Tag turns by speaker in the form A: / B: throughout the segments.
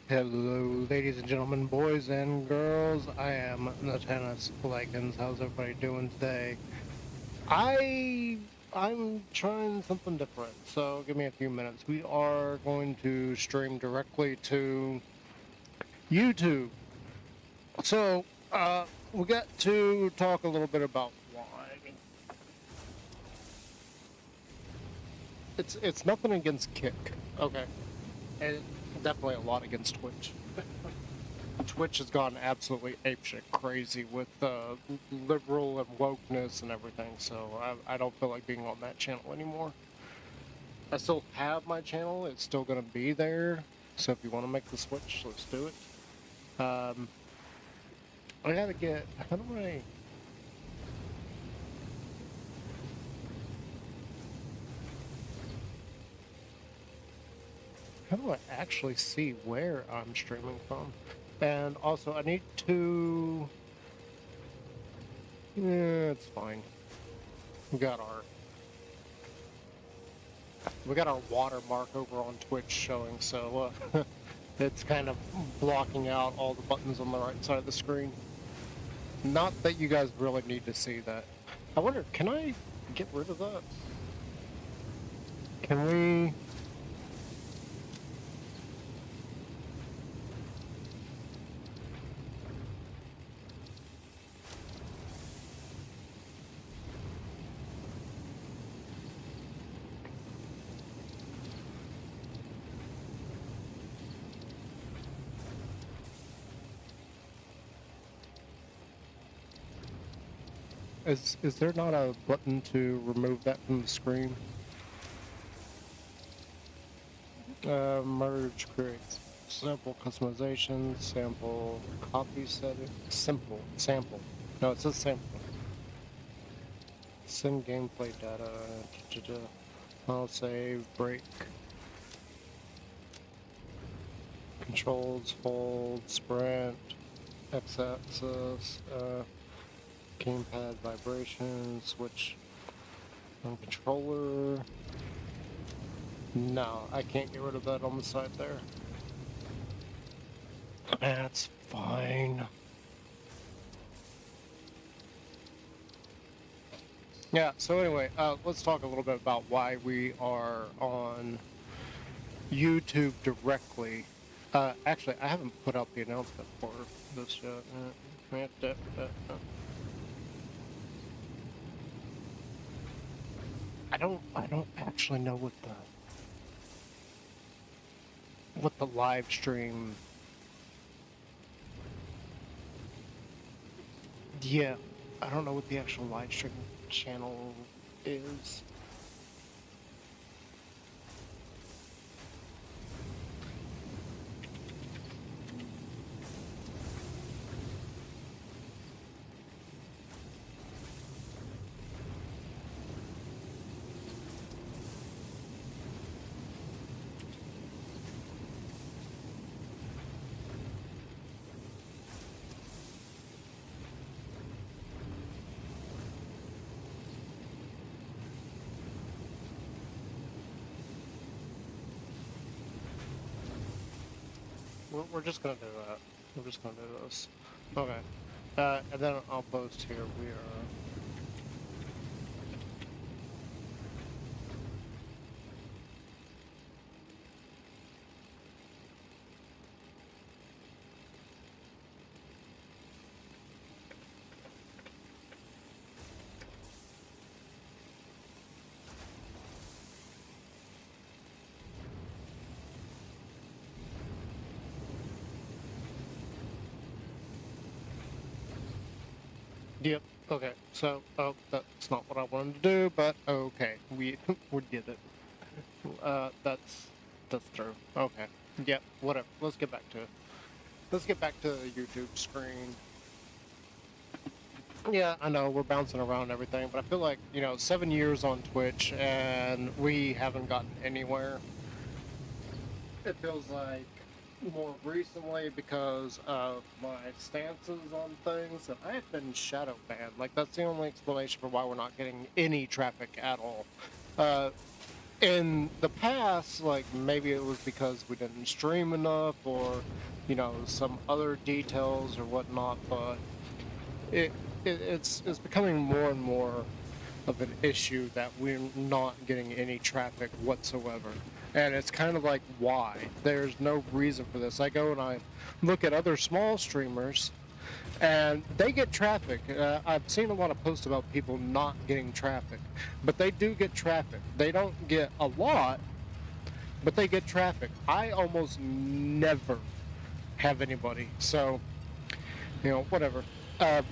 A: Hello, ladies and gentlemen, boys and girls. I am NatanisLikens. How's everybody doing today? I'm trying something different, so give me a few minutes. We are going to stream directly to YouTube. So, we got to talk a little bit about why. It's nothing against Kick, okay, and definitely a lot against Twitch. Twitch has gone absolutely apeshit crazy with liberal and wokeness and everything, so I don't feel like being on that channel anymore. I still have my channel, it's still going to be there, so if you want to make the switch, let's do it. I gotta get, how do I actually see where I'm streaming from? And also, I need to, yeah, it's fine. We got our watermark over on Twitch showing, so it's kind of blocking out all the buttons on the right side of the screen. Not that you guys really need to see that. I wonder, can I get rid of that? Can we? Is there not a button to remove that from the screen? Merge creates sample customization, sample copy setting, sample. No, it says sample. Send gameplay data. I'll save, break. Controls, hold, sprint, x-axis, gamepad vibration, switch on controller. No, I can't get rid of that on the side there. That's fine. Yeah, so anyway, let's talk a little bit about why we are on YouTube directly. Actually, I haven't put out the announcement for this yet. I don't actually know what the live stream. Yeah, I don't know what the actual live stream channel is. We're just gonna do that. We're just gonna do this. Okay. And then I'll post here. We are. Yep. Okay. So, oh, that's not what I wanted to do, but okay, we did it. That's true. Okay. Yep. Whatever. Let's get back to the YouTube screen. Yeah, I know we're bouncing around and everything, but I feel like 7 years on Twitch and we haven't gotten anywhere. It feels like more recently because of my stances on things that I have been shadow banned. Like, that's the only explanation for why we're not getting any traffic at all. in the past, like maybe it was because we didn't stream enough, or some other details or whatnot, but it's becoming more and more of an issue that we're not getting any traffic whatsoever. And it's kind of like, why? There's no reason for this. I go and I look at other small streamers and they get traffic. I've seen a lot of posts about people not getting traffic, but they do get traffic. They don't get a lot, but they get traffic. I almost never have anybody, so whatever. I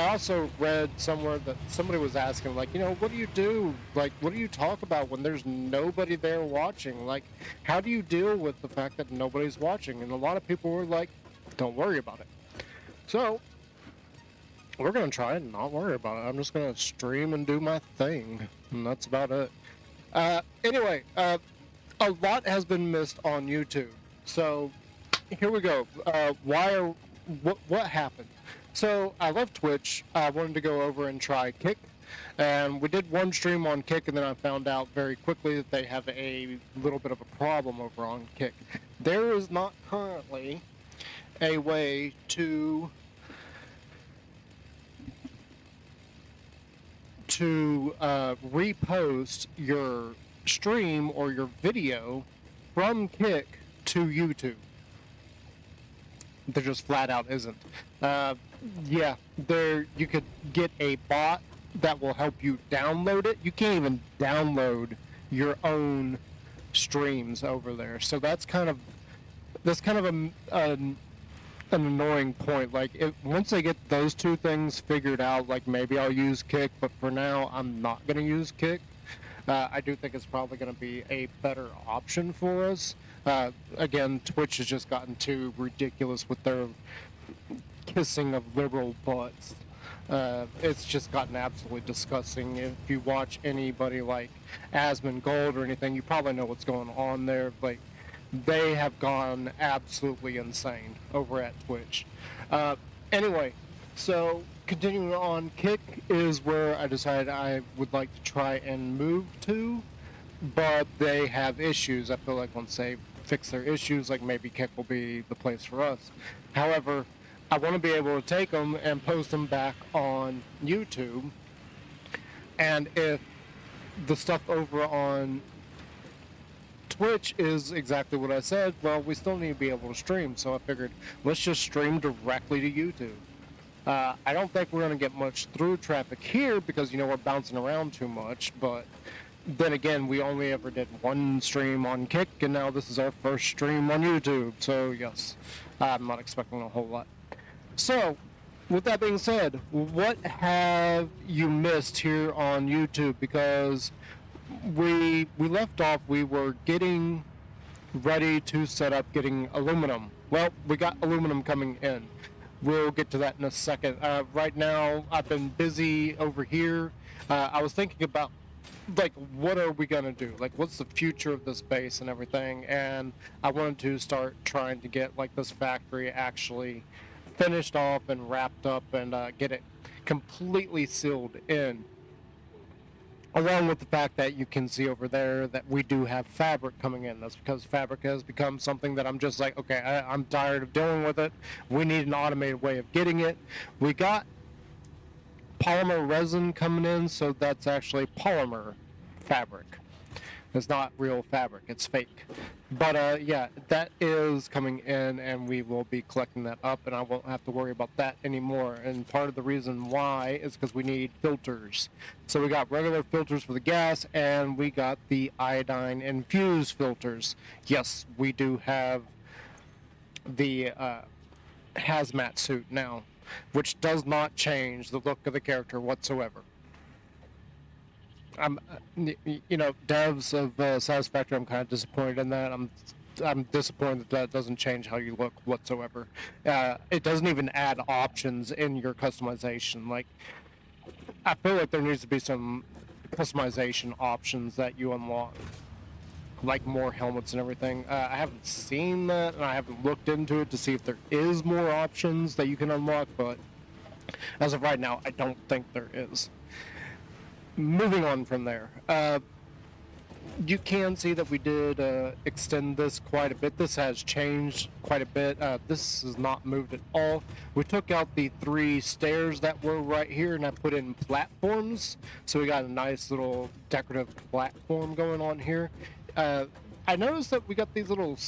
A: also read somewhere that somebody was asking, like, what do you do? Like, what do you talk about when there's nobody there watching? Like, how do you deal with the fact that nobody's watching? And a lot of people were like, don't worry about it. So we're going to try and not worry about it. I'm just going to stream and do my thing. And that's about it. Anyway, a lot has been missed on YouTube. So here we go. What happened? So I left Twitch. I wanted to go over and try Kick. And we did one stream on Kick, and then I found out very quickly that they have a little bit of a problem over on Kick. There is not currently a way to repost your stream or your video from Kick to YouTube. There just flat out isn't. Yeah, you could get a bot that will help you download it. You can't even download your own streams over there. So that's kind of an annoying point. Like, once I get those two things figured out, like, maybe I'll use Kick, but for now I'm not going to use Kick. I do think it's probably going to be a better option for us. Again, Twitch has just gotten too ridiculous with their kissing of liberal butts. It's just gotten absolutely disgusting. If you watch anybody like Asmongold or anything, you probably know what's going on there. Like, they have gone absolutely insane over at Twitch. Anyway, so continuing on, Kick is where I decided I would like to try and move to, but they have issues. I feel like once they fix their issues, like, maybe Kick will be the place for us. However, I want to be able to take them and post them back on YouTube, and if the stuff over on Twitch is exactly what I said, well, we still need to be able to stream, so I figured let's just stream directly to YouTube. I don't think we're going to get much through traffic here because, we're bouncing around too much, but then again, we only ever did one stream on Kick, and now this is our first stream on YouTube, so yes, I'm not expecting a whole lot. So, with that being said, what have you missed here on YouTube? Because we left off, we were getting ready to set up getting aluminum. Well, we got aluminum coming in. We'll get to that in a second. Right now, I've been busy over here. I was thinking about, like, what are we going to do? Like, what's the future of this base and everything? And I wanted to start trying to get, like, this factory actually finished off and wrapped up and get it completely sealed in. Along with the fact that you can see over there that we do have fabric coming in. That's because fabric has become something that I'm just like, okay, I'm tired of dealing with it. We need an automated way of getting it. We got polymer resin coming in, so that's actually polymer fabric. It's not real fabric, it's fake. But yeah, that is coming in, and we will be collecting that up, and I won't have to worry about that anymore. And part of the reason why is because we need filters. So we got regular filters for the gas, and we got the iodine infused filters. Yes, we do have the hazmat suit now, which does not change the look of the character whatsoever. Devs of Satisfactory, I'm kind of disappointed in that. I'm disappointed that doesn't change how you look whatsoever. It doesn't even add options in your customization. Like, I feel like there needs to be some customization options that you unlock, like more helmets and everything. I haven't seen that, and I haven't looked into it to see if there is more options that you can unlock, but as of right now, I don't think there is. Moving on from there, you can see that we did extend this quite a bit. This has changed quite a bit. This has not moved at all. We took out the 3 stairs that were right here and I put in platforms. So we got a nice little decorative platform going on here. I noticed that we got these little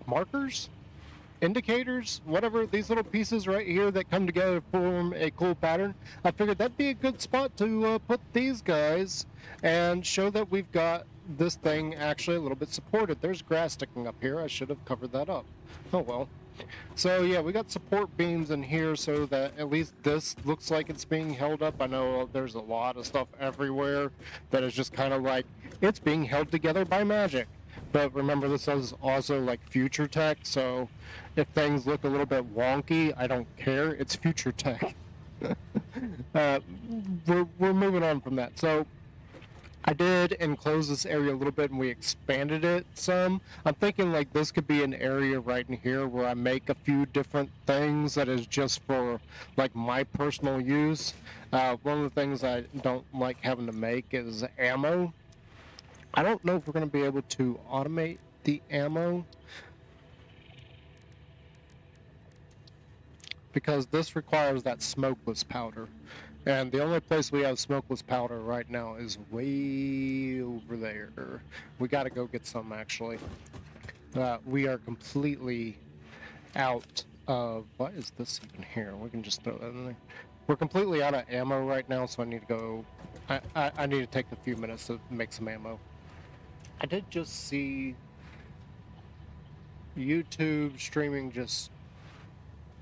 A: markers, indicators, whatever, these little pieces right here that come together to form a cool pattern. I figured that'd be a good spot to put these guys and show that we've got this thing actually a little bit supported. There's grass sticking up here. I should have covered that up. Oh well. So yeah, we got support beams in here so that at least this looks like it's being held up. I know there's a lot of stuff everywhere that is just kind of like it's being held together by magic. But remember, this is also like future tech, so if things look a little bit wonky, I don't care. It's future tech. We're moving on from that. So I did enclose this area a little bit and we expanded it some. I'm thinking like this could be an area right in here where I make a few different things that is just for like my personal use. One of the things I don't like having to make is ammo. I don't know if we're going to be able to automate the ammo because this requires that smokeless powder. And the only place we have smokeless powder right now is way over there. We got to go get some actually. We are completely out of, what is this even here? We can just throw that in there. We're completely out of ammo right now, so I need to go, I need to take a few minutes to make some ammo. I did just see YouTube streaming, just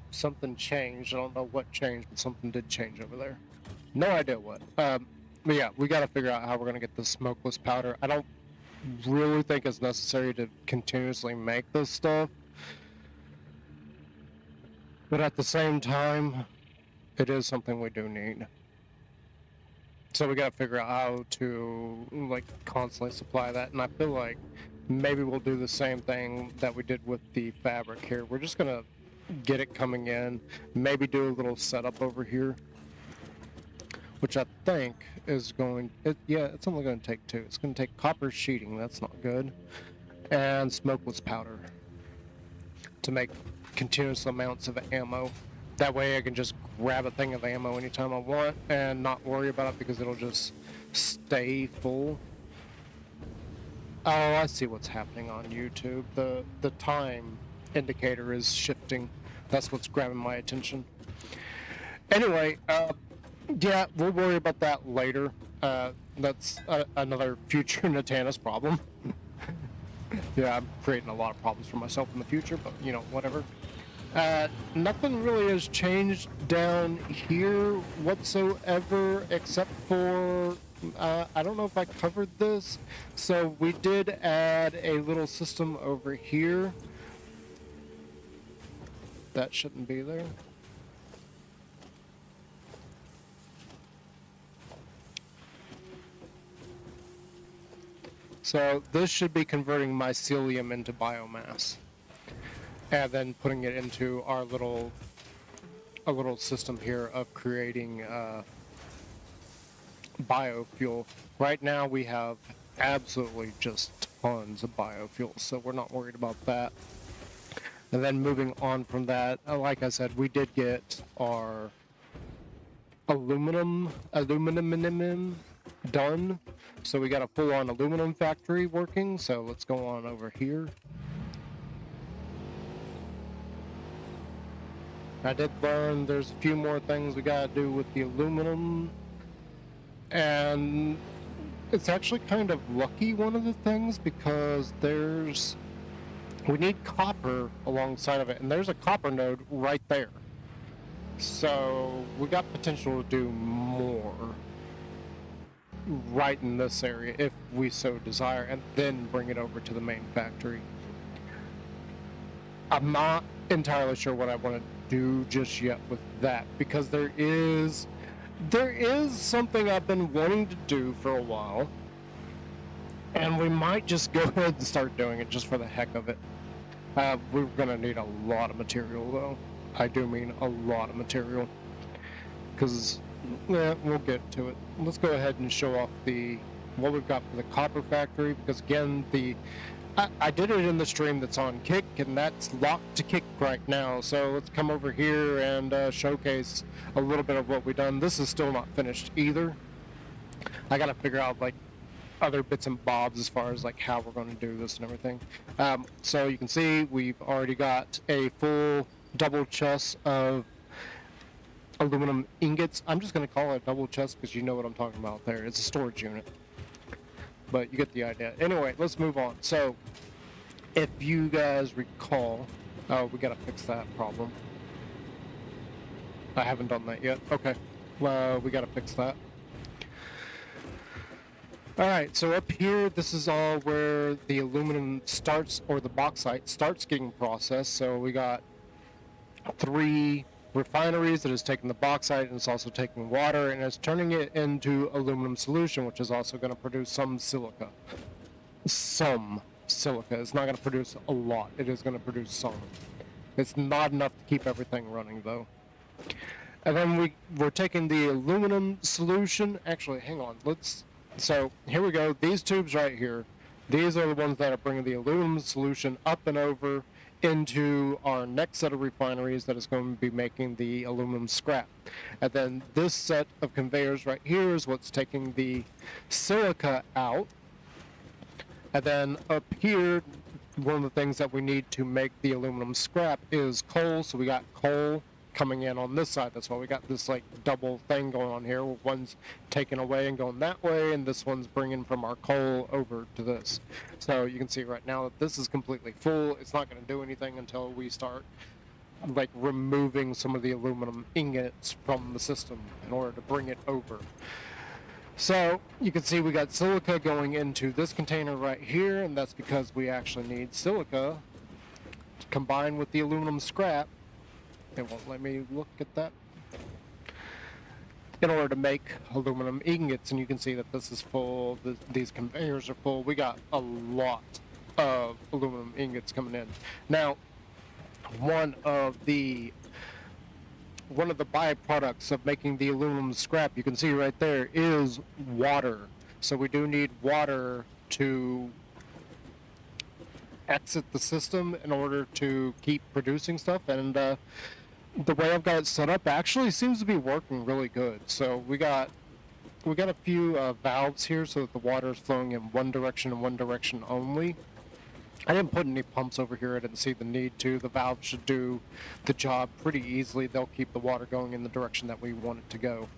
A: something changed. I don't know what changed, but something did change over there. No idea what. But yeah, we got to figure out how we're going to get this smokeless powder. I don't really think it's necessary to continuously make this stuff. But at the same time, it is something we do need. So we got to figure out how to like constantly supply that, and I feel like maybe we'll do the same thing that we did with the fabric here. We're just gonna get it coming in, maybe do a little setup over here, which I think is going, yeah, it's only going to take 2. It's going to take copper sheeting, that's not good, and smokeless powder to make continuous amounts of ammo. That way I can just grab a thing of ammo anytime I want and not worry about it because it'll just stay full. Oh, I see what's happening on YouTube. The time indicator is shifting. That's what's grabbing my attention. Anyway, yeah, we'll worry about that later. That's another future Natanis problem. Yeah, I'm creating a lot of problems for myself in the future, but you know, whatever. Nothing really has changed down here whatsoever, except for, I don't know if I covered this, so we did add a little system over here. That shouldn't be there. So this should be converting mycelium into biomass, and then putting it into our little system here of creating biofuel. Right now we have absolutely just tons of biofuel, so we're not worried about that. And then moving on from that, like I said, we did get our aluminum done. So we got a full-on aluminum factory working, so let's go on over here. I did learn there's a few more things we gotta do with the aluminum, and it's actually kind of lucky, one of the things, because we need copper alongside of it, and there's a copper node right there. So we got potential to do more right in this area if we so desire, and then bring it over to the main factory. I'm not entirely sure what I want to do just yet with that, because there is something I've been wanting to do for a while, and we might just go ahead and start doing it just for the heck of it. We're gonna need a lot of material though. I do mean a lot of material, because Yeah, we'll get to it. Let's go ahead and show off what we've got for the copper factory, because again, I did it in the stream that's on Kick, and that's locked to Kick right now. So let's come over here and showcase a little bit of what we've done. This is still not finished either. I gotta figure out like other bits and bobs as far as like how we're going to do this and everything. So you can see we've already got a full double chest of aluminum ingots. I'm just going to call it a double chest because you know what I'm talking about there. It's a storage unit, but you get the idea. Anyway, let's move on. So if you guys recall, oh, we got to fix that problem. I haven't done that yet. Okay, well, we got to fix that. Alright, so up here, this is all where the aluminum starts, or the bauxite starts getting processed. So we got 3 refineries that is taking the bauxite, and it's also taking water, and it's turning it into aluminum solution, which is also going to produce some silica. Some silica. It's not going to produce a lot. It is going to produce some. It's not enough to keep everything running, though. And then we're taking the aluminum solution. Actually, hang on. So here we go. These tubes right here, these are the ones that are bringing the aluminum solution up and over into our next set of refineries that is going to be making the aluminum scrap. And then this set of conveyors right here is what's taking the silica out. And then up here, one of the things that we need to make the aluminum scrap is coal. So we got coal coming in on this side. That's why we got this like double thing going on here. One's taken away and going that way, and this one's bringing from our coal over to this. So you can see right now that this is completely full. It's not going to do anything until we start like removing some of the aluminum ingots from the system in order to bring it over. So you can see we got silica going into this container right here, and that's because we actually need silica to combine with the aluminum scrap. It won't let me look at that. In order to make aluminum ingots, and you can see that this is full, these conveyors are full. We got a lot of aluminum ingots coming in. Now, one of the byproducts of making the aluminum scrap, you can see right there, is water. So we do need water to exit the system in order to keep producing stuff, and the way I've got it set up actually seems to be working really good. So we got a few valves here so that the water is flowing in one direction and one direction only. I didn't put any pumps over here. I didn't see the need to. The valves should do the job pretty easily. They'll keep the water going in the direction that we want it to go.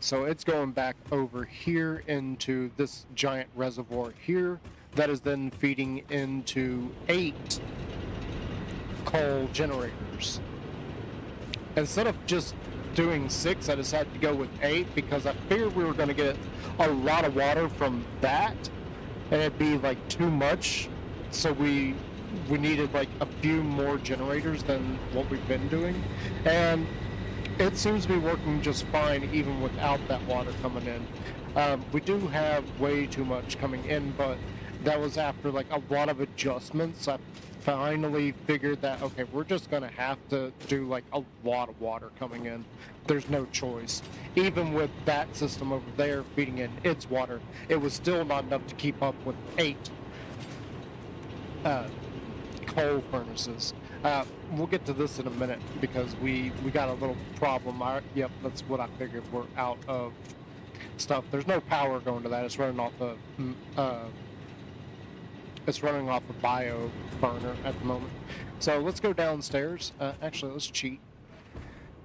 A: So it's going back over here into this giant reservoir here that is then feeding into 8 coal generators. Instead of just doing 6, I decided to go with 8 because I figured we were going to get a lot of water from that, and it'd be like too much. So we needed like a few more generators than what we've been doing, and it seems to be working just fine even without that water coming in. We do have way too much coming in, but that was after like a lot of adjustments. I finally figured that, okay, we're just gonna have to do like a lot of water coming in. There's no choice. Even with that system over there feeding in its water, it was still not enough to keep up with 8 coal furnaces. We'll get to this in a minute because we got a little problem. Yep, that's what I figured. We're out of stuff. There's no power going to that. It's running off a bio burner at the moment. So let's go downstairs. Actually, let's cheat.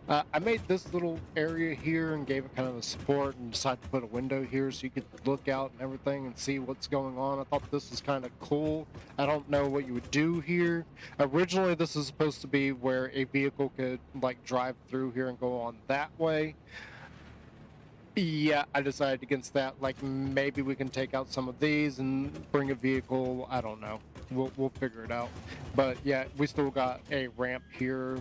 A: I made this little area here and gave it kind of a support and decided to put a window here so you could look out and everything and see what's going on. I thought this was kind of cool. I don't know what you would do here. Originally, this is supposed to be where a vehicle could like drive through here and go on that way. Yeah, I decided against that. Like, maybe we can take out some of these and bring a vehicle. I don't know. We'll figure it out. But yeah, we still got a ramp here.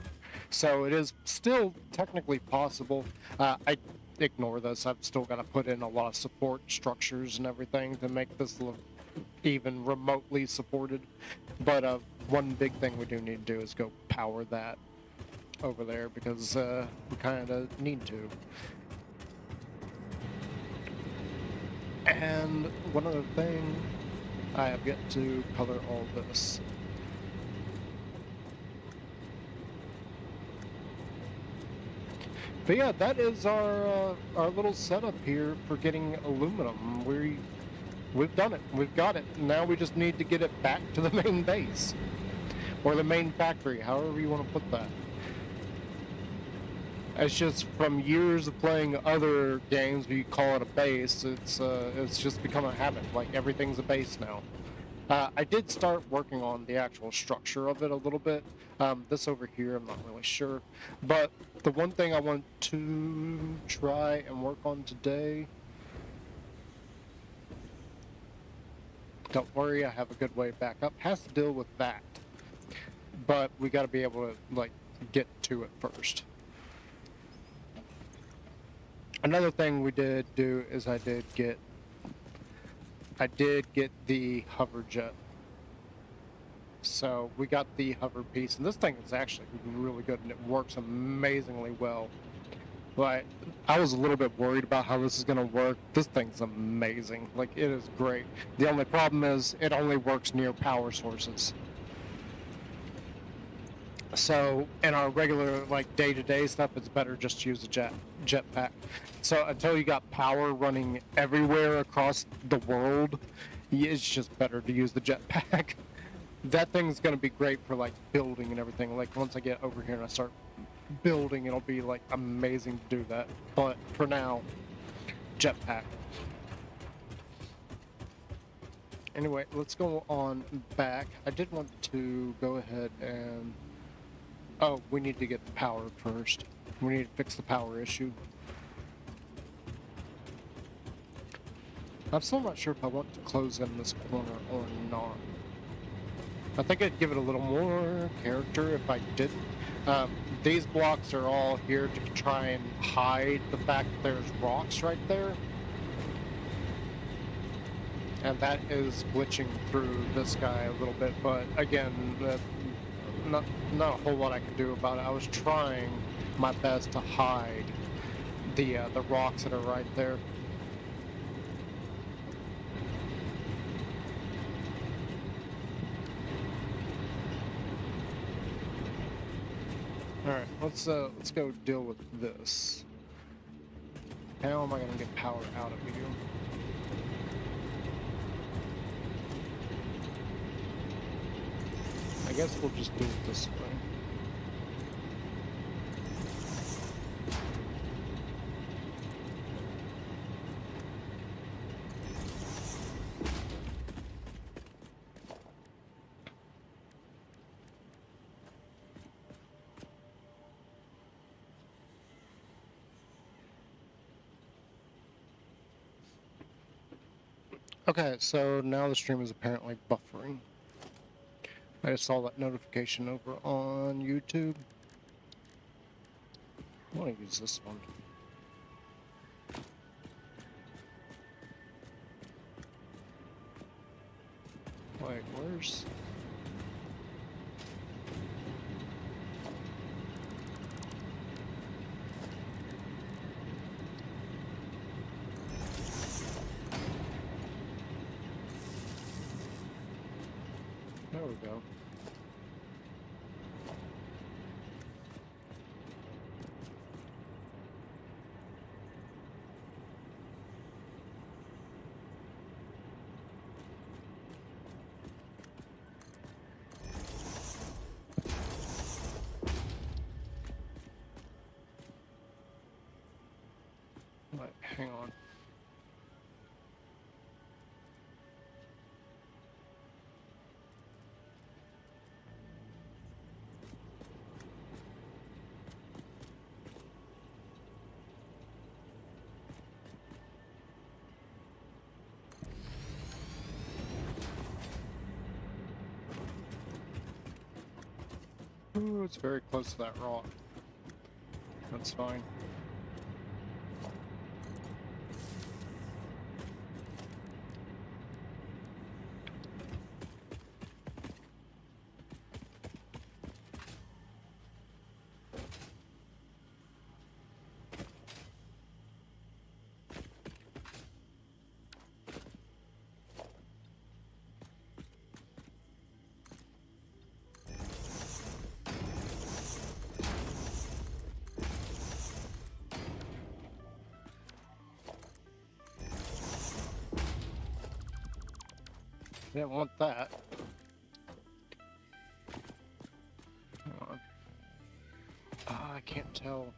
A: So it is still technically possible. I ignore this. I've still got to put in a lot of support structures and everything to make this look even remotely supported. But one big thing we do need to do is go power that over there because we kind of need to. And one other thing, I have yet to color all this. But yeah, that is our little setup here for getting aluminum. We've done it. We've got it. Now we just need to get it back to the main base. Or the main factory, however you want to put that. It's just from years of playing other games where you call it a base, it's just become a habit. Like, everything's a base now. I did start working on the actual structure of it a little bit. This over here, I'm not really sure. But the one thing I want to try and work on today... Don't worry, I have a good way back up. Has to deal with that. But we got to be able to, like, get to it first. Another thing we did do is I did get the hover jet. So we got the hover piece, and this thing is actually really good, and it works amazingly well. But I was a little bit worried about how this is going to work. This thing's amazing. Like, it is great. The only problem is it only works near power sources. So in our regular, like, day-to-day stuff, it's better just to use a jetpack. So until you got power running everywhere across the world, it's just better to use the jetpack. That thing's going to be great for, like, building and everything. Like, once I get over here and I start building, it'll be, like, amazing to do that. But for now, jetpack. Anyway, let's go on back. I did want to go ahead and... Oh, we need to get the power first. We need to fix the power issue. I'm still not sure if I want to close in this corner or not. I think I'd give it a little more character if I didn't. These blocks are all here to try and hide the fact that there's rocks right there. And that is glitching through this guy a little bit, but again, not a whole lot I can do about it. I was trying my best to hide the rocks that are right there. All right, let's go deal with this. How am I gonna get power out of you? I guess we'll just do it this way. Okay, so now the stream is apparently buffering. I just saw that notification over on YouTube. I want to use this one. Wait, where's... There we go. Wait, hang on. Ooh, it's very close to that rock. That's fine. Didn't want that. Come on. Ah, I can't tell.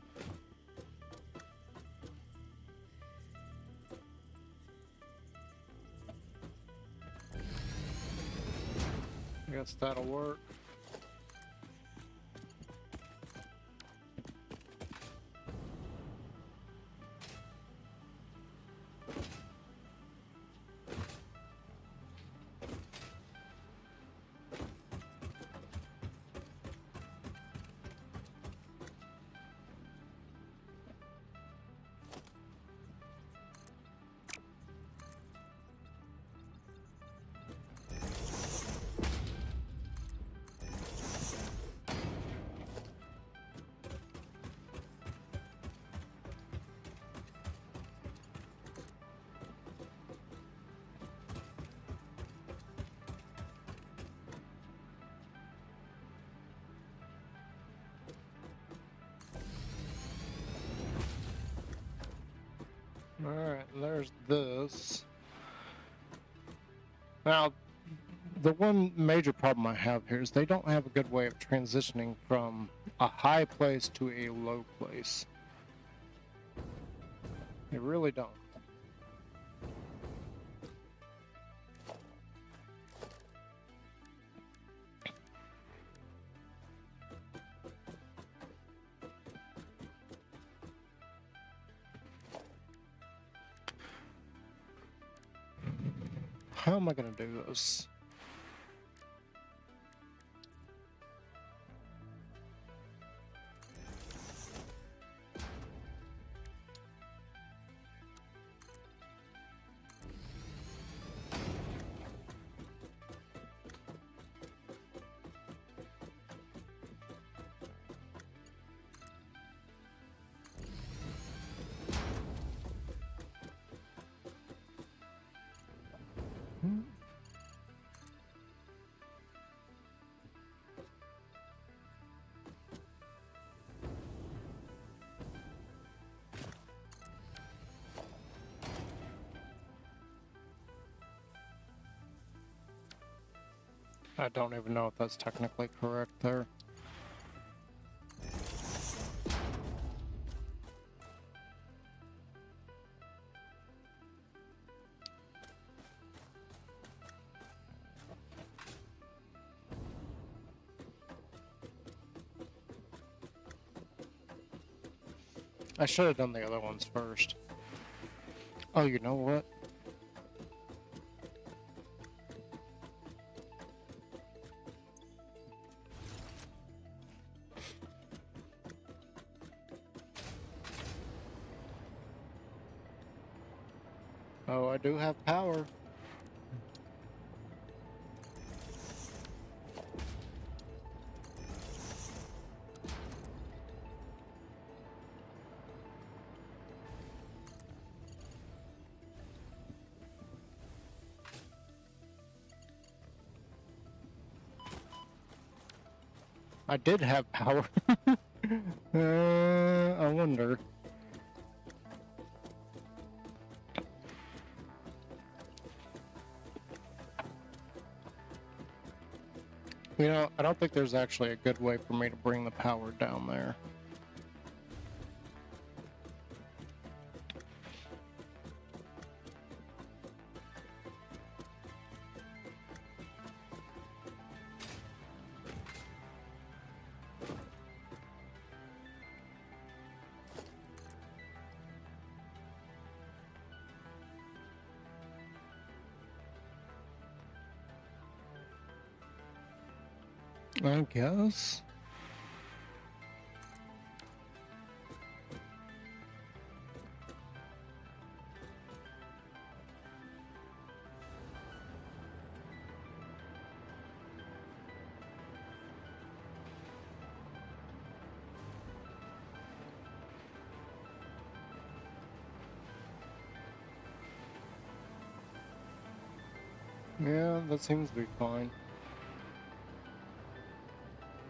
A: I guess that'll work. Alright, there's this. Now, the one major problem I have here is they don't have a good way of transitioning from a high place to a low place. They really don't. How am I going to do this? I don't even know if that's technically correct there. I should have done the other ones first. Oh, you know what? Oh, I do have power. I did have power. I wonder. You know, I don't think there's actually a good way for me to bring the power down there. I guess. Yeah, that seems to be fine.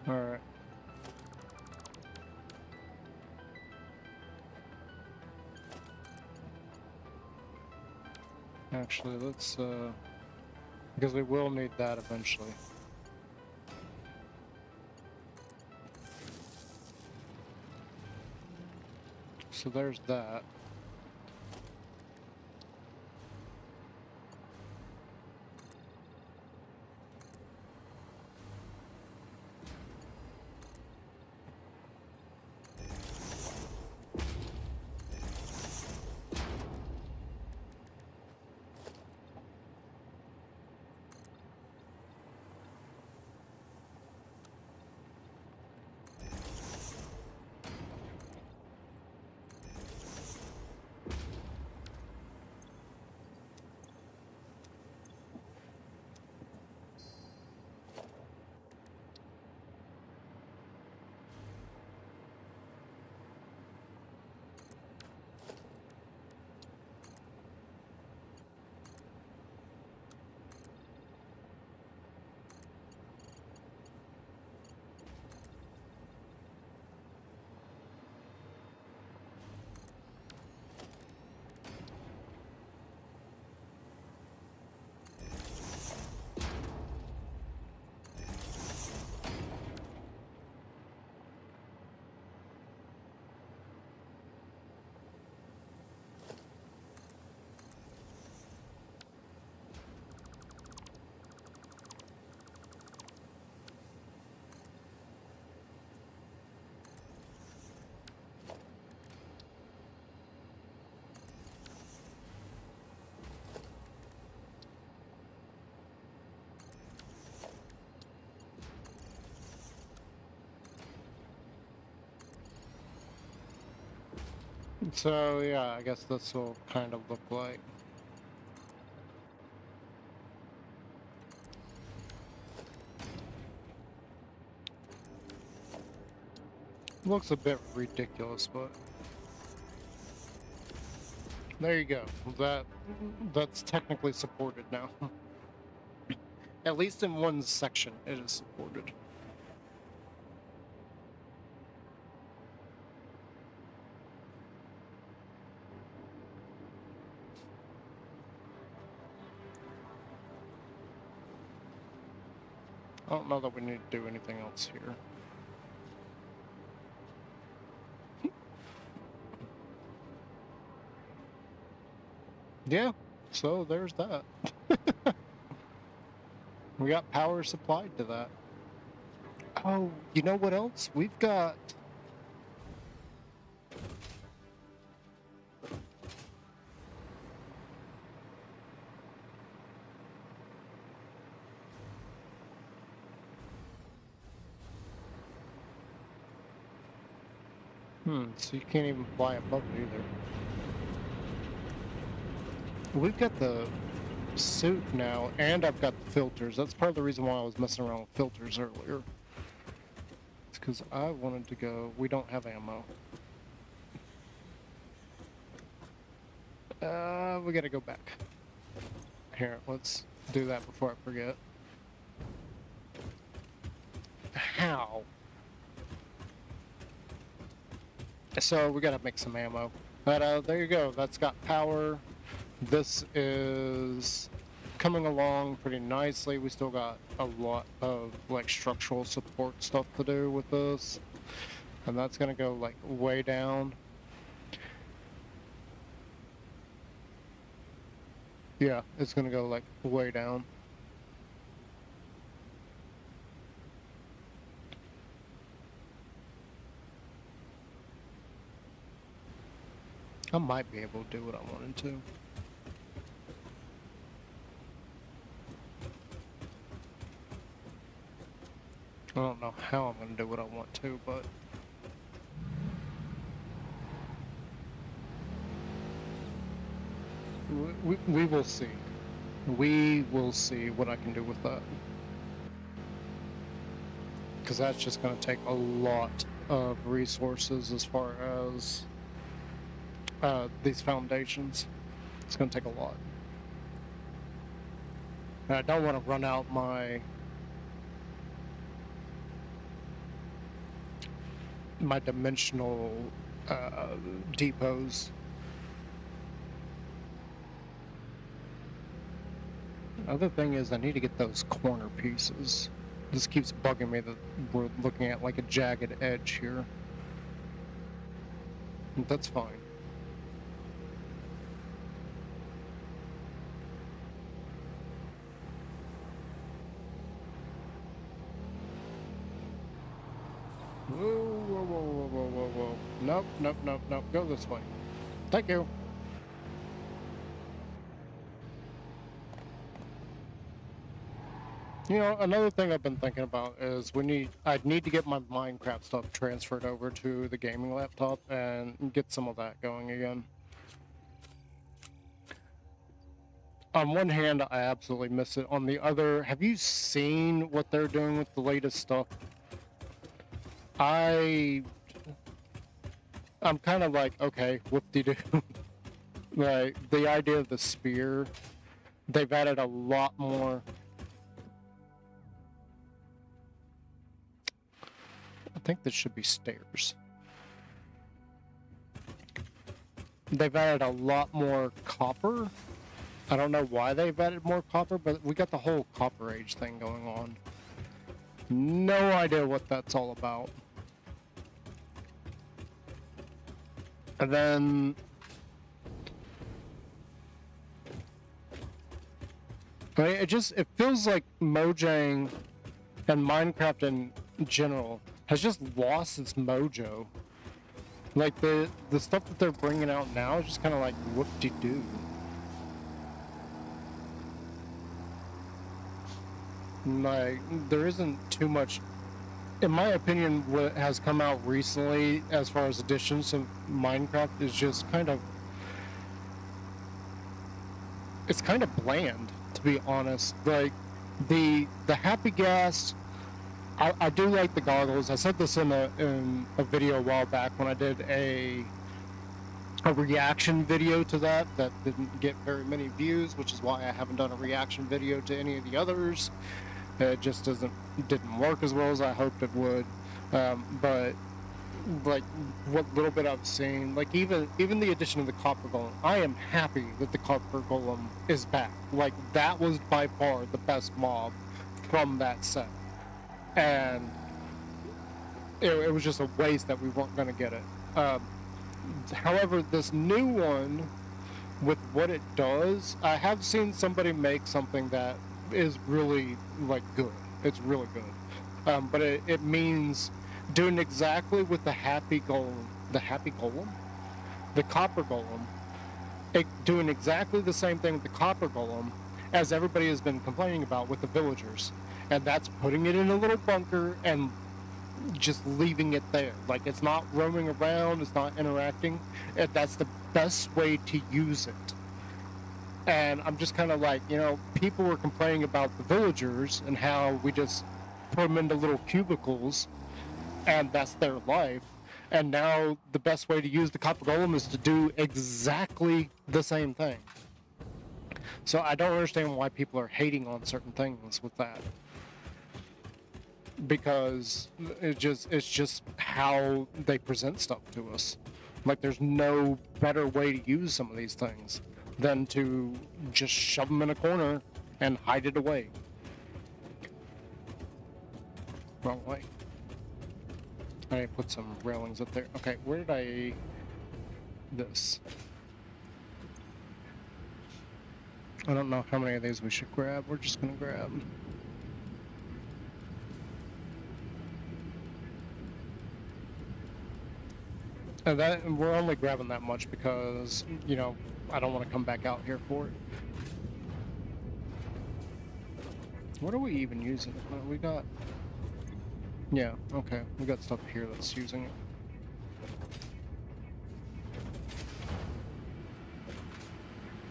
A: Alright. Actually, let's Because we will need that eventually. So there's that. So yeah, I guess this will kind of look like. Looks a bit ridiculous, but there you go. That's technically supported now. At least in one section, it is supported. I don't know that we need to do anything else here. Yeah, so there's that. We got power supplied to that. Oh, you know what else? We've got... so you can't even fly above it either. We've got the suit now, and I've got the filters. That's part of the reason why I was messing around with filters earlier. It's because I wanted to go... We don't have ammo. We gotta go back. Here, let's do that before I forget. How? So we gotta make some ammo. But there you go, that's got power. This is coming along pretty nicely. We still got a lot of like structural support stuff to do with this. And that's gonna go like way down. Yeah, it's gonna go like way down. I might be able to do what I wanted to. I don't know how I'm gonna do what I want to, but... We will see. We will see what I can do with that. Because that's just going to take a lot of resources as far as these foundations. It's going to take a lot. And I don't want to run out my dimensional depots. Other thing is I need to get those corner pieces. This keeps bugging me that we're looking at like a jagged edge here. But that's fine. Whoa, whoa, whoa, whoa, whoa, whoa, whoa. Nope, nope, nope, nope. Go this way. Thank you. You know, another thing I've been thinking about is I'd need to get my Minecraft stuff transferred over to the gaming laptop and get some of that going again. On one hand, I absolutely miss it. On the other, have you seen what they're doing with the latest stuff? I'm kind of like, okay, whoop-de-doo. Like, the idea of the spear, they've added a lot more. I think this should be stairs. They've added a lot more copper. I don't know why they've added more copper, but we got the whole Copper Age thing going on. No idea what that's all about. And then I mean, it feels like Mojang and Minecraft in general has just lost its mojo. Like the stuff that they're bringing out now is just kind of like whoop-de-doo. Like there isn't too much, in my opinion. What has come out recently as far as additions of Minecraft is just kind of, it's kind of bland, to be honest. Like the happy gas, I do like the goggles. I said this in a video a while back when I did a reaction video to that didn't get very many views, which is why I haven't done a reaction video to any of the others. It just didn't work as well as I hoped it would. But like what little bit I've seen, like even the addition of the copper golem, I am happy that the copper golem is back. Like that was by far the best mob from that set, and it was just a waste that we weren't going to get it. However, this new one, with what it does, I have seen somebody make something that is really like good. It's really good, but it means doing exactly with the copper golem, doing exactly the same thing with the copper golem as everybody has been complaining about with the villagers, and that's putting it in a little bunker and just leaving it there. Like it's not roaming around, it's not interacting. That's the best way to use it. And I'm just kind of like, you know, people were complaining about the villagers and how we just put them into little cubicles and that's their life. And now the best way to use the copper golem is to do exactly the same thing. So I don't understand why people are hating on certain things with that. Because it's just how they present stuff to us. Like there's no better way to use some of these things than to just shove them in a corner and hide it away. Wrong way. I put some railings up there. Okay, where did I... this? I don't know how many of these we should grab. We're just gonna grab. And we're only grabbing that much because, you know, I don't want to come back out here for it. What are we even using? We got... yeah, okay. We got stuff here that's using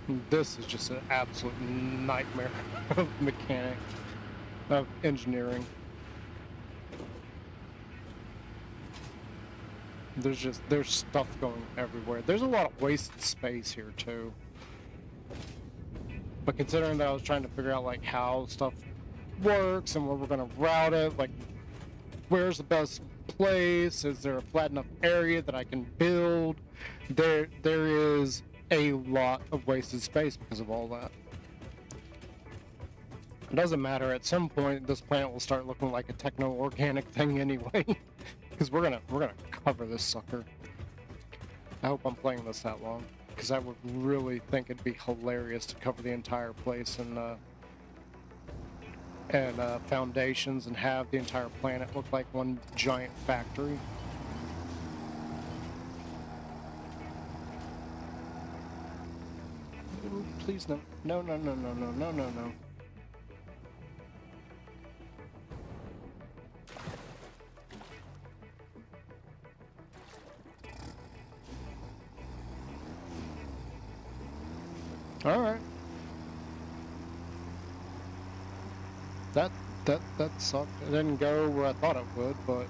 A: it. This is just an absolute nightmare of mechanic, of engineering. There's stuff going everywhere. There's a lot of wasted space here too. But considering that I was trying to figure out like how stuff works and where we're gonna route it, like where's the best place? Is there a flat enough area that I can build? There is a lot of wasted space because of all that. It doesn't matter. At some point, this planet will start looking like a techno-organic thing anyway. Because we're gonna cover this sucker. I hope I'm playing this that long. Because I would really think it'd be hilarious to cover the entire place and foundations and have the entire planet look like one giant factory. Ooh, please no. No, no, no, no, no, no, no, no. Alright. That sucked. It didn't go where I thought it would, but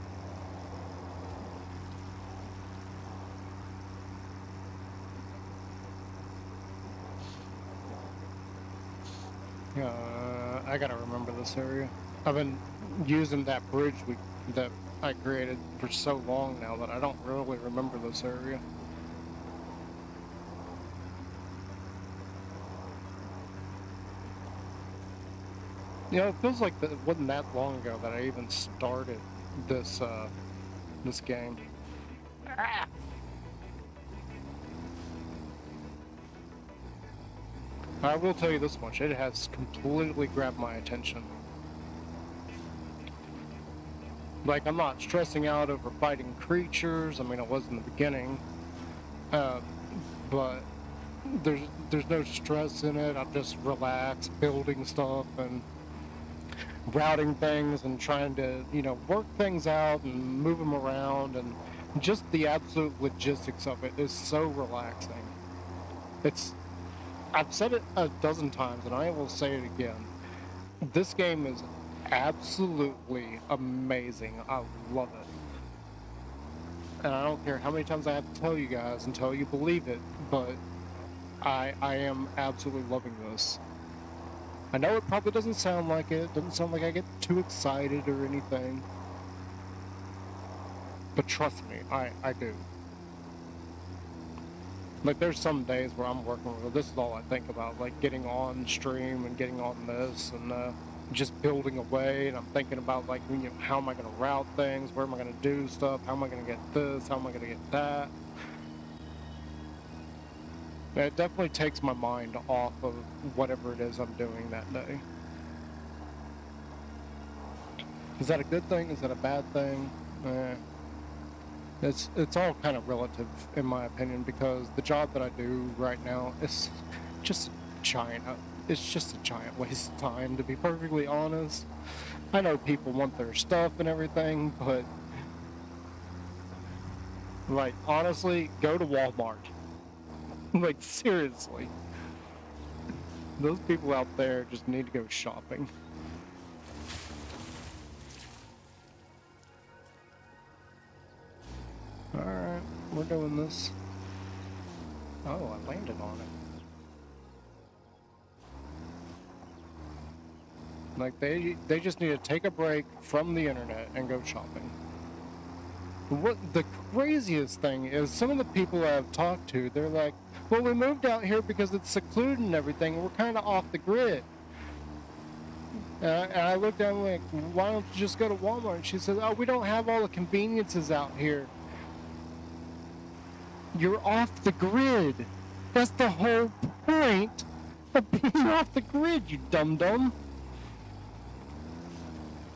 A: I gotta remember this area. I've been using that bridge that I created for so long now that I don't really remember this area. You know, it feels like it wasn't that long ago that I even started this this game. Ah! I will tell you this much, it has completely grabbed my attention. Like, I'm not stressing out over fighting creatures. I mean, I was in the beginning, but there's no stress in it. I'm just relaxed, building stuff and routing things and trying to, you know, work things out and move them around, and just the absolute logistics of it is so relaxing. I've said it a dozen times and I will say it again. This game is absolutely amazing. I love it. And I don't care how many times I have to tell you guys until you believe it, but I am absolutely loving this. I know it probably doesn't sound like it. Doesn't sound like I get too excited or anything. But trust me, I do. Like, there's some days where I'm working with this is all I think about, like getting on stream and getting on this and just building away, and I'm thinking about, like, you know, how am I going to route things, where am I going to do stuff, how am I going to get this, how am I going to get that. It definitely takes my mind off of whatever it is I'm doing that day. Is that a good thing? Is that a bad thing? It's all kind of relative, in my opinion, because the job that I do right now is just it's just a giant waste of time, to be perfectly honest. I know people want their stuff and everything, but, like, honestly, go to Walmart. Like, seriously. Those people out there just need to go shopping. Alright, we're doing this. Oh, I landed on it. Like, they just need to take a break from the internet and go shopping. What the craziest thing is, some of the people I've talked to, they're like, well, we moved out here because it's secluded and everything, and we're kind of off the grid. And I looked at her like, why don't you just go to Walmart? And she says, oh, we don't have all the conveniences out here. You're off the grid. That's the whole point of being off the grid, you dum-dum.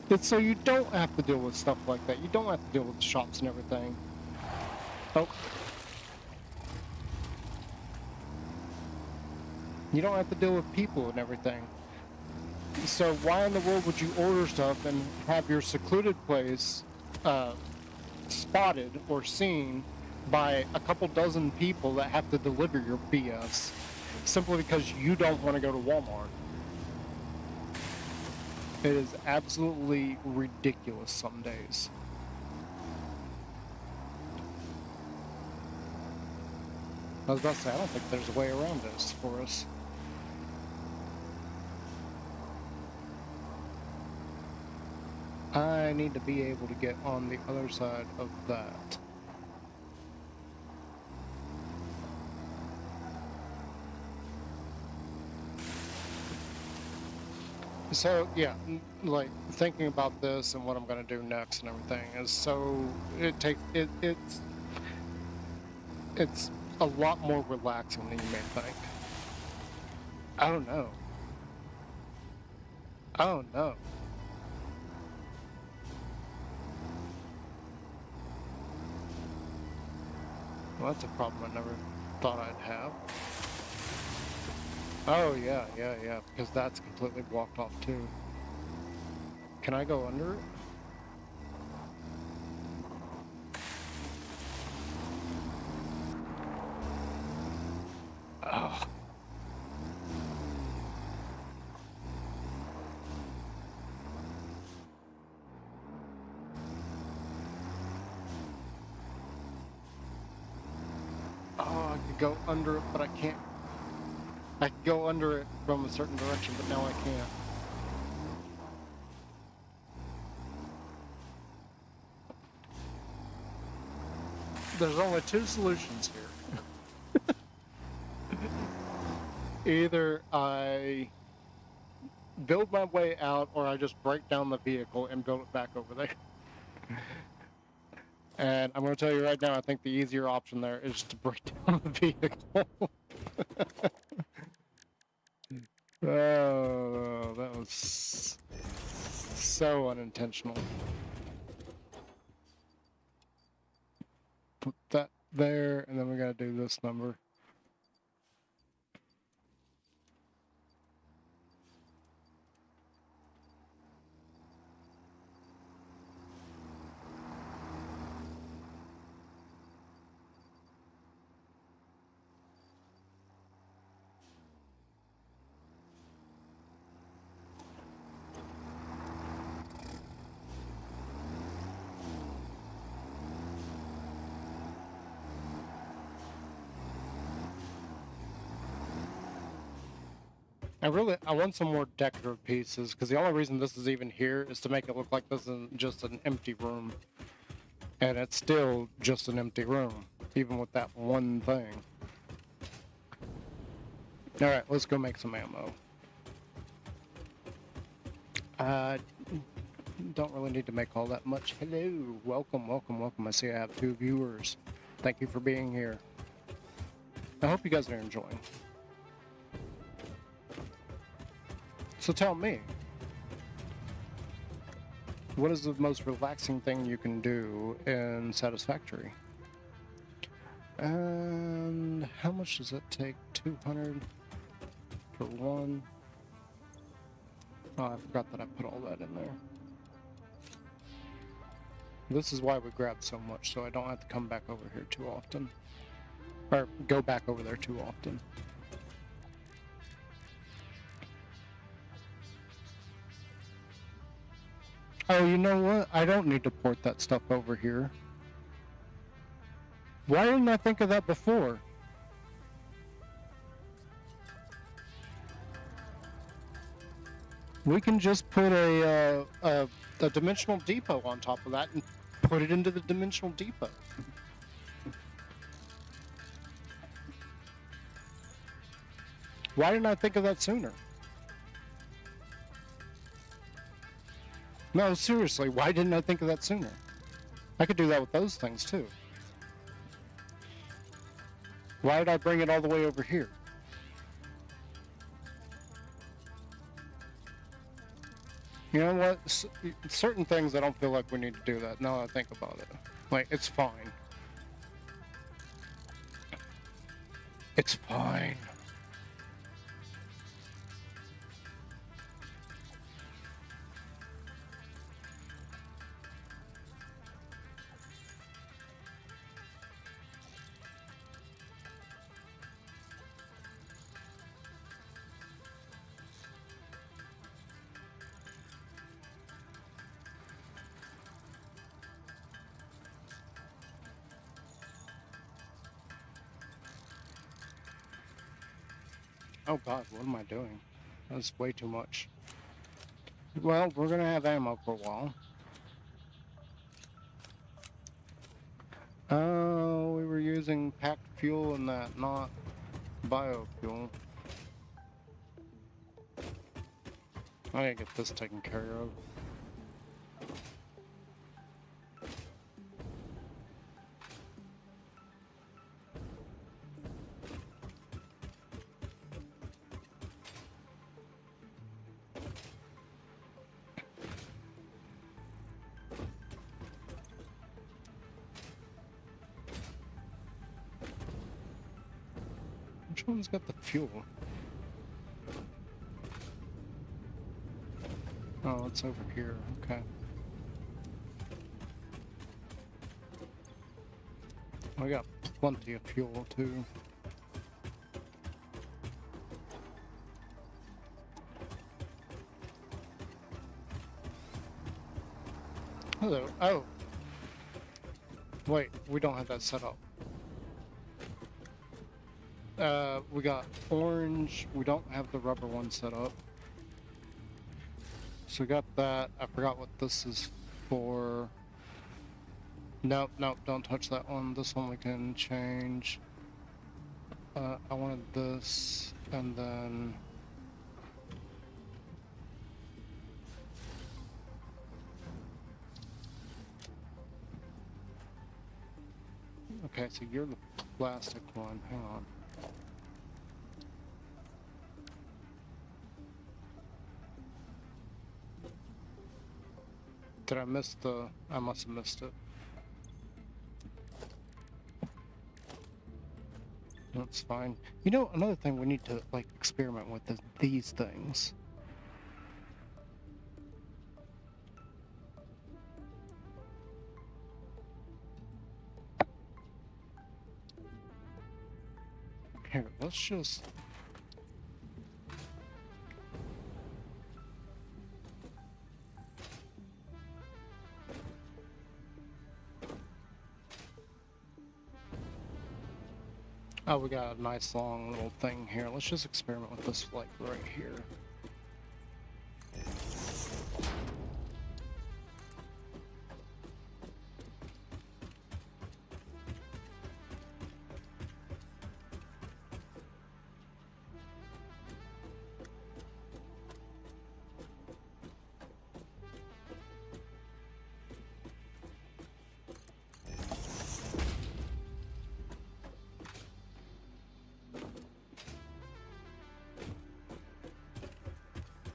A: It's so you don't have to deal with stuff like that. You don't have to deal with the shops and everything. Oh. You don't have to deal with people and everything. So why in the world would you order stuff and have your secluded place spotted or seen by a couple dozen people that have to deliver your BS simply because you don't want to go to Walmart? It is absolutely ridiculous some days. I was about to say, I don't think there's a way around this for us. I need to be able to get on the other side of that. So yeah, like thinking about this and what I'm gonna do next and everything is so it's a lot more relaxing than you may think. I don't know. I don't know. Well, that's a problem I never thought I'd have. Oh yeah, because that's completely blocked off too. Can I go under it? Oh. Oh, I could go under it, but I can't. I could go under it from a certain direction, but now I can't. There's only two solutions here. Either I build my way out, or I just break down the vehicle and build it back over there. And I'm going to tell you right now, I think the easier option there is to break down the vehicle. Oh, that was so unintentional. Put that there, and then we got to do this number. I want some more decorative pieces, because the only reason this is even here is to make it look like this is just an empty room. And it's still just an empty room, even with that one thing. Alright, let's go make some ammo. Don't really need to make all that much. Hello, welcome. I see I have 2 viewers. Thank you for being here. I hope you guys are enjoying. So tell me, what is the most relaxing thing you can do in Satisfactory? And how much does it take? 200 for one. Oh, I forgot that I put all that in there. This is why we grab so much, so I don't have to come back over here too often. Or go back over there too often. Oh, you know what? I don't need to port that stuff over here. Why didn't I think of that before? We can just put a dimensional depot on top of that and put it into the dimensional depot. Why didn't I think of that sooner? No, seriously, why didn't I think of that sooner? I could do that with those things too. Why did I bring it all the way over here? You know what? Certain things I don't feel like we need to do that now that I think about it. Like, it's fine. It's fine. Oh god, what am I doing? That's way too much. Well, we're gonna have ammo for a while. Oh, we were using packed fuel and that, not biofuel. I gotta get this taken care of. Which one's got the fuel? Oh, it's over here. Okay. I got plenty of fuel too. Hello. Oh. Wait, we don't have that set up. We got orange. We don't have the rubber one set up. So we got that. I forgot what this is for. Nope, nope, don't touch that one. This one we can change. I wanted this, and then... Okay, so you're the plastic one. Hang on. Did I miss the... I must have missed it. That's fine. You know, another thing we need to, like, experiment with is these things. Here, let's just... Oh, we got a nice long little thing here. Let's just experiment with this, like, right here.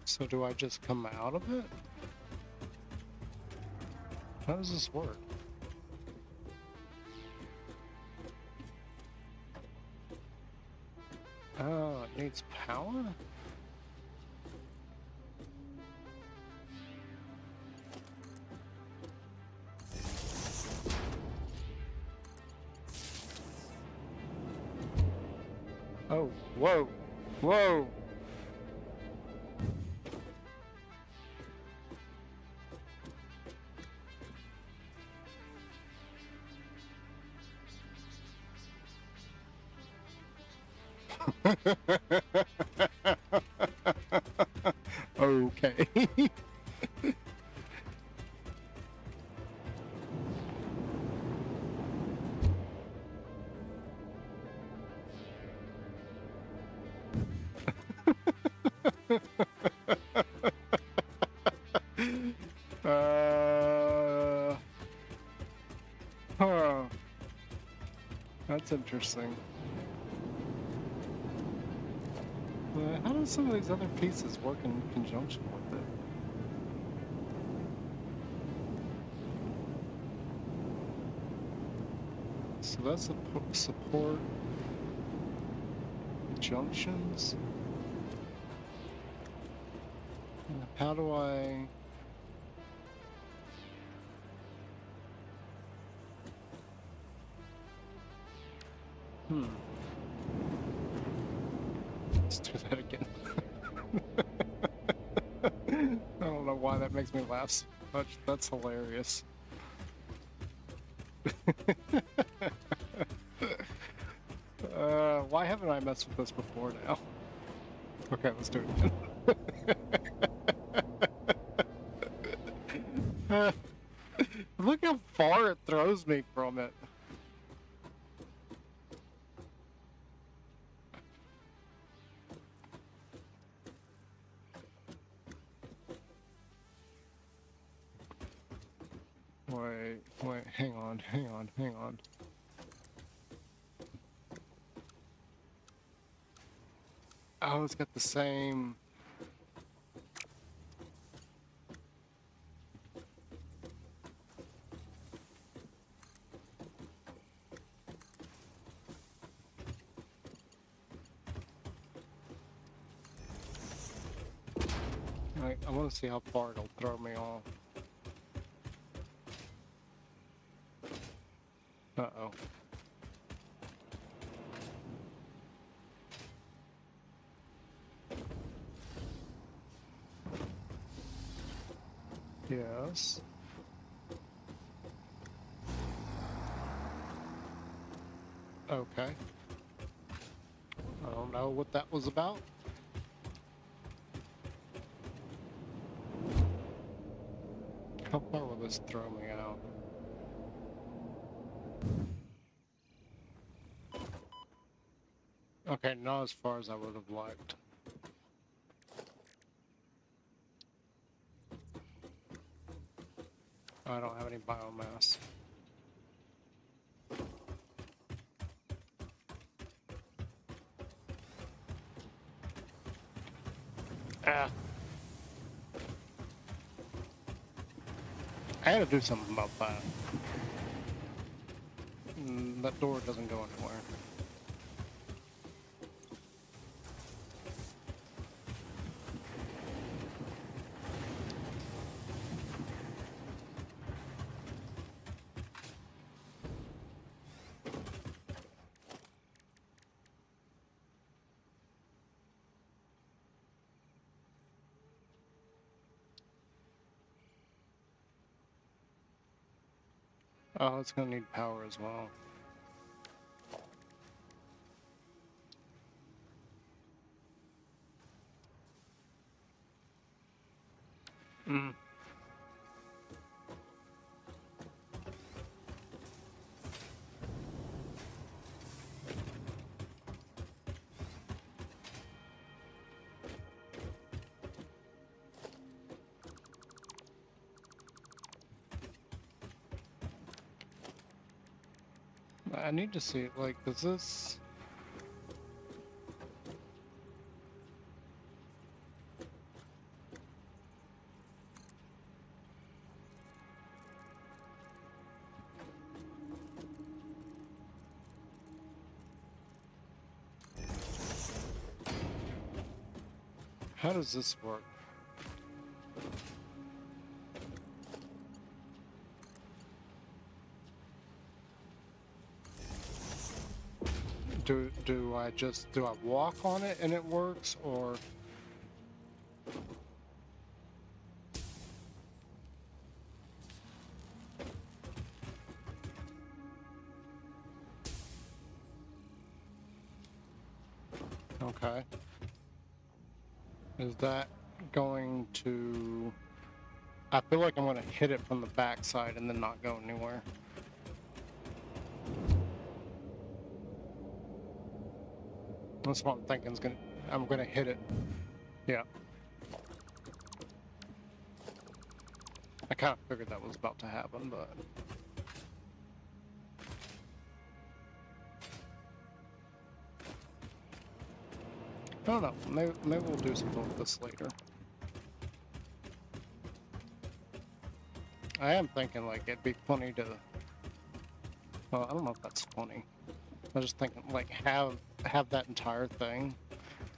A: So do I just come out of it? How does this work? Oh, it needs power? Oh, whoa, whoa! Okay. Huh. That's interesting. How do some of these other pieces work in conjunction with it? So that's the support junctions. And how do I... Let's do that again. I don't know why that makes me laugh so much. That's hilarious. Why haven't I messed with this before now? Okay, let's do it again. Look how far it throws me from it. Wait, hang on. Oh, it's got the same... I want to see how far it'll throw me off. Uh-oh. Yes. Okay. I don't know what that was about. How far will this throw me out? Okay, not as far as I would have liked. I don't have any biomass. Ah. I had to do something about that. That door doesn't go anywhere. Oh, it's gonna need power as well. Mm. I need to see, like, does this... How does this work? Do I walk on it and it works, or... Okay. Is that going to... I feel like I'm gonna hit it from the backside and then not go anywhere. That's what I'm thinking is gonna... I'm gonna hit it. Yeah. I kind of figured that was about to happen, but... I don't know. Maybe we'll do something with this later. I am thinking, like, it'd be funny to... Well, I don't know if that's funny. I was just thinking, like, have that entire thing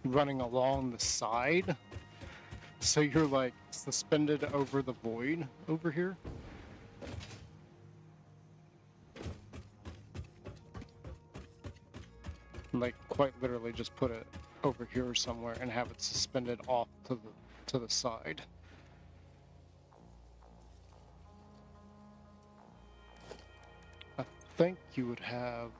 A: running along the side, so you're, like, suspended over the void over here. Like, quite literally just put it over here somewhere and have it suspended off to the side. I think you would have...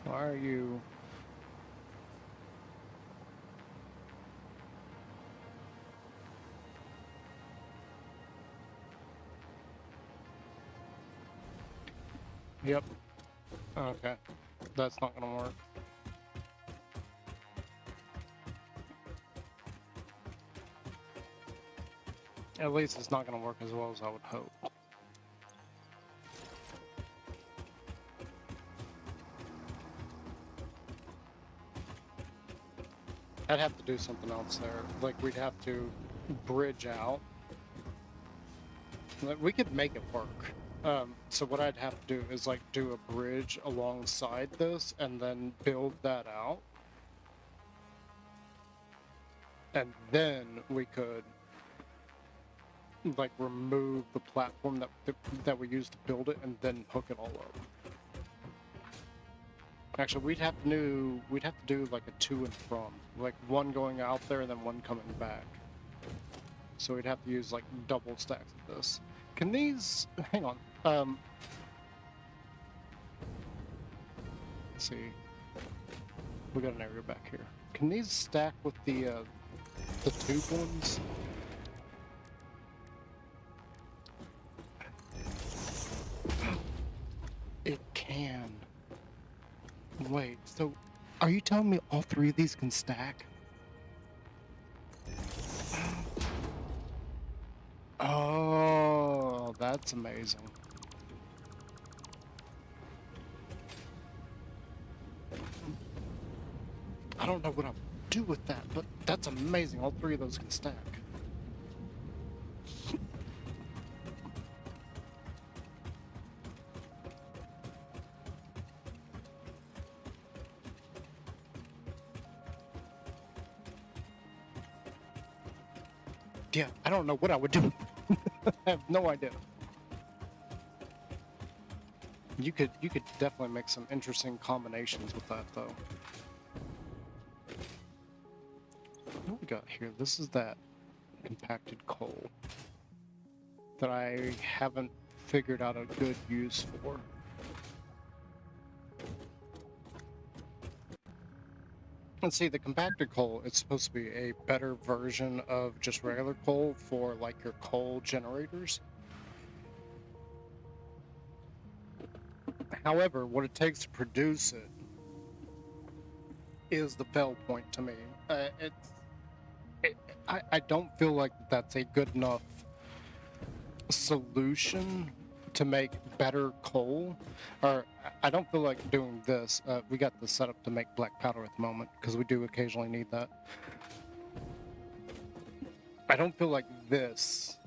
A: Why are you... Yep. Okay. That's not gonna work. At least it's not gonna work as well as I would hope. I'd have to do something else there. Like, we'd have to bridge out. Like, we could make it work. So what I'd have to do is, like, do a bridge alongside this and then build that out. And then we could, like, remove the platform that we used to build it and then hook it all up. Actually, we'd have to do like a to and from, like one going out there and then one coming back. So we'd have to use like double stacks of this. Can these? Hang on. Let's see. We got an area back here. Can these stack with the tube ones? It can. Wait, so are you telling me all three of these can stack? Oh, that's amazing. I don't know what I'll do with that, but that's amazing. All three of those can stack. Yeah, I don't know what I would do. I have no idea. You could definitely make some interesting combinations with that, though. What we got here? This is that compacted coal that I haven't figured out a good use for. And see, the compacted coal, it's supposed to be a better version of just regular coal for like your coal generators. However, what it takes to produce it is the fail point to me. I don't feel like that's a good enough solution to make better coal, or I don't feel like doing this. We got the setup to make black powder at the moment because we do occasionally need that. I don't feel like this,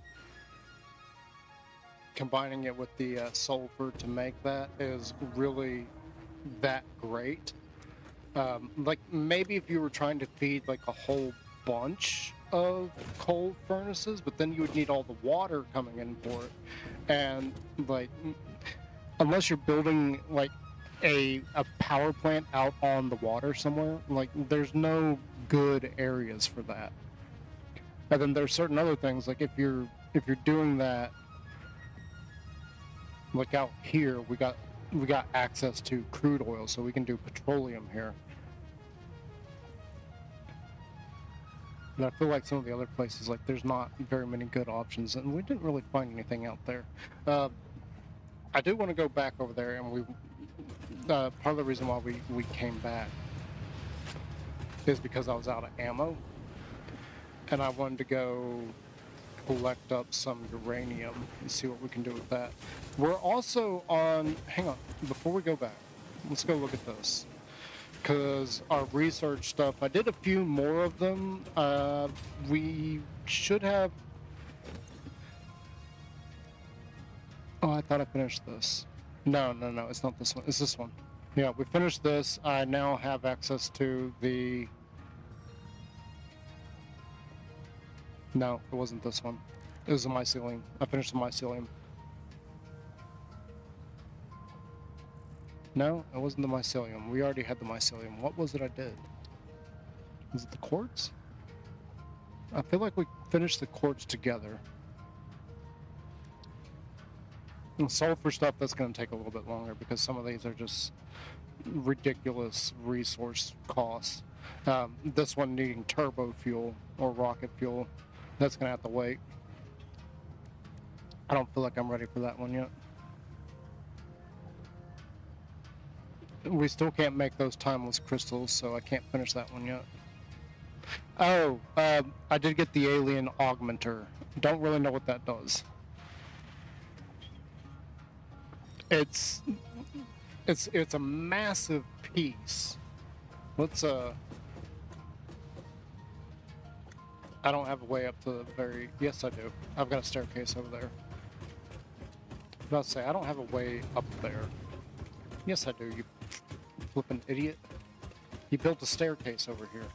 A: combining it with the sulfur to make that, is really that great. Like maybe if you were trying to feed like a whole bunch of coal furnaces, but then you would need all the water coming in for it, and like unless you're building like a power plant out on the water somewhere, like there's no good areas for that. And then there's certain other things, like if you're doing that like out here, we got access to crude oil, so we can do petroleum here. And I feel like some of the other places, like there's not very many good options, and we didn't really find anything out there. I do want to go back over there, and we part of the reason why we came back is because I was out of ammo, and I wanted to go collect up some uranium and see what we can do with that. We're also on, hang on, before we go back, let's go look at this. Because our research stuff, I did a few more of them. We should have... Oh, I thought I finished this. No, it's not this one. It's this one. Yeah, we finished this. I now have access to the... No, it wasn't this one. It was the mycelium. I finished the mycelium. No, it wasn't the mycelium. We already had the mycelium. What was it I did? Was it the quartz? I feel like we finished the quartz together. And sulfur stuff, that's going to take a little bit longer because some of these are just ridiculous resource costs. This one needing turbo fuel or rocket fuel, that's going to have to wait. I don't feel like I'm ready for that one yet. We still can't make those timeless crystals, so I can't finish that one yet. Oh, I did get the alien augmenter. Don't really know what that does. It's a massive piece. Let's I don't have a way up to the very... Yes, I do. I've got a staircase over there. I was about to say, I don't have a way up there. Yes, I do, you flippin' idiot. You built a staircase over here.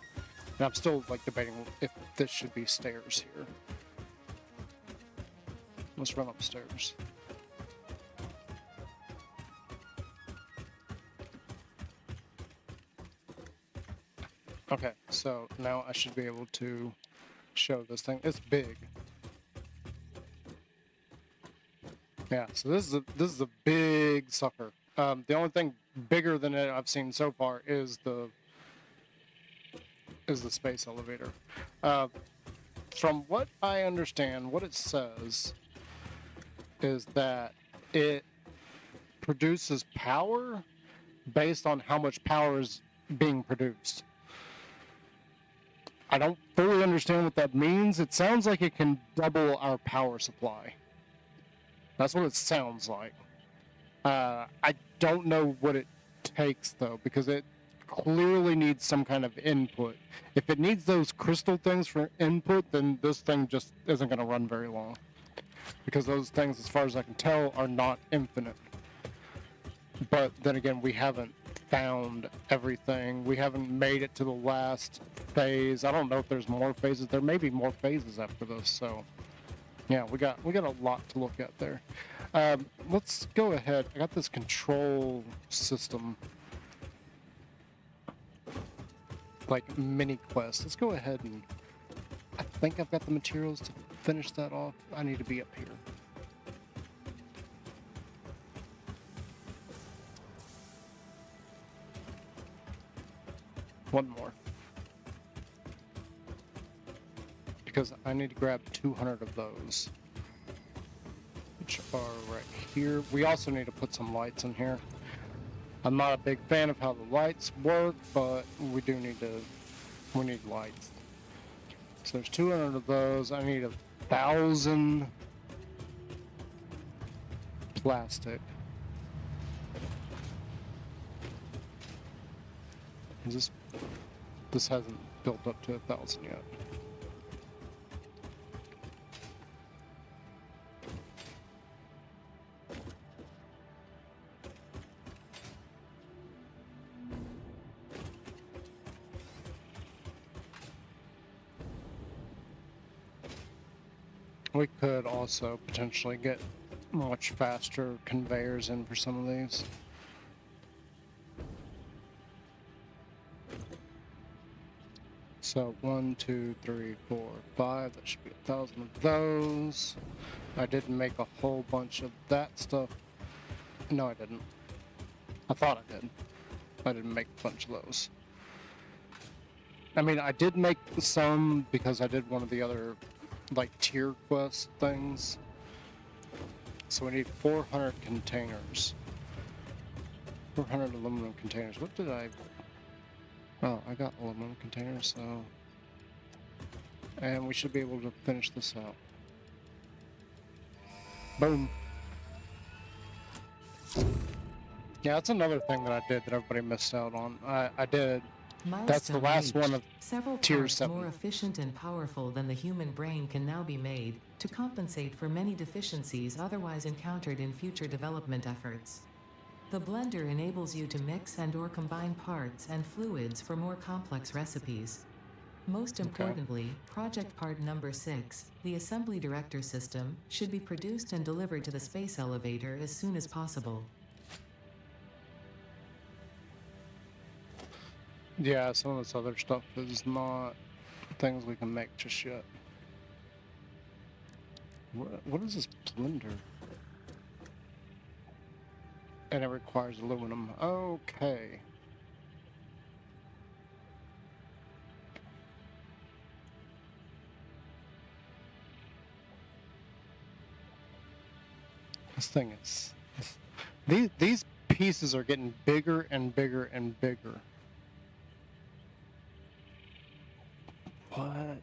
A: And I'm still, like, debating if this should be stairs here. Let's run upstairs. Okay, so now I should be able to show this thing. It's big. Yeah, so this is a big sucker. The only thing bigger than it I've seen so far is the space elevator. From what I understand, what it says is that it produces power based on how much power is being produced. I don't fully understand what that means. It sounds like it can double our power supply. That's what it sounds like. I don't know what it takes, though, because it clearly needs some kind of input. If it needs those crystal things for input, then this thing just isn't going to run very long. Because those things, as far as I can tell, are not infinite. But then again, we haven't found everything. We haven't made it to the last phase. I don't know if there's more phases. There may be more phases after this, so yeah, we got a lot to look at there. Let's go ahead. I got this control system, like mini quest. Let's go ahead and I think I've got the materials to finish that off. I need to be up here. One more. Because I need to grab 200 of those, which are right here. We also need to put some lights in here. I'm not a big fan of how the lights work, but we need lights. So there's 200 of those. I need 1,000 plastic. This hasn't built up to 1,000 yet. We could also potentially get much faster conveyors in for some of these. So 1, 2, 3, 4, 5. That should be 1,000 of those. I didn't make a whole bunch of that stuff. No, I didn't. I thought I did. I didn't make a bunch of those. I mean, I did make some because I did one of the other, like, tier quest things. So we need 400 containers. 400 aluminum containers. What did I... Oh, I got aluminum containers, so... And we should be able to finish this out. Boom. Yeah, that's another thing that I did that everybody missed out on. I did. That's the last one of
B: several
A: tier
B: parts
A: 7.
B: more efficient and powerful than the human brain can now be made to compensate for many deficiencies otherwise encountered in future development efforts. The blender enables you to mix and/or combine parts and fluids for more complex recipes. Most importantly, project part number 6, the assembly director system, should be produced and delivered to the space elevator as soon as possible.
A: Yeah, some of this other stuff is not things we can make just yet. What is this blender? And it requires aluminum. Okay. This thing is... These pieces are getting bigger and bigger and bigger. What?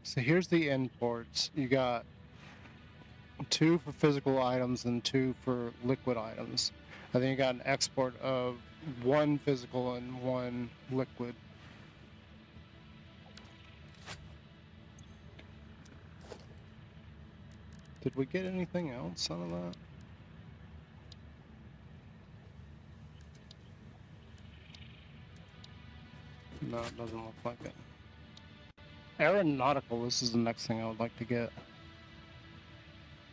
A: So here's the end ports. You got 2 for physical items and 2 for liquid items. And then you got an export of 1 physical and 1 liquid. Did we get anything else out of that? No, it doesn't look like it. Aeronautical, this is the next thing I would like to get.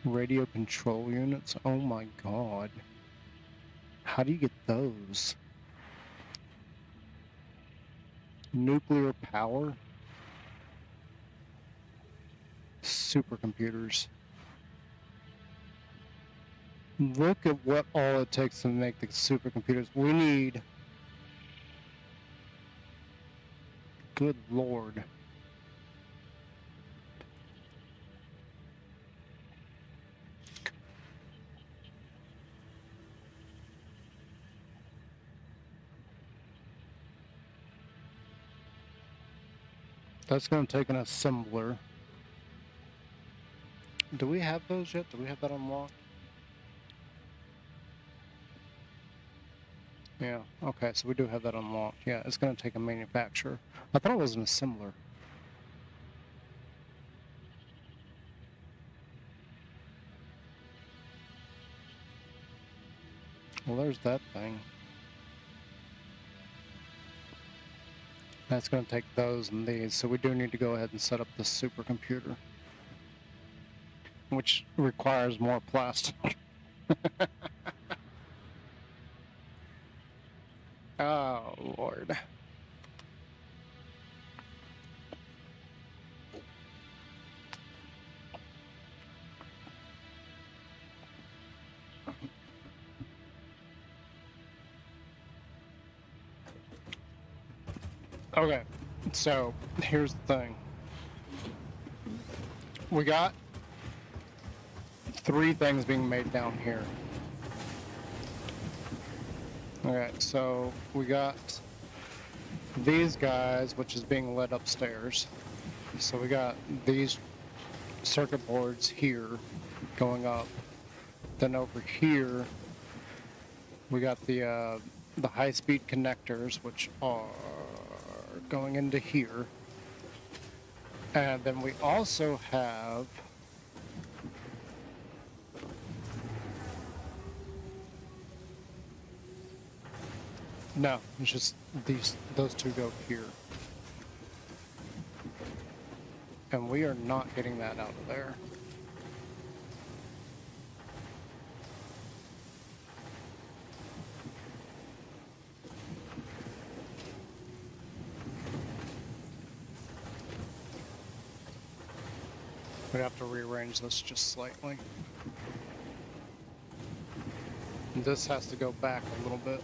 A: Radio control units, oh my god. How do you get those? Nuclear power? Supercomputers. Look at what all it takes to make the supercomputers. We need... Good lord. That's going to take an assembler. Do we have those yet? Do we have that unlocked? Yeah, okay, so we do have that unlocked. Yeah, it's going to take a manufacturer. I thought it was an assembler. Well, there's that thing. That's going to take those and these, so we do need to go ahead and set up the supercomputer, which requires more plastic. Oh, Lord. Okay, so here's the thing. We got 3 things being made down here. Okay, so we got these guys, which is being led upstairs. So we got these circuit boards here going up. Then over here, we got the high-speed connectors, which are going into here. And then we also have no, it's just those 2 go here. And we are not getting that out of there. We'd have to rearrange this just slightly. This has to go back a little bit.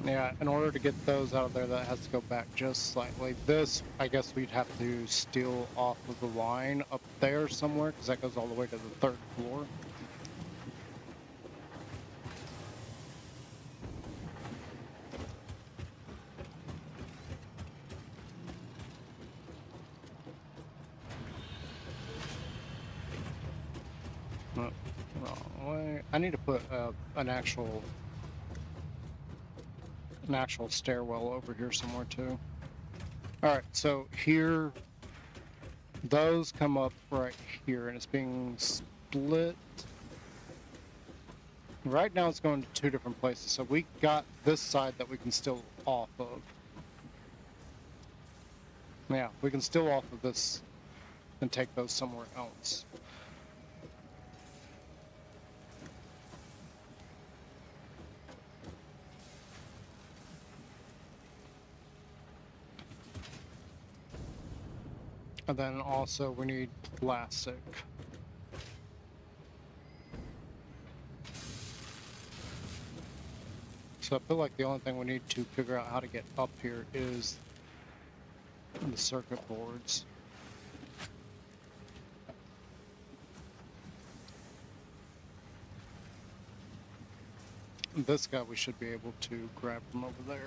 A: Yeah, in order to get those out of there, that has to go back just slightly. This, I guess we'd have to steal off of the line up there somewhere, because that goes all the way to the 3rd floor. No, wrong way. I need to put an actual stairwell over here somewhere too. Alright, so here, those come up right here, and it's being split. Right now it's going to 2 different places, so we got this side that we can still off of. Yeah, we can still off of this and take those somewhere else. And then also we need plastic. So I feel like the only thing we need to figure out how to get up here is the circuit boards. This guy we should be able to grab from over there.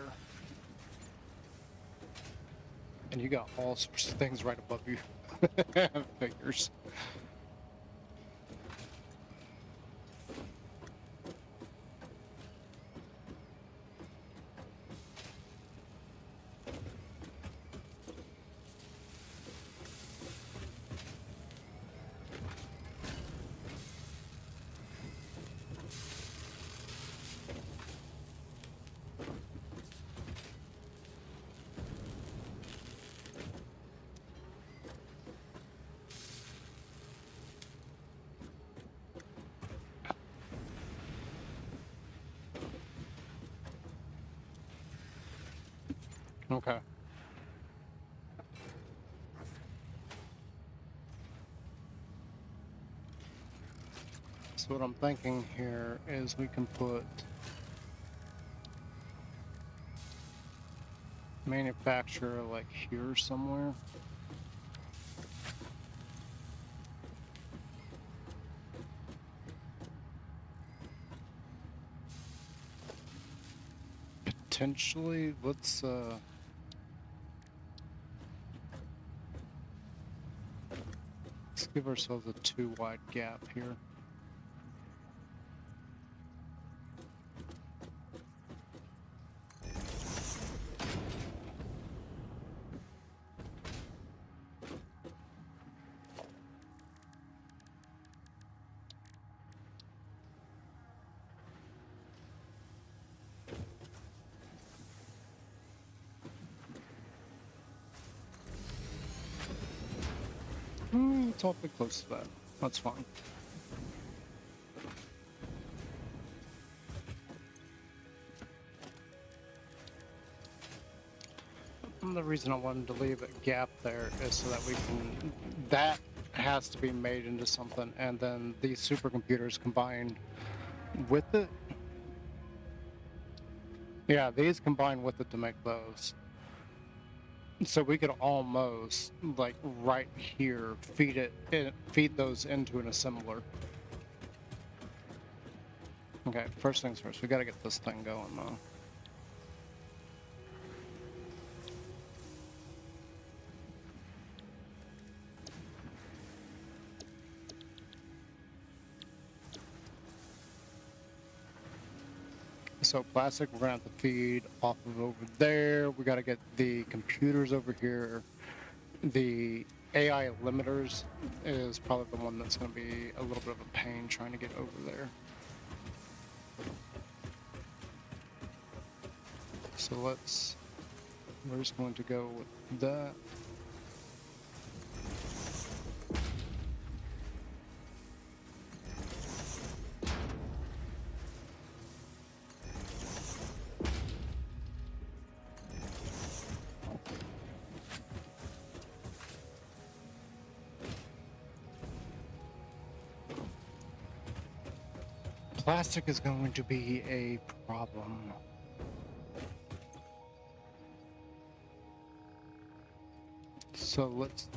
A: And you got all sorts of things right above you. Figures. Okay. So what I'm thinking here is we can put manufacturer like here somewhere. Potentially, let's give ourselves a 2 wide gap here. It's awfully close to that. That's fine. And the reason I wanted to leave a gap there is so that we can... That has to be made into something, and then these supercomputers combined with it. Yeah, these combine with it to make those. So we could almost, like right here, feed those into an assembler. Okay, first things first, we gotta get this thing going though. So plastic, we're gonna have to feed off of over there. We gotta get the computers over here. The AI limiters is probably the one that's gonna be a little bit of a pain trying to get over there. So we're just going to go with that. Plastic is going to be a problem. So let's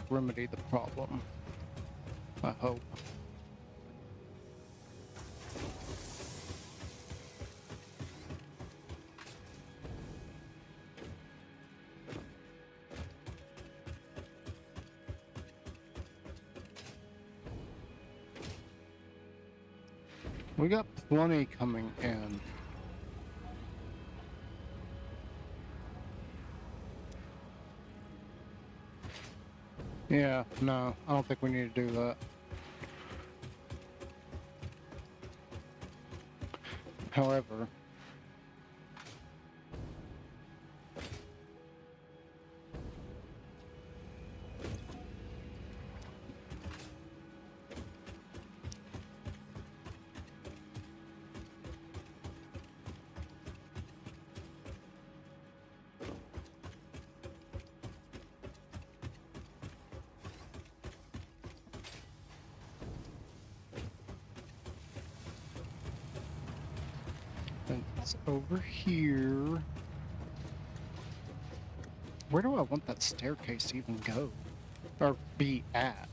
A: remedy the problem. I hope. We got plenty coming in. Yeah, no, I don't think we need to do that. However, And it's over here. Where do I want that staircase to even go? Or be at?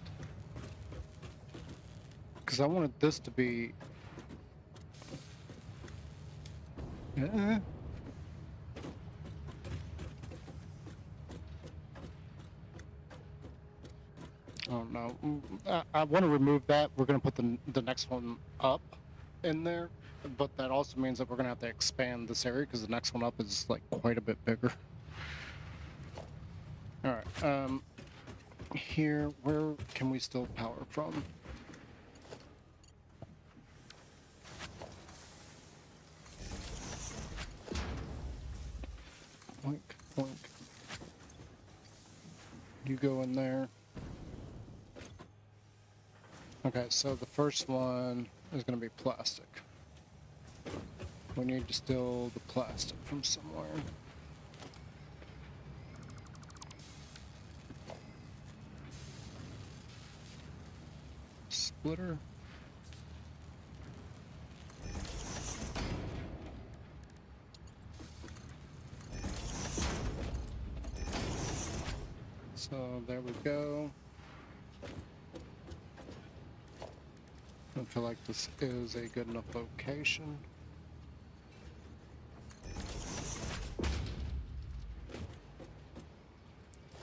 A: Because I wanted this to be... Oh no, I want to remove that. We're going to put the next one up in there, but that also means that we're going to have to expand this area because the next one up is like quite a bit bigger. All right, here, where can we still power from? Boink, boink. You go in there. Okay, so the first one is going to be plastic. We need to steal the plastic from somewhere. Splitter. So there we go. I feel like this is a good enough location.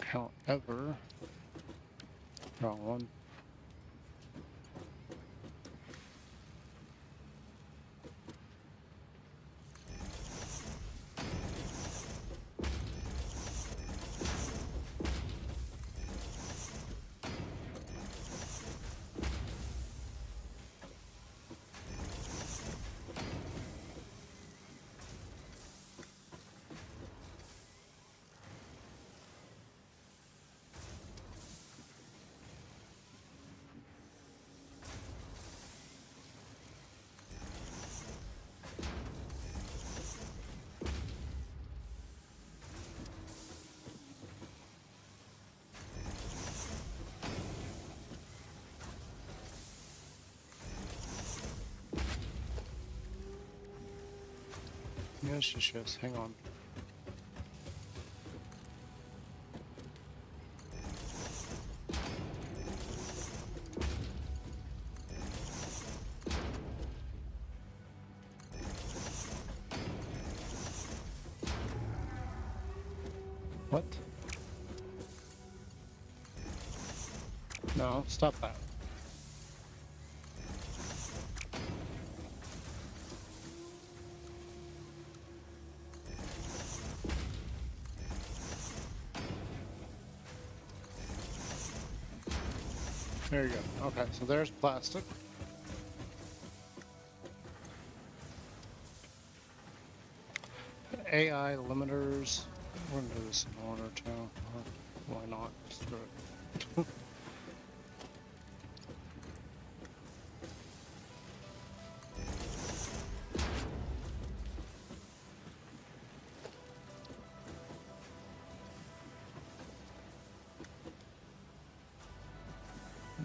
A: However, wrong one. Yes. Hang on. What? No, stop that. There you go. Okay, so there's plastic. AI limiters. We're gonna do this in order too. Why not? Just do it.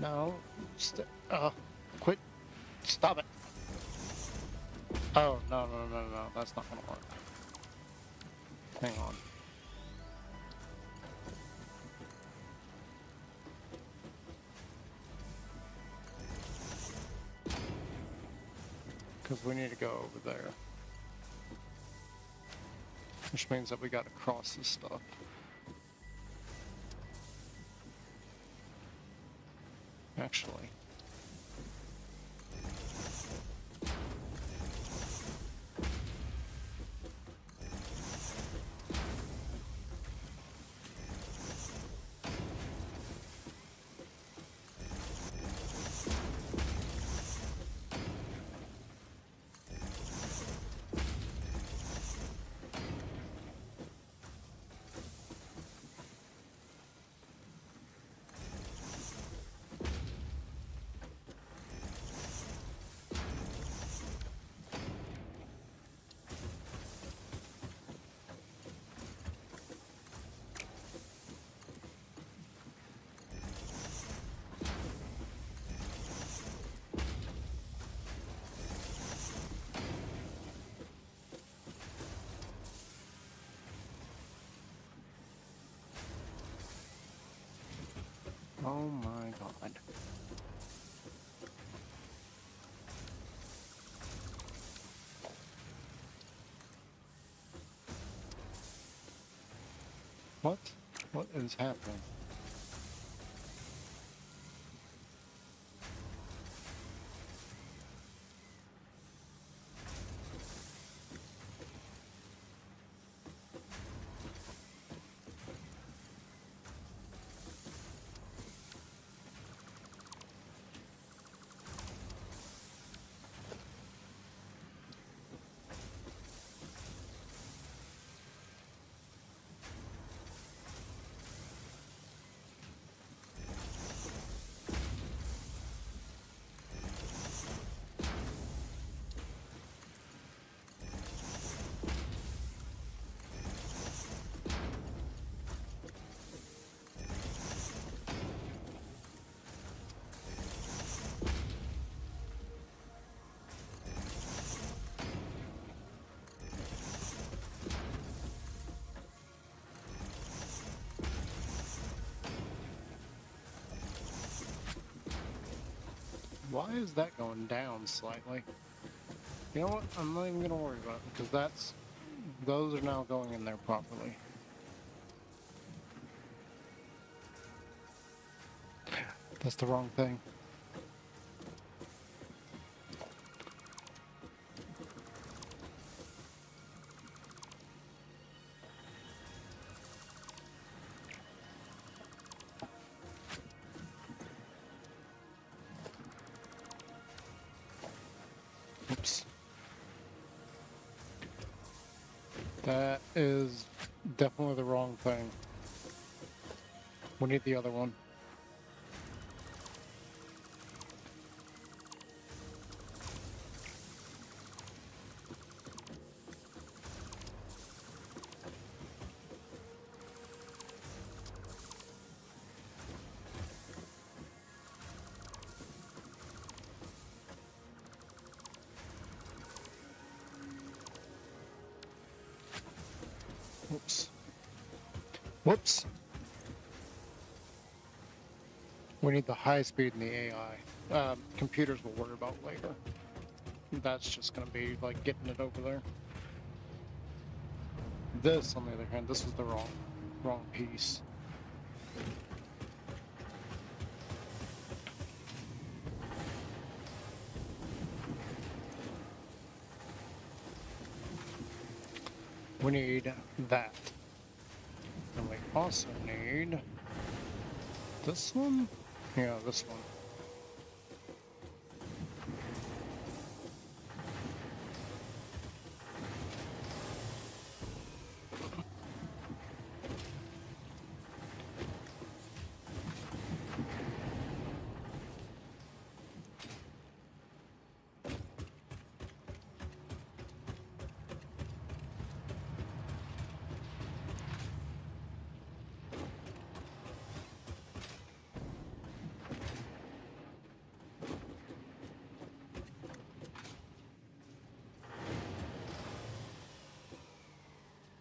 A: No, quit. Stop it. Oh, no, that's not gonna work. Hang on. Because we need to go over there. Which means that we gotta cross this stuff. Actually. Oh my god. What? What is happening? Why is that going down slightly? You know what? I'm not even gonna worry about it because those are now going in there properly. That's the wrong thing. Oops. That is definitely the wrong thing. We need the other one. Whoops. Whoops. We need the high speed in the AI. Computers we'll worry about later. That's just gonna be like getting it over there. This, on the other hand, this is the wrong piece. We need that. And we also need this one? Yeah, this one.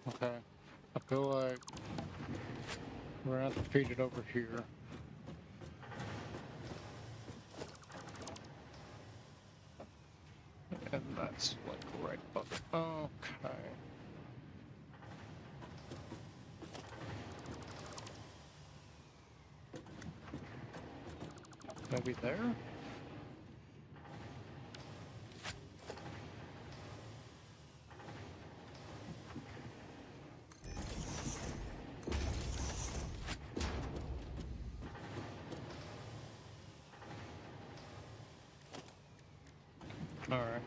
A: Okay. I feel like we're gonna have to feed it over here. And that's like right above it. Okay. Maybe there? Alright.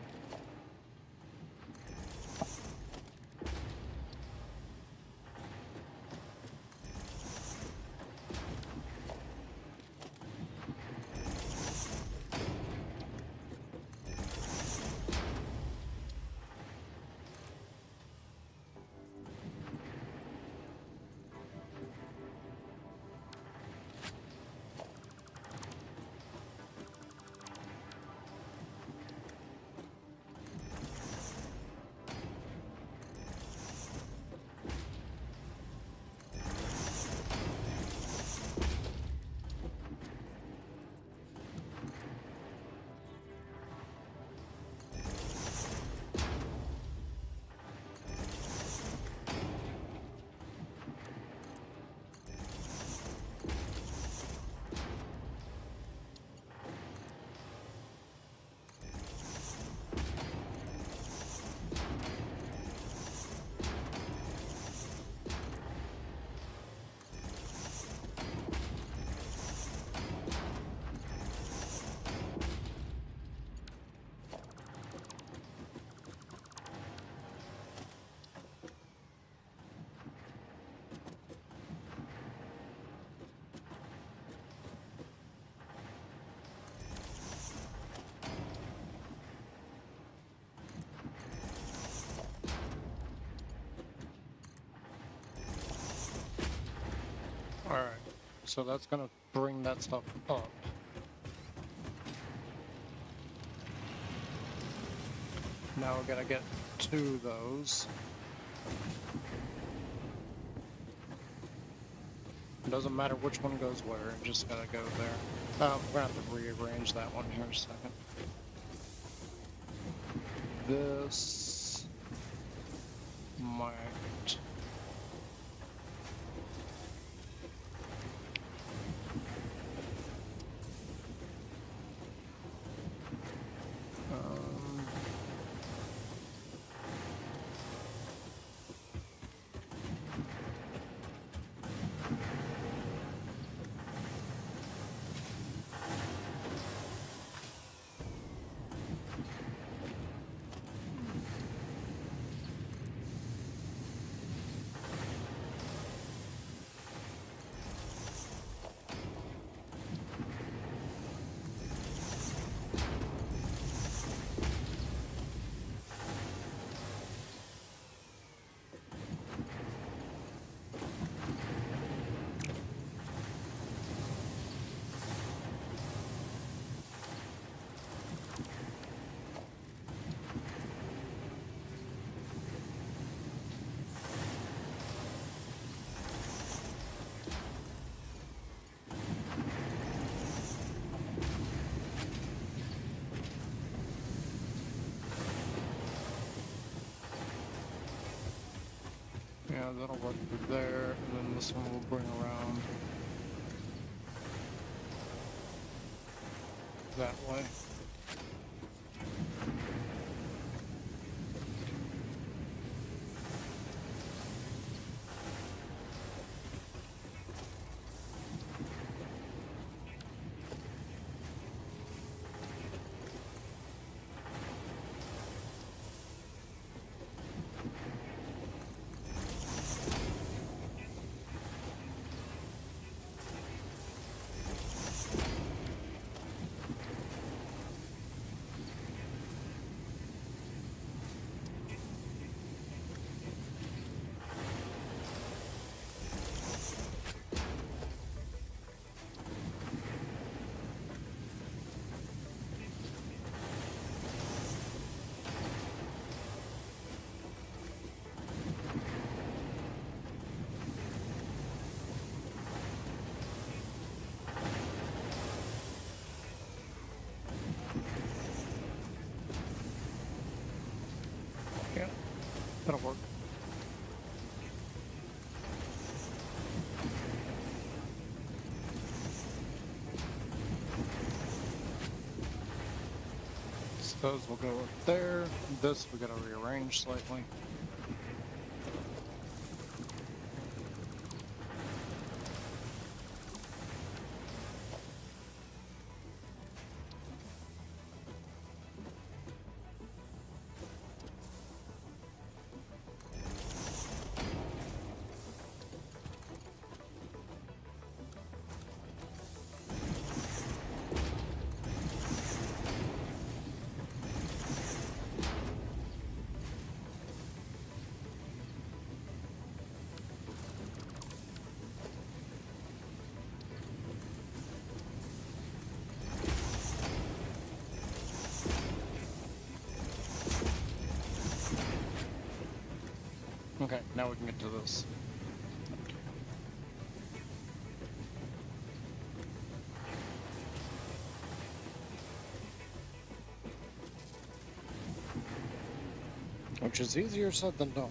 A: So that's gonna bring that stuff up. Now we're gonna get 2 of those. It doesn't matter which one goes where, it just gotta go there. We're gonna have to rearrange that one here in a second. This might... Yeah, that'll work through there, and then this one will bring around that way. Yeah, that'll work. So those will go up there. This we gotta rearrange slightly. Okay, now we can get to this. Which is easier said than done.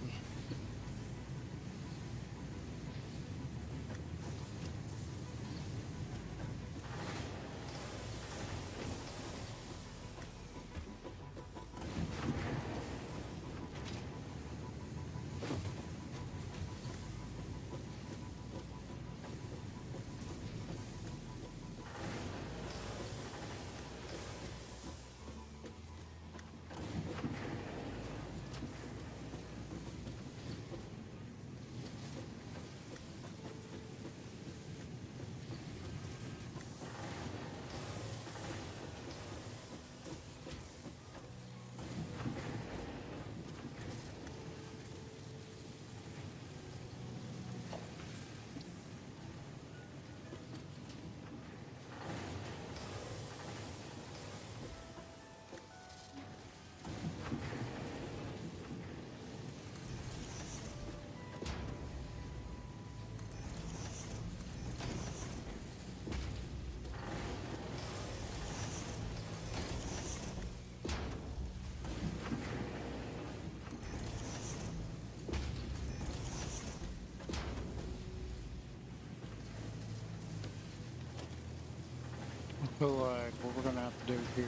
A: feel like what we're gonna have to do here.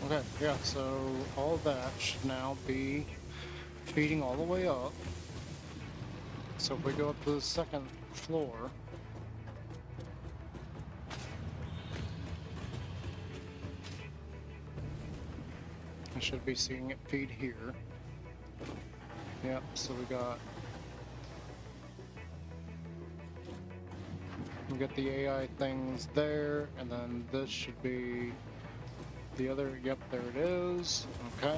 A: Okay, yeah, so all that should now be feeding all the way up. So if we go up to the second floor, I should be seeing it feed here. Yep, so we got the AI things there, and then this should be the other, yep, there it is. Okay.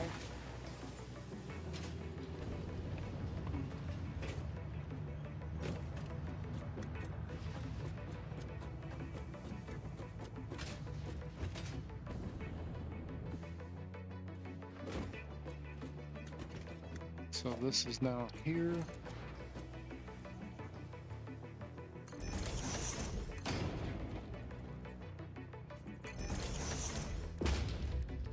A: So this is now here.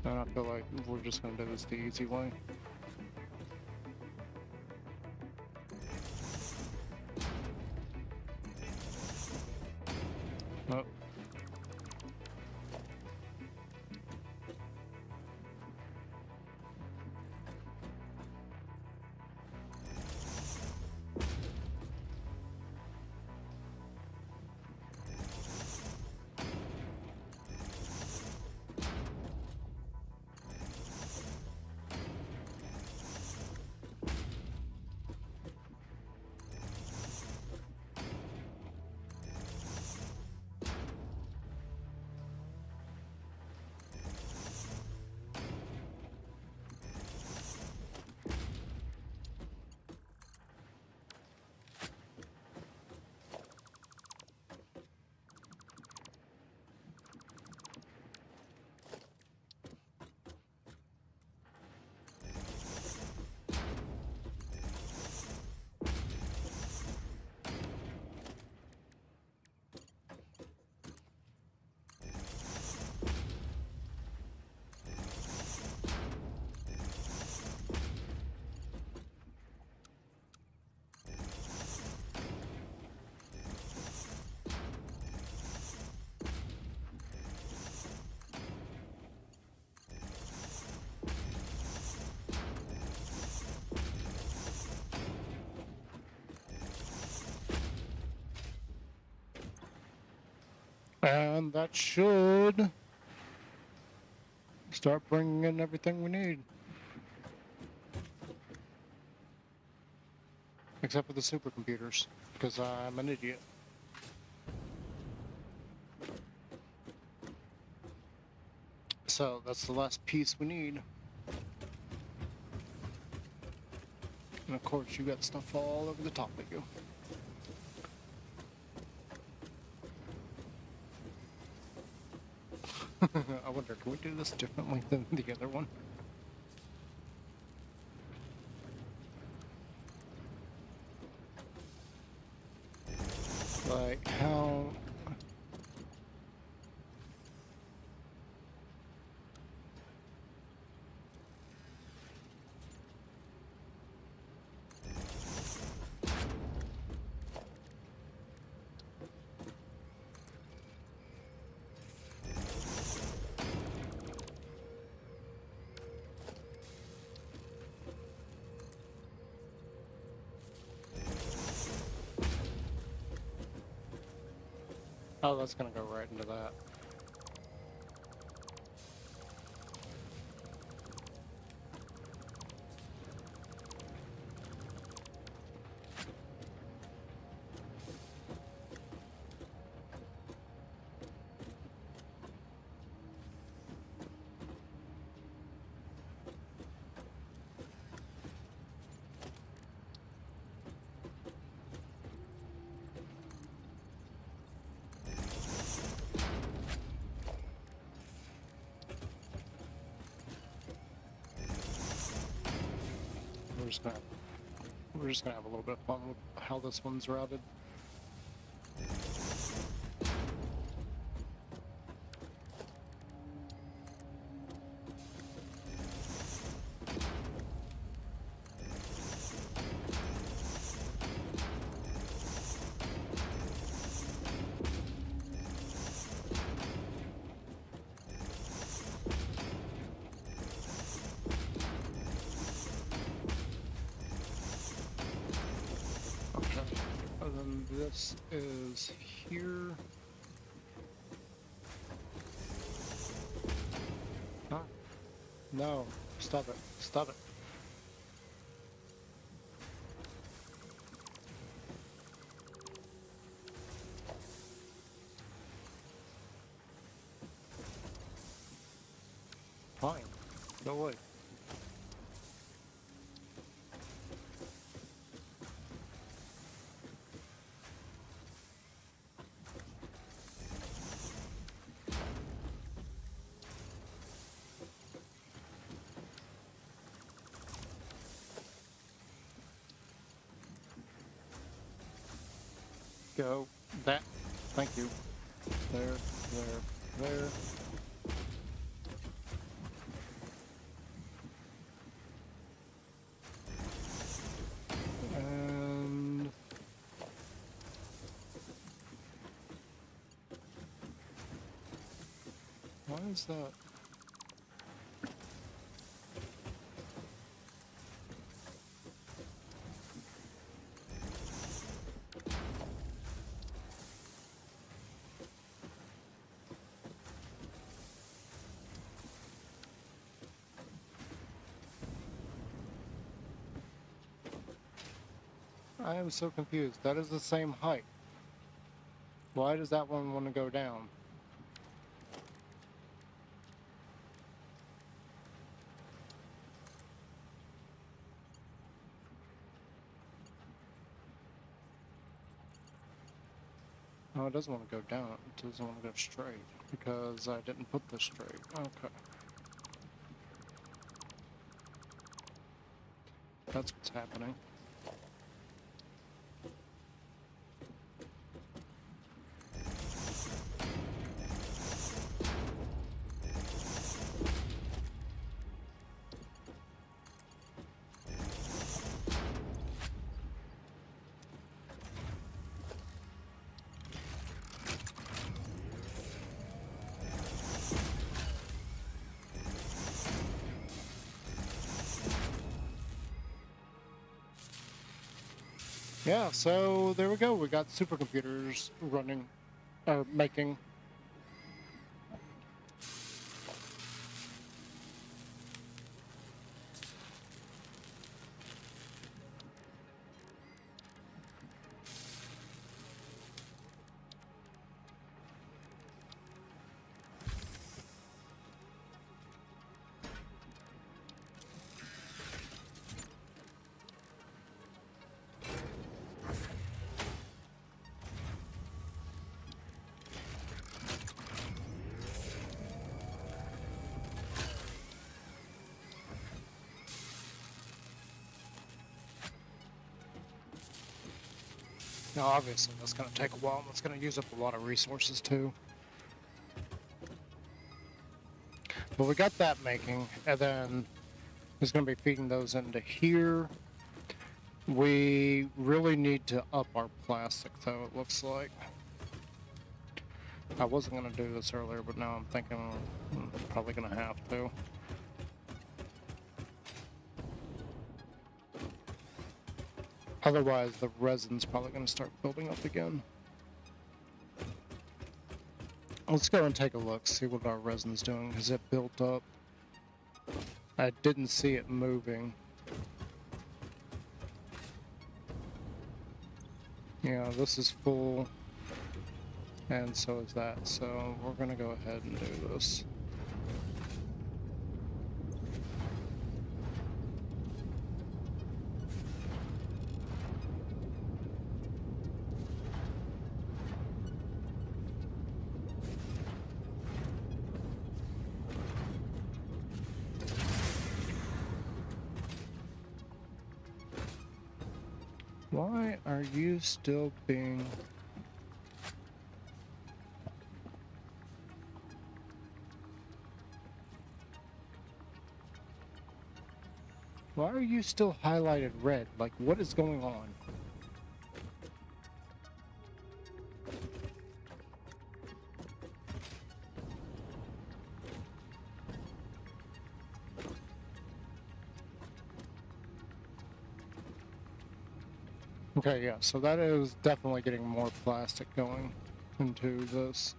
A: And I feel like we're just gonna do this the easy way. Oh. And that should start bringing in everything we need. Except for the supercomputers, because I'm an idiot. So that's the last piece we need. And of course you got stuff all over the top of you. I wonder, can we do this differently than the other one? Like, how... Oh, that's gonna go right into that. We're just gonna have a little bit of fun with how this one's routed. Okay, and then this is here. Huh? No, stop it, stop it. Fine, go away. Go. That. Thank you. There, there. And why is that? I am so confused. That is the same height. Why does that one want to go down? Oh, it doesn't want to go down. It doesn't want to go straight because I didn't put this straight. Okay. That's what's happening. Yeah, so there we go. We got supercomputers running, making. Now, obviously, that's going to take a while, and that's going to use up a lot of resources, too. But we got that making, and then it's going to be feeding those into here. We really need to up our plastic, though, it looks like. I wasn't going to do this earlier, but now I'm thinking I'm probably going to have to. Otherwise, the resin's probably going to start building up again. Let's go and take a look, see what our resin's doing. Has it built up? I didn't see it moving. Yeah, this is full, and so is that. So we're gonna go ahead and do this. Why are you still being... Why are you still highlighted red? Like, what is going on? Okay, yeah, so that is definitely getting more plastic going into this.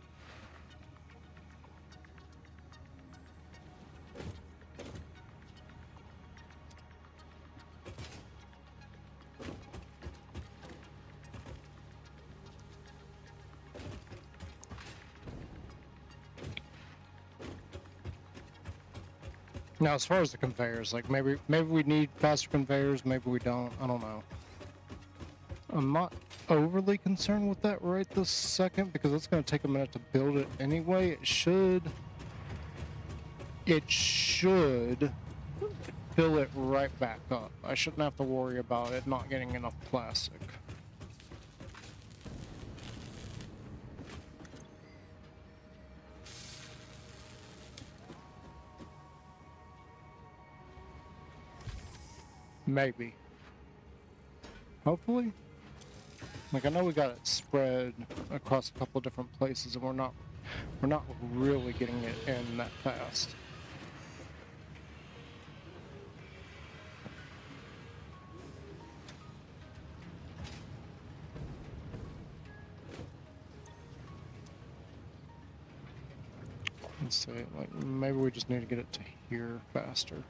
A: Now, as far as the conveyors, like maybe we need faster conveyors, maybe we don't. I don't know. I'm not overly concerned with that right this second because it's going to take a minute to build it anyway. It should fill it right back up. I shouldn't have to worry about it not getting enough plastic. Maybe. Hopefully. Like, I know we got it spread across a couple different places, and we're not really getting it in that fast. Let's see, like, maybe we just need to get it to here faster.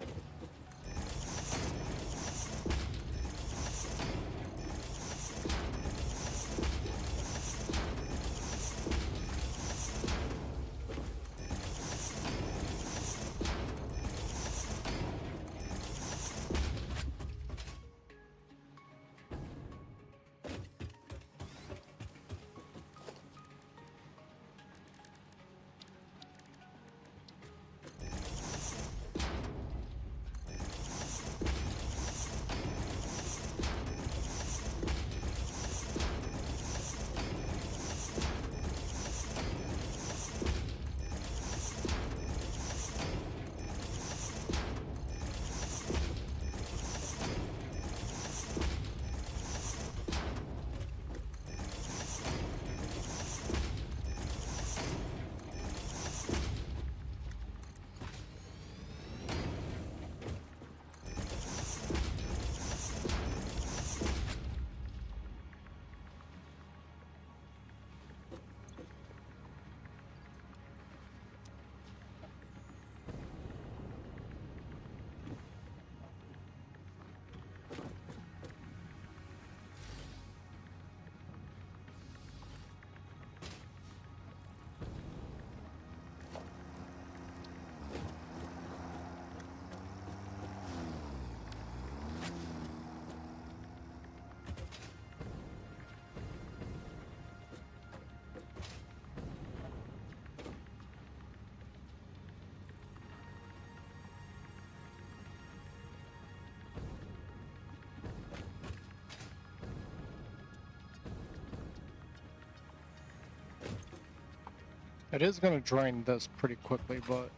A: It is going to drain this pretty quickly, but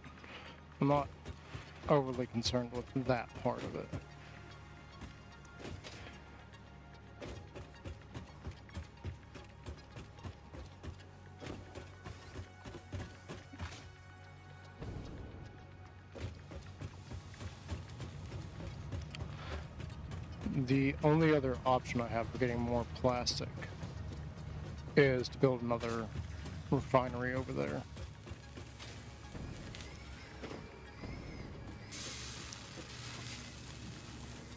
A: I'm not overly concerned with that part of it. The only other option I have for getting more plastic is to build another refinery over there.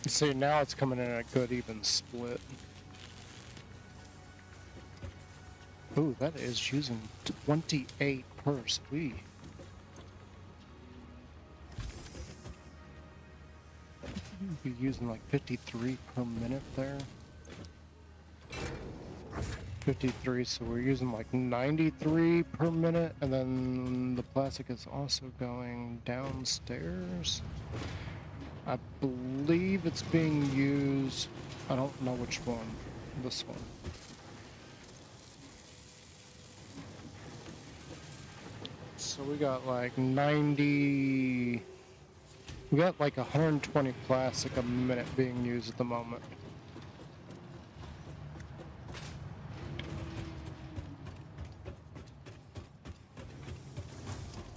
A: You see, now it's coming in at a good even split. Ooh, that is using 28 per sweet. You're using like 53 per minute there. 53, so we're using like 93 per minute, and then the plastic is also going downstairs. I believe it's being used, I don't know which one, this one. So we got like 90, we got like 120 plastic a minute being used at the moment.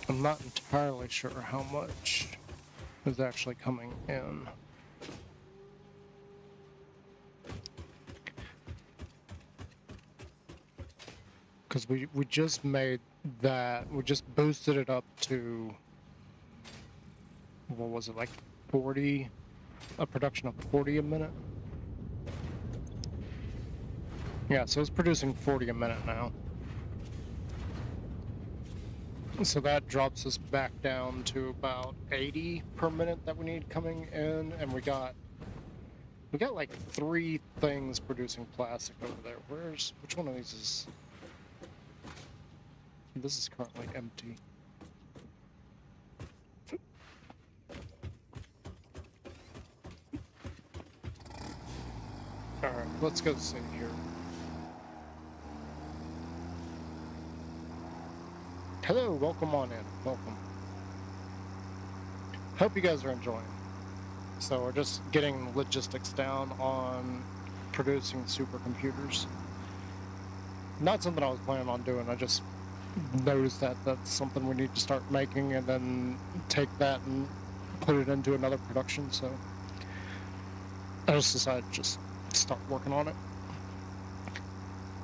A: I'm not entirely sure how much is actually coming in. Because we just made that, we just boosted it up to, what was it, like 40, a production of 40 a minute? Yeah, so it's producing 40 a minute now. So that drops us back down to about 80 per minute that we need coming in, and we got like 3 things producing plastic over there. Which one of these is? This is currently empty. All right, let's go see here. Hello, welcome on in. Welcome. Hope you guys are enjoying. So we're just getting logistics down on producing supercomputers. Not something I was planning on doing. I just noticed that that's something we need to start making, and then take that and put it into another production. So I just decided to just start working on it.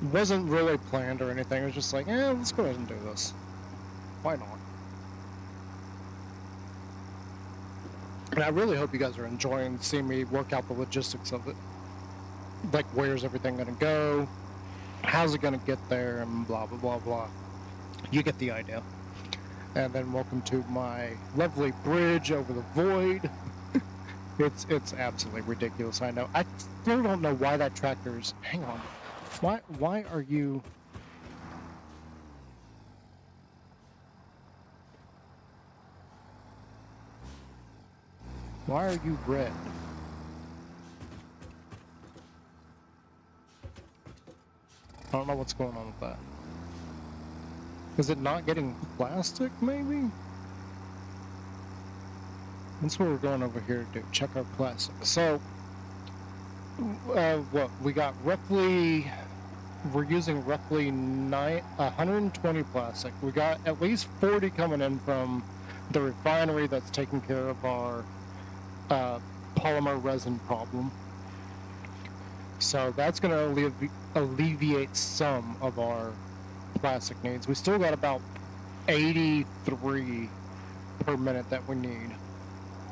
A: It wasn't really planned or anything. It was just like, let's go ahead and do this. Why not? And I really hope you guys are enjoying seeing me work out the logistics of it. Like, where's everything going to go? How's it going to get there? And blah, blah, blah, blah. You get the idea. And then welcome to my lovely bridge over the void. It's absolutely ridiculous, I know. I still don't know why that tractor's... Hang on. Why are you... Why are you red? I don't know what's going on with that. Is it not getting plastic, maybe? That's what we're going over here to do. Check our plastic. So, what? We got roughly... We're using roughly 120 plastic. We got at least 40 coming in from the refinery that's taking care of our polymer resin problem. So that's going to alleviate some of our plastic needs. We still got about 83 per minute that we need,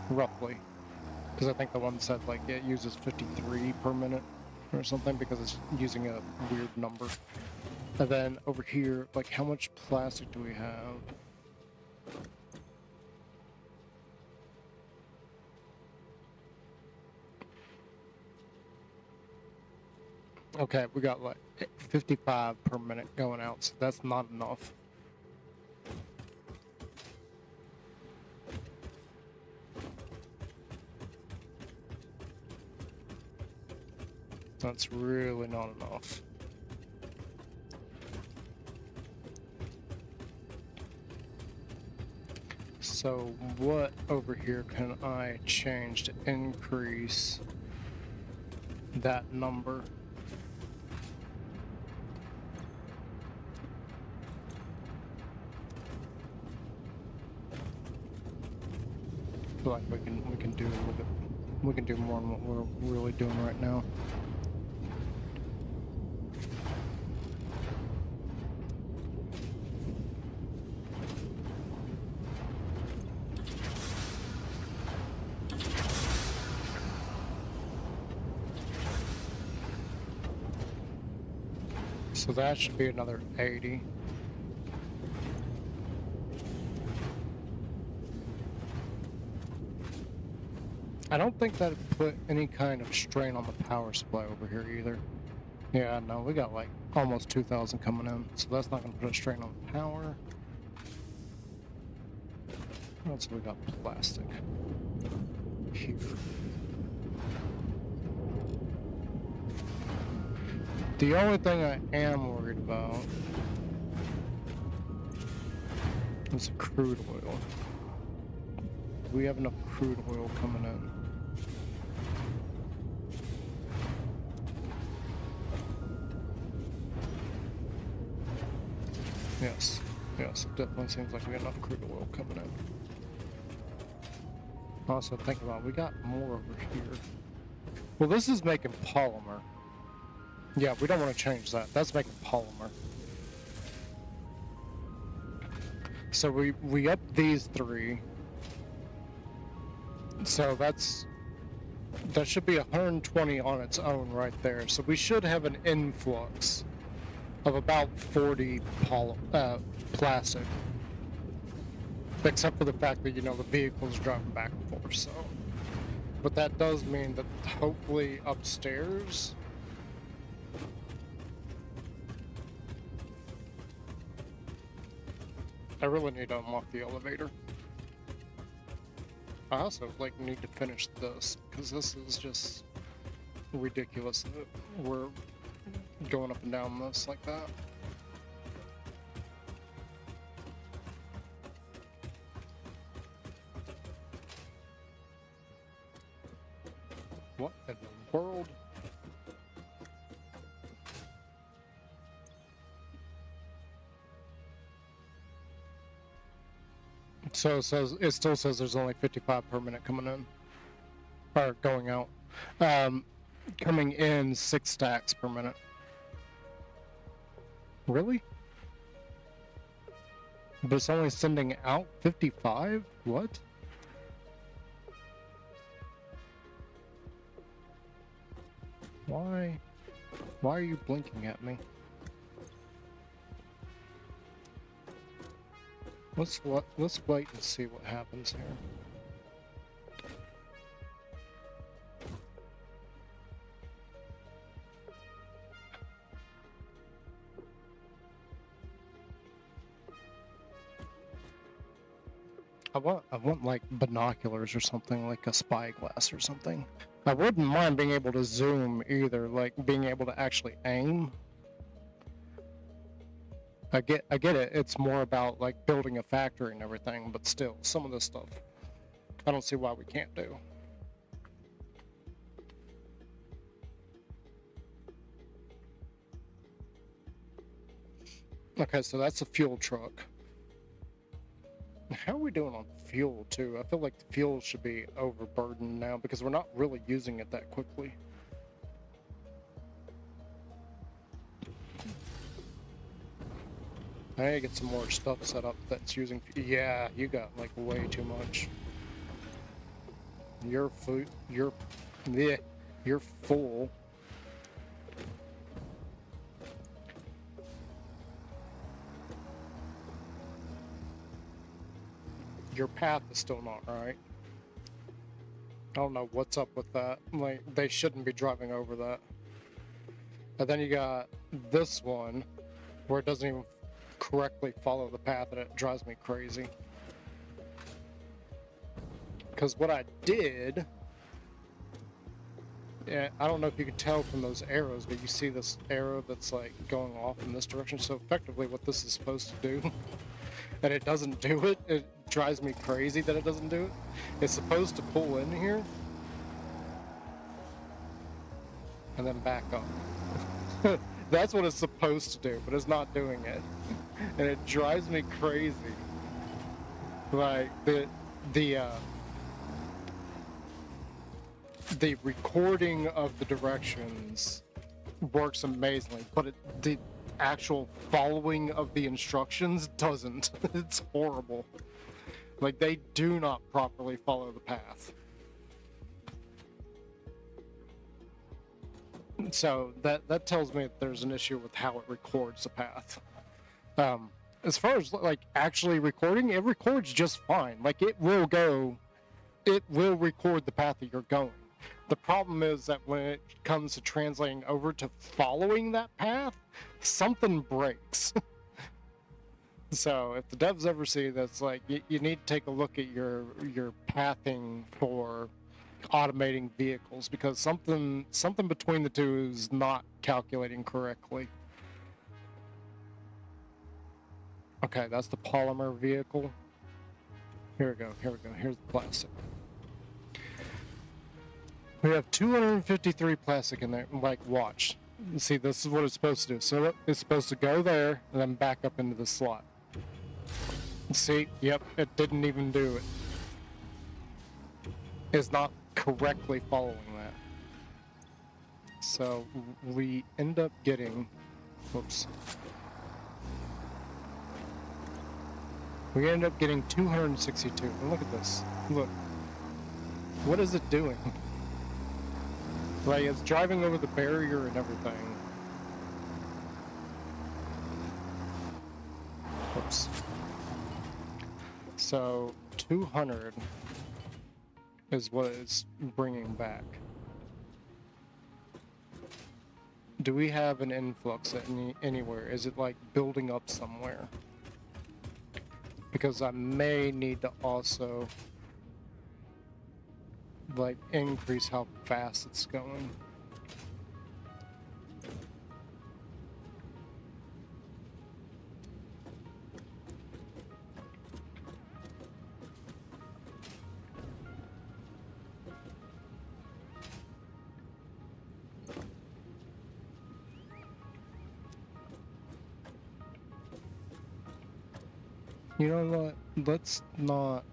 A: roughly. Because I think the one said like it uses 53 per minute or something, because it's using a weird number. And then over here, like, how much plastic do we have? Okay, we got like 55 per minute going out, so that's not enough. That's really not enough. So what over here can I change to increase that number? I feel like we can do a little bit. We can do more than what we're really doing right now. So that should be another 80. I don't think that put any kind of strain on the power supply over here either. Yeah, no, we got like almost 2,000 coming in, so that's not going to put a strain on the power. What else have we got? Plastic. Here. The only thing I am worried about is crude oil. Do we have enough crude oil coming in? Yes, yes, it definitely seems like we got enough crude oil coming in. Also, think about it, we got more over here. Well, this is making polymer. Yeah, we don't want to change that. That's making polymer. So we up these three. So that should be 120 on its own right there. So we should have an influx of about 40 plastic. Except for the fact that, you know, the vehicle's driving back and forth, so. But that does mean that hopefully upstairs, I really need to unlock the elevator. I also like need to finish this because this is just ridiculous that we're going up and down this like that. What in the world? So it still says there's only 55 per minute coming in, or going out. Coming in 6 stacks per minute. Really? But it's only sending out 55? What? Why? Why are you blinking at me? Let's wait and see what happens here. I want like binoculars or something, like a spyglass or something. I wouldn't mind being able to zoom either, like being able to actually aim. I get it. It's more about like building a factory and everything, but still, some of this stuff, I don't see why we can't do. Okay, so that's a fuel truck. How are we doing on fuel too? I feel like the fuel should be overburdened now because we're not really using it that quickly. I need to get some more stuff set up that's using. Yeah, you got like way too much. You're full. Your path is still not right. I don't know what's up with that. Like, they shouldn't be driving over that. And then you got this one where it doesn't even correctly follow the path, and it drives me crazy. Because what I did, yeah, I don't know if you can tell from those arrows, but you see this arrow that's like going off in this direction. So effectively what this is supposed to do, and it doesn't do it, it drives me crazy that it doesn't do it. It's supposed to pull in here and then back up. That's what it's supposed to do, but it's not doing it. And it drives me crazy. Like the recording of the directions works amazingly, but the actual following of the instructions doesn't. It's horrible. Like, they do not properly follow the path. So that tells me that there's an issue with how it records the path. As far as like actually recording, it records just fine. Like it will record the path that you're going. The problem is that when it comes to translating over to following that path, something breaks. So if the devs ever see that's like you need to take a look at your pathing for automating vehicles, because something between the two is not calculating correctly. Okay, that's the polymer vehicle. Here we go. Here's the plastic. We have 253 plastic in there. Like, watch. See, this is what it's supposed to do. So it's supposed to go there and then back up into the slot. See, yep, it didn't even do it. It's not correctly following that. So we end up getting, whoops. We end up getting 262. And look at this. Look. What is it doing? Like, it's driving over the barrier and everything. Whoops. So 200 is what it's bringing back. Do we have an influx anywhere? Is it like building up somewhere? Because I may need to also like increase how fast it's going. You know what? Let's not.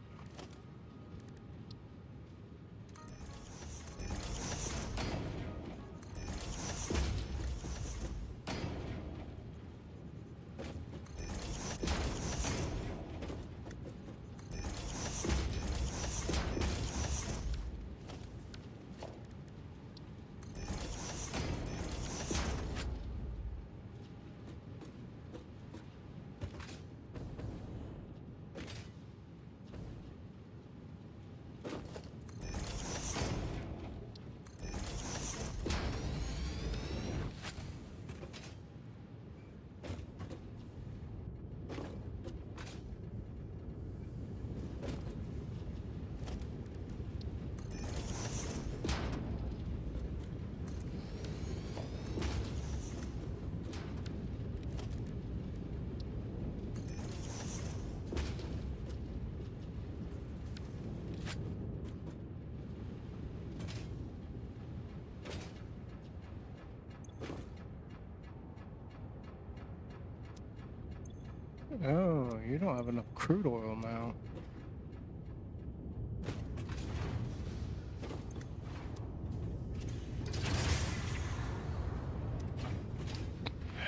A: Oh, you don't have enough crude oil now.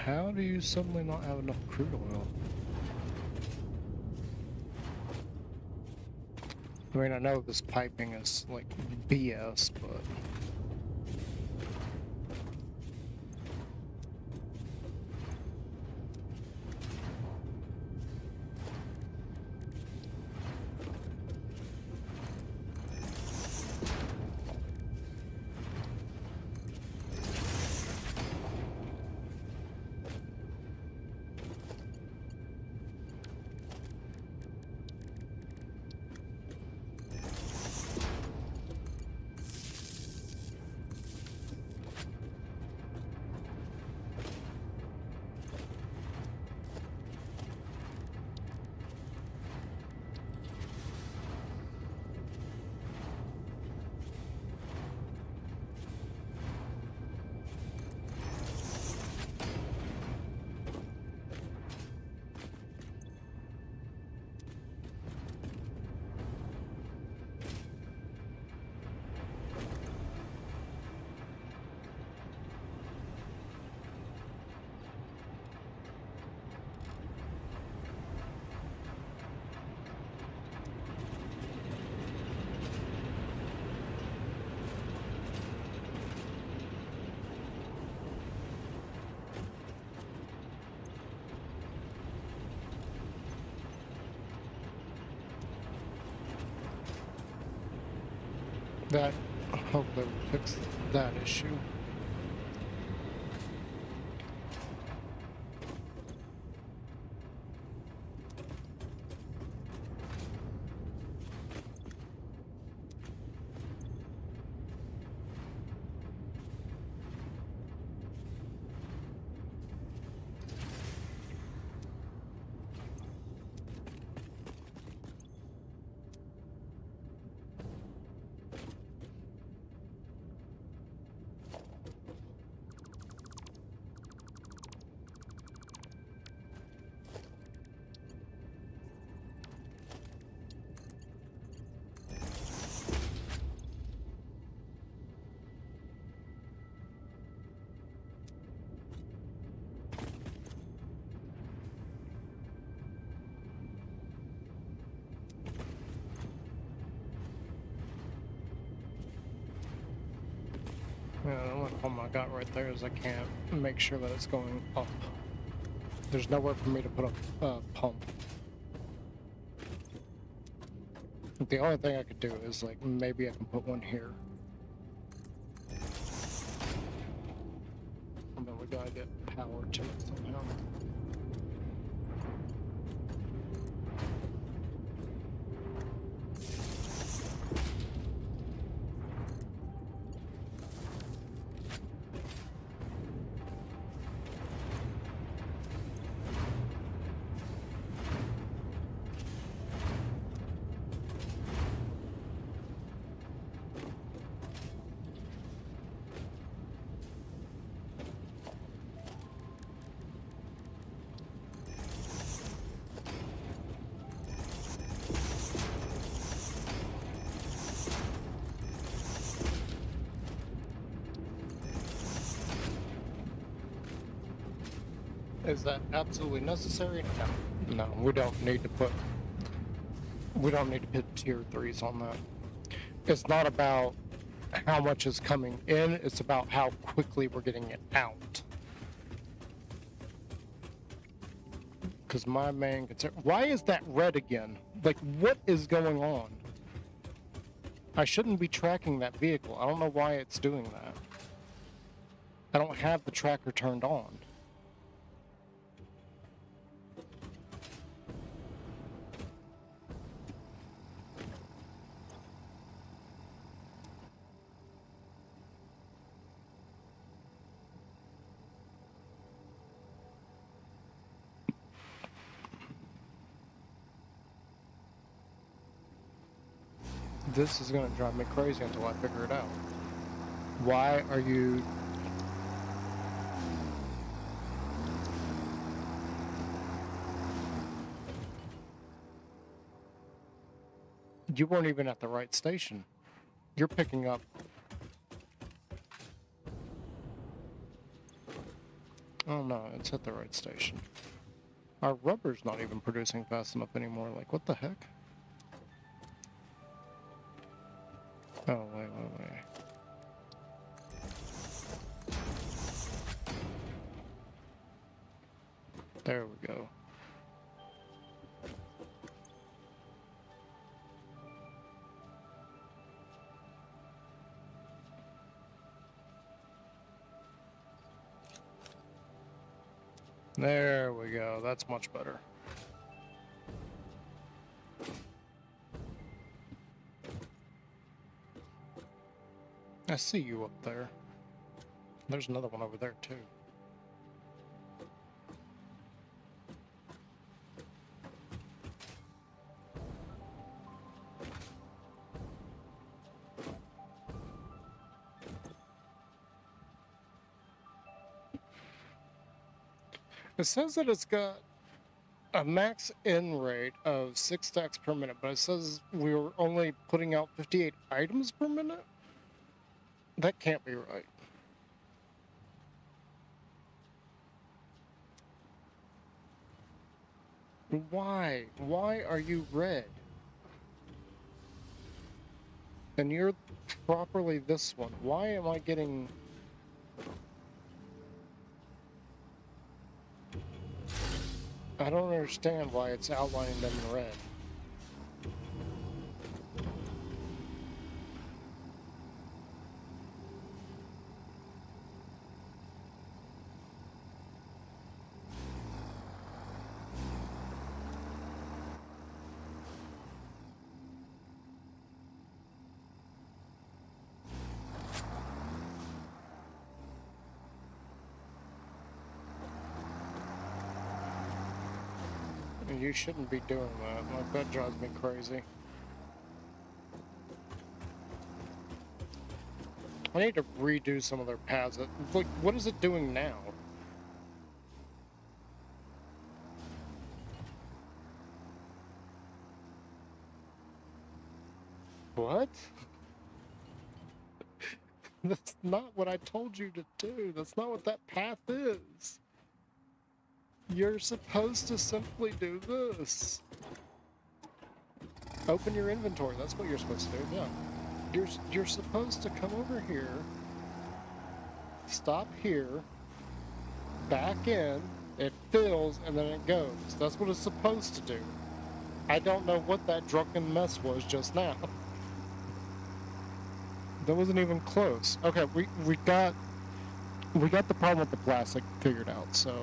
A: How do you suddenly not have enough crude oil? I mean, I know this piping is like BS, but... That hopefully will fix that issue. Yeah, the only problem I got right there is I can't make sure that it's going up. There's nowhere for me to put a pump. The only thing I could do is, like, maybe I can put one here. And then we gotta get power to it somehow. Is that absolutely necessary? No. No, we don't need to put tier 3s on that. It's not about how much is coming in, it's about how quickly we're getting it out. Because my main concern, why is that red again? Like, what is going on? I shouldn't be tracking that vehicle. I don't know why it's doing that. I don't have the tracker turned on. This is going to drive me crazy until I figure it out. Why are you... You weren't even at the right station. You're picking up... Oh no, it's at the right station. Our rubber's not even producing fast enough anymore. Like, what the heck? Oh, wait. There we go. There we go. That's much better. I see you up there. There's another one over there, too. It says that it's got a max in rate of 6 stacks per minute, but it says we were only putting out 58 items per minute? That can't be right. Why? Why are you red? And you're properly this one. Why am I getting... I don't understand why it's outlining them in red. And you shouldn't be doing that. Like, that drives me crazy. I need to redo some of their paths. Look, what is it doing now? What? That's not what I told you to do. That's not what that path is. You're supposed to simply do this. Open your inventory. That's what you're supposed to do. Yeah. You're supposed to come over here, stop here, back in, it fills, and then it goes. That's what it's supposed to do. I don't know what that drunken mess was just now. That wasn't even close. Okay, we got the problem with the plastic figured out, so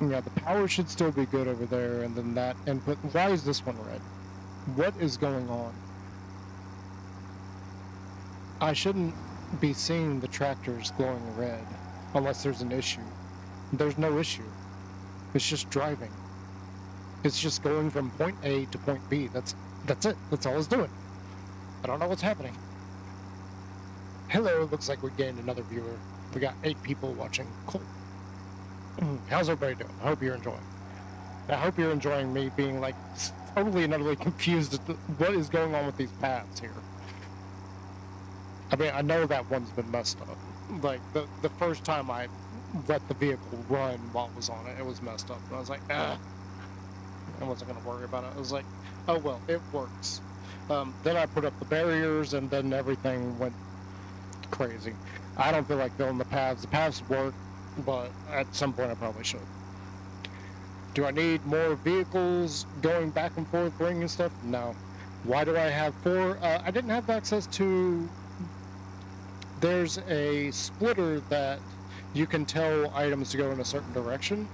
A: yeah, the power should still be good over there, and then that input. Why is this one red? What is going on? I shouldn't be seeing the tractors glowing red unless there's an issue. There's no issue. It's just driving. It's just going from point A to point B. That's it. That's all it's doing. I don't know what's happening. Hello, looks like we gained another viewer. We got 8 people watching. Cool. How's everybody doing? I hope you're enjoying. I hope you're enjoying me being like totally and utterly confused at what is going on with these paths here. I mean, I know that one's been messed up. Like, the first time I let the vehicle run while it was on it, it was messed up. And I was like, ah. I wasn't going to worry about it. I was like, oh, well, it works. Then I put up the barriers, and then everything went crazy. I don't feel like filling the paths. The paths work, but at some point I probably should. Do I need more vehicles going back and forth, bringing stuff? No. Why do I have 4? I didn't have access to... There's a splitter that you can tell items to go in a certain direction.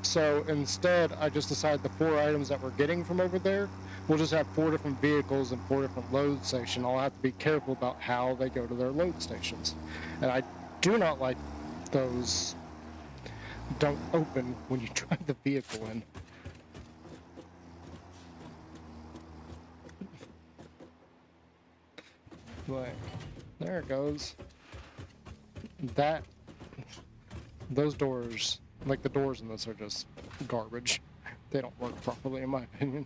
A: So instead, I just decided the 4 items that we're getting from over there, we'll just have 4 different vehicles and 4 different load stations. I'll have to be careful about how they go to their load stations. And I do not like those don't open when you drive the vehicle in. Like, there it goes. Those doors, like the doors in this are just garbage. They don't work properly in my opinion.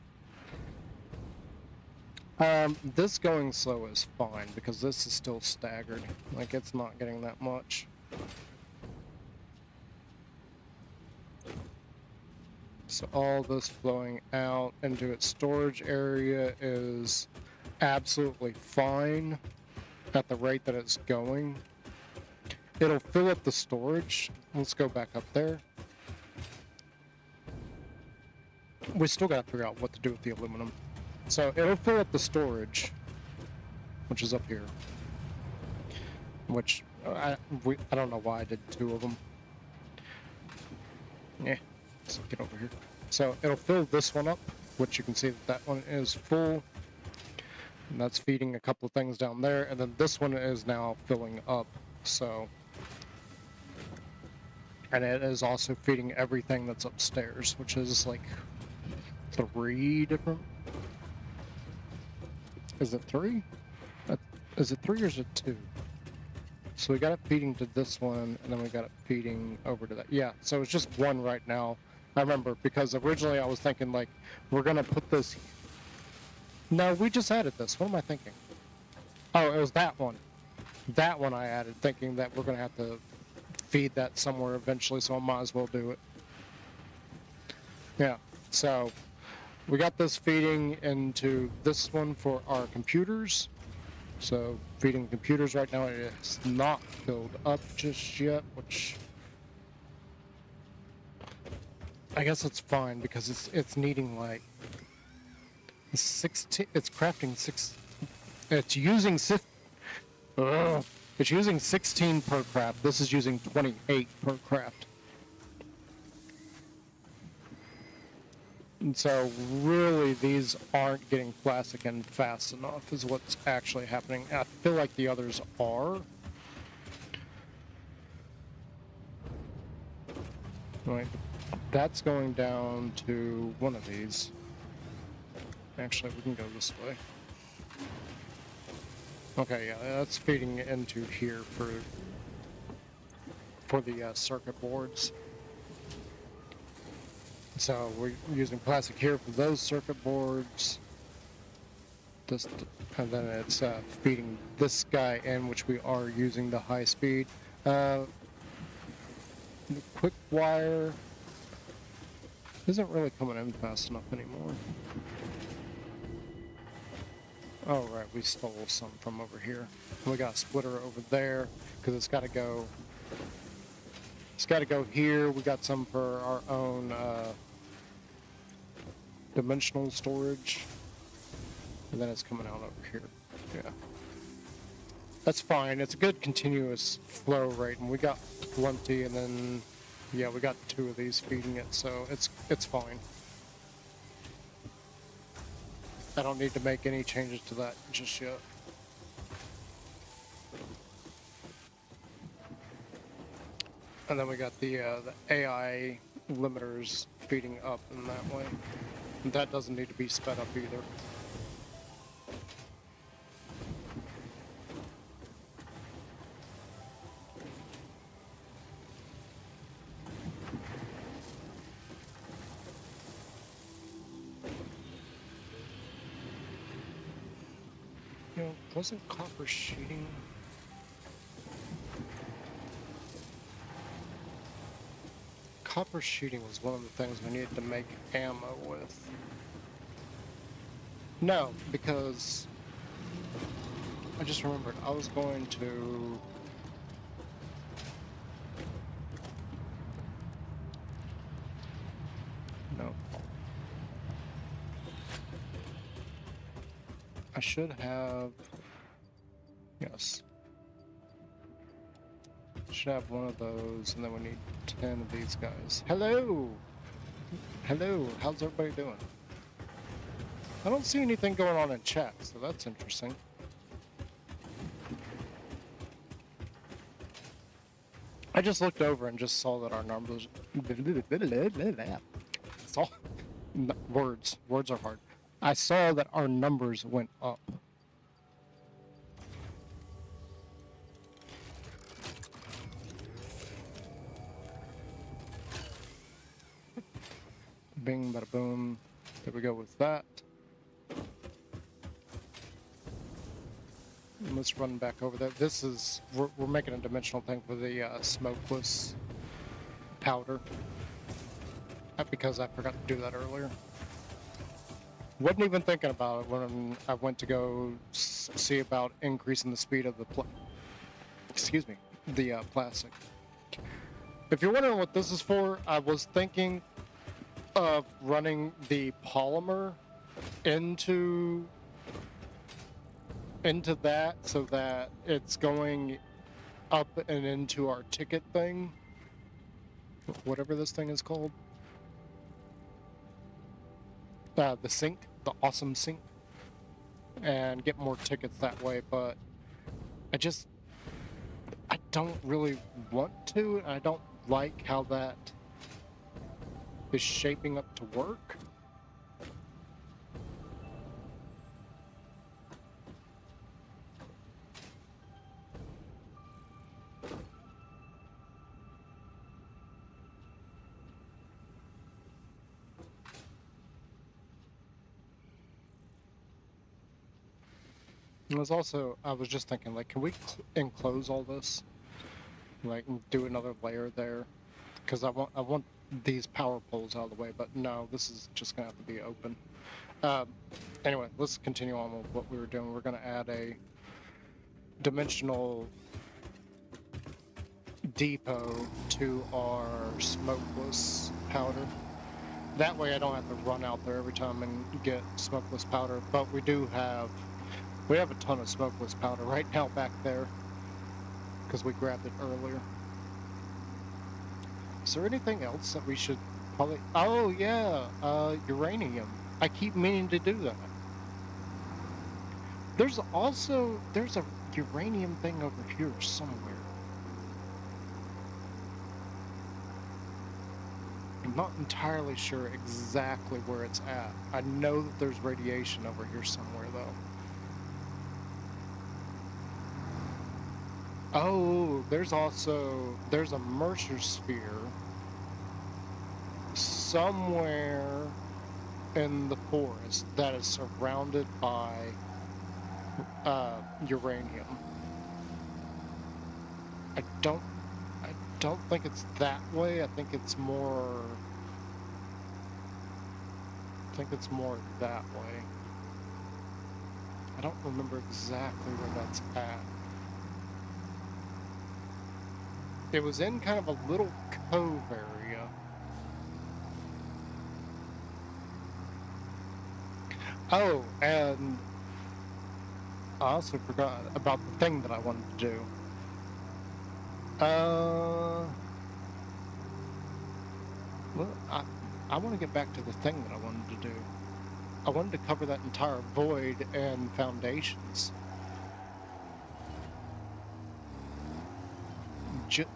A: This going slow is fine because this is still staggered. Like, it's not getting that much. So all this flowing out into its storage area is absolutely fine at the rate that it's going. It'll fill up the storage. Let's go back up there. We still got to figure out what to do with the aluminum. So it'll fill up the storage, which is up here. Which I don't know why I did 2 of them. Yeah, let's get over here. So it'll fill this one up, which you can see that one is full. And that's feeding a couple of things down there, and then this one is now filling up. So, and it is also feeding everything that's upstairs, which is like 3 different. Is it 3? Is it 3 or is it 2? So we got it feeding to this one, and then we got it feeding over to that. Yeah, so it's just 1 right now. I remember, because originally I was thinking, like, we're gonna put this... No, we just added this. What am I thinking? Oh, it was that one. That one I added, thinking that we're gonna have to feed that somewhere eventually, so I might as well do it. Yeah, so... we got this feeding into this one for our computers. So feeding computers right now, it is not filled up just yet, which I guess it's fine because it's needing like 16. It's crafting 6. It's using 6. It's using 16 per craft. This is using 28 per craft. And so really these aren't getting plastic in fast enough is what's actually happening. I feel like the others are. Right. That's going down to one of these. Actually, we can go this way. Okay, yeah, that's feeding into here for the circuit boards. So we're using plastic here for those circuit boards. This, and then it's feeding this guy in, which we are using the high speed. The quick wire isn't really coming in fast enough anymore. Oh right, we stole some from over here. We got a splitter over there because it's got to go. It's got to go here. We got some for our own dimensional storage, and then it's coming out over here. Yeah, that's fine. It's a good continuous flow rate, and we got plenty. And then, yeah, we got 2 of these feeding it, so it's fine. I don't need to make any changes to that just yet. And then we got the AI limiters feeding up in that way. And that doesn't need to be sped up either. You know, wasn't copper sheeting? Copper sheeting was one of the things we needed to make ammo with. No, because I just remembered I was going to... No. I should have... Yes. Should have one of those, and then we need 10 of these guys. Hello! Hello, how's everybody doing? I don't see anything going on in chat, so that's interesting. I just looked over and just saw that our numbers... Words are hard. I saw that our numbers went up. Bing, bada boom. There we go with that. And let's run back over there. This is, we're making a dimensional thing for the smokeless powder. Because I forgot to do that earlier. Wasn't even thinking about it when I went to go see about increasing the speed of the plastic. If you're wondering what this is for, I was thinking of running the polymer into that so that it's going up and into our ticket thing, whatever this thing is called, the sync, the awesome sync, and get more tickets that way. But I don't really want to, and I don't like how that is shaping up to work. I was just thinking, like, can we enclose all this? Like, do another layer there? Because I want these power poles out of the way, but no, this is just gonna have to be open. Anyway, let's continue on with what we were doing. We're gonna add a dimensional depot to our smokeless powder. That way I don't have to run out there every time and get smokeless powder, but we have a ton of smokeless powder right now back there because we grabbed it earlier. Is there anything else that we should probably... Oh, yeah, uranium. I keep meaning to do that. There's a uranium thing over here somewhere. I'm not entirely sure exactly where it's at. I know that there's radiation over here somewhere, though. Oh, there's a Mercer sphere somewhere in the forest that is surrounded by uranium. I don't think it's that way. I think it's more that way. I don't remember exactly where that's at. It was in kind of a little cove area. Oh, and I also forgot about the thing that I wanted to do. Well, I want to get back to the thing that I wanted to do. I wanted to cover that entire void and foundations.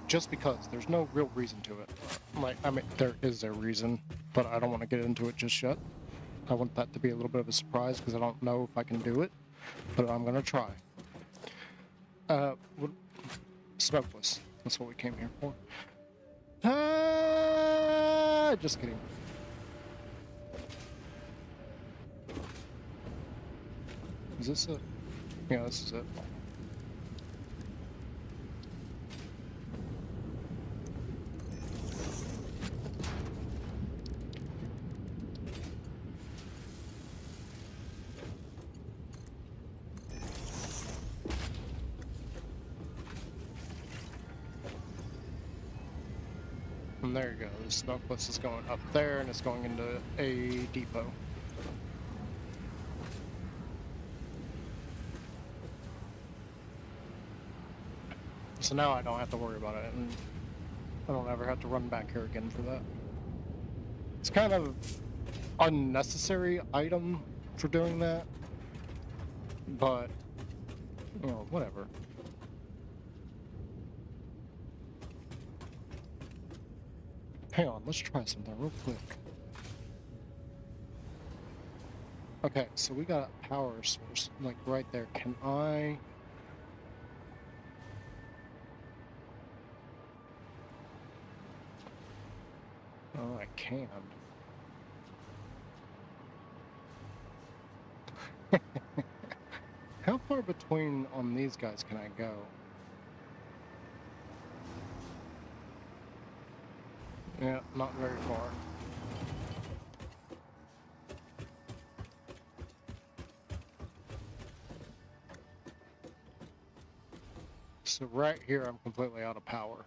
A: Just because. There's no real reason to it. Like, I mean, there is a reason, but I don't want to get into it just yet. I want that to be a little bit of a surprise because I don't know if I can do it, but I'm going to try. Smokeless. That's what we came here for. Just kidding. Is this it? Yeah, this is it. And there you go. The smokeless is going up there, and it's going into a depot. So now I don't have to worry about it, and I don't ever have to run back here again for that. It's kind of unnecessary item for doing that, but, you know, whatever. Hang on, let's try something real quick. Okay, so we got a power source, like right there. Can I... Oh, I can. How far between on these guys can I go? Yeah, not very far. So right here, I'm completely out of power.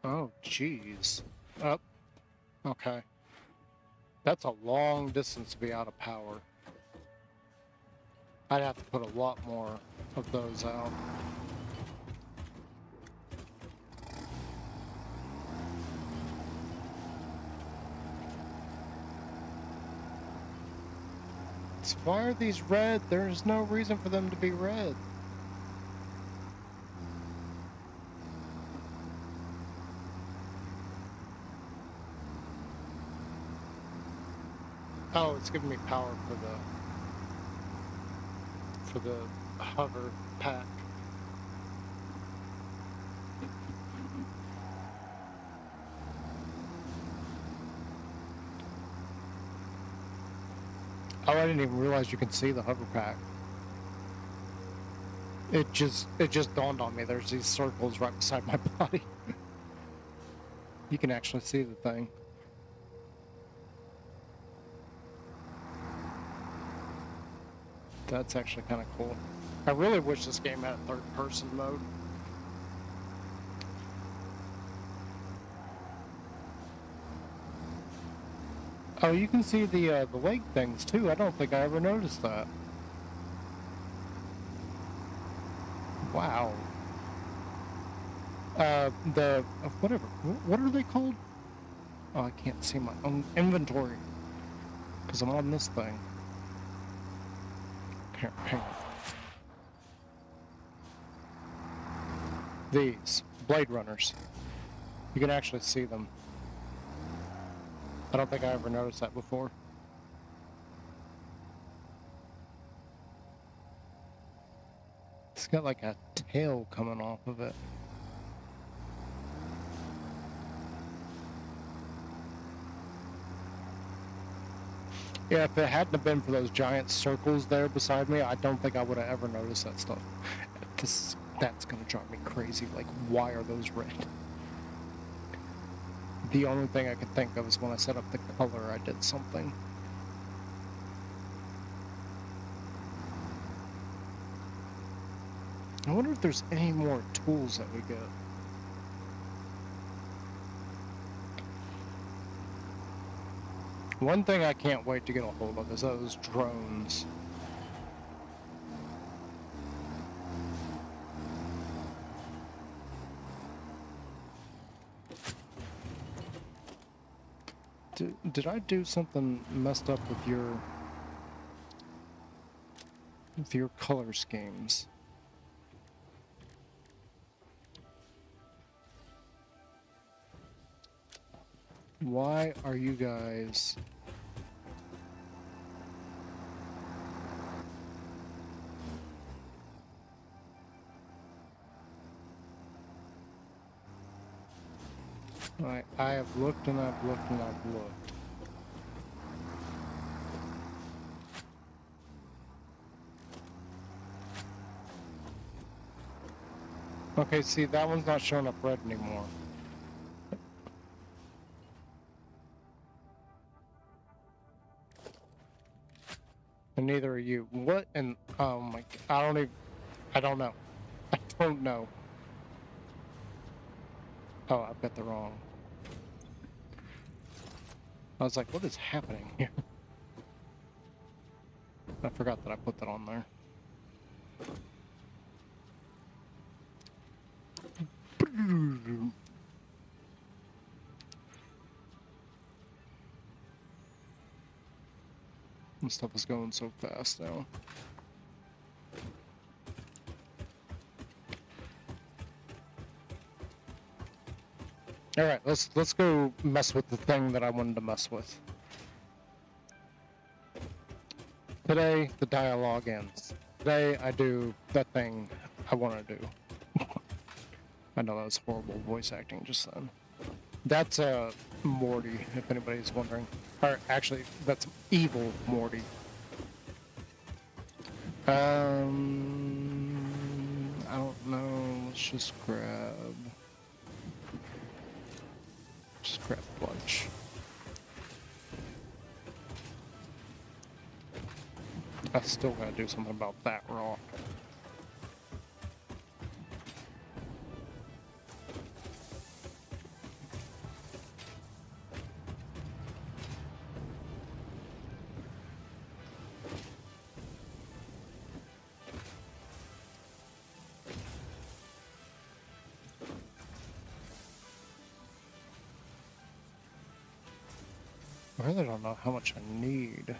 A: Oh, jeez. Oh, okay. That's a long distance to be out of power. I'd have to put a lot more of those out. So why are these red? There's no reason for them to be red. Oh, it's giving me power for the hover pack. Oh, I didn't even realize you could see the hover pack. It just dawned on me. There's these circles right beside my body. You can actually see the thing. That's actually kind of cool. I really wish this game had a third-person mode. Oh, you can see the lake things too. I don't think I ever noticed that. Wow. Whatever. What are they called? Oh, I can't see my own inventory because I'm on this thing. Hang on. These Blade Runners. You can actually see them. I don't think I ever noticed that before. It's got like a tail coming off of it. Yeah, if it hadn't have been for those giant circles there beside me, I don't think I would have ever noticed that stuff. That's gonna drive me crazy. Like, why are those red? The only thing I could think of is when I set up the color, I did something. I wonder if there's any more tools that we get. One thing I can't wait to get a hold of is those drones. Did I do something messed up with your color schemes? Why are you guys... I have looked and I've looked and I've looked. Okay, see, that one's not showing up red anymore. And neither are you. What? And oh my! I don't know. I don't know. Oh, I've got the wrong. I was like, what is happening here? I forgot that I put that on there. This stuff is going so fast now. All right, let's go mess with the thing that I wanted to mess with. Today, the dialogue ends. Today, I do that thing I want to do. I know that was horrible voice acting just then. That's Morty, if anybody's wondering. Or actually, that's evil Morty. I don't know. Let's just grab lunch. I still gotta do something about that rock. I really don't know how much I need.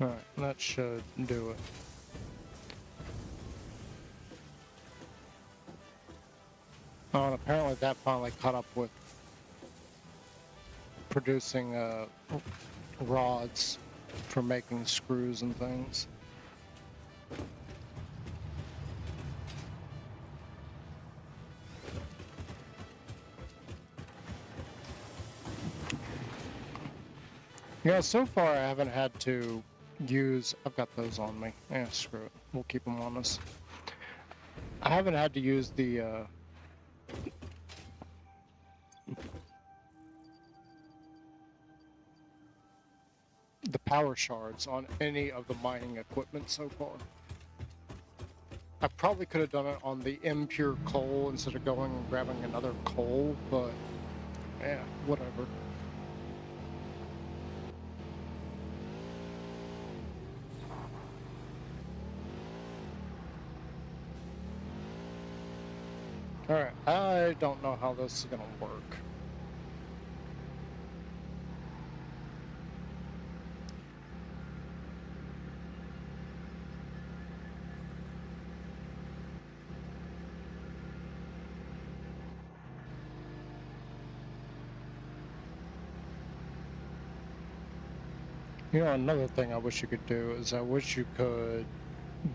A: Alright, that should do it. Oh, and apparently that finally caught up with producing rods for making screws and things. Yeah, so far I haven't had to use... I've got those on me. Yeah, screw it. We'll keep them on us. I haven't had to use the power shards on any of the mining equipment so far. I probably could have done it on the impure coal instead of going and grabbing another coal, but yeah, whatever. Alright, I don't know how this is gonna work. You know, another thing I wish you could do is I wish you could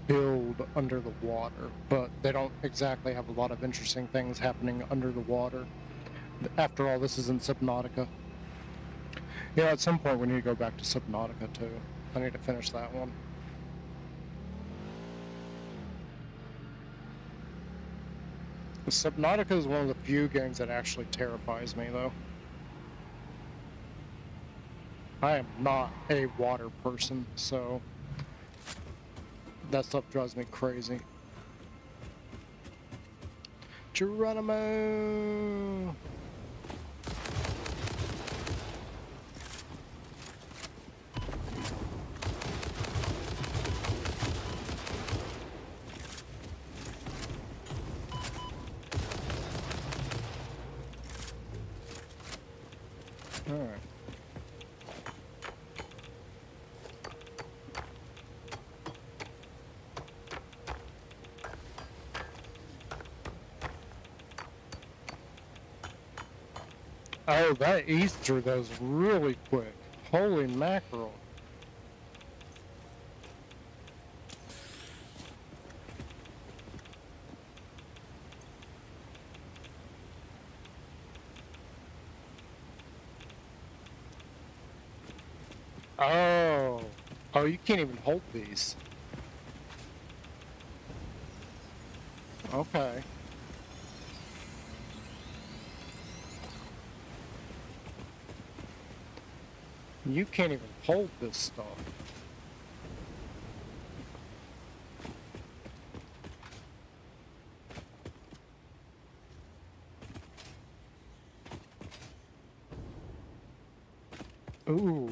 A: build under the water, but they don't exactly have a lot of interesting things happening under the water. After all, this is in Subnautica. Yeah, at some point we need to go back to Subnautica too. I need to finish that one. Subnautica is one of the few games that actually terrifies me, though. I am not a water person, so that stuff drives me crazy. Geronimo! Alright. Oh, that Easter goes really quick. Holy mackerel. Oh. Oh, you can't even hold these. Okay. You can't even hold this stuff. Ooh.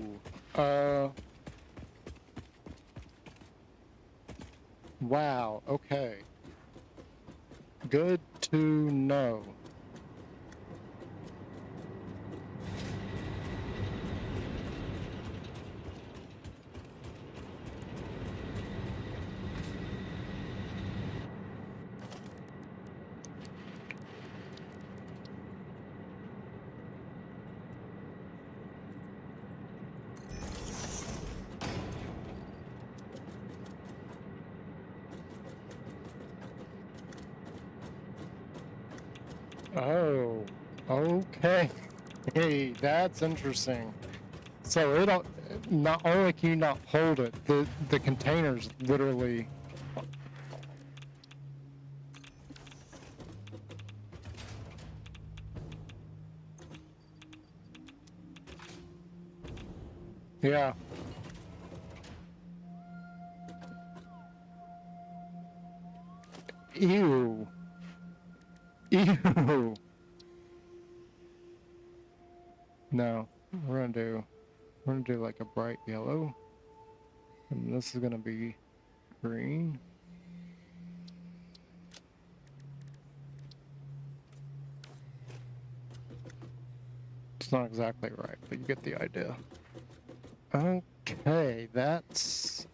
A: Wow, okay. Good to know. Oh, okay. Hey, that's interesting. So it'll not only can you not hold it, the containers literally. Yeah. Ew. Ew. No, we're gonna do like a bright yellow, and this is gonna be green. It's not exactly right, but you get the idea. Okay, that's...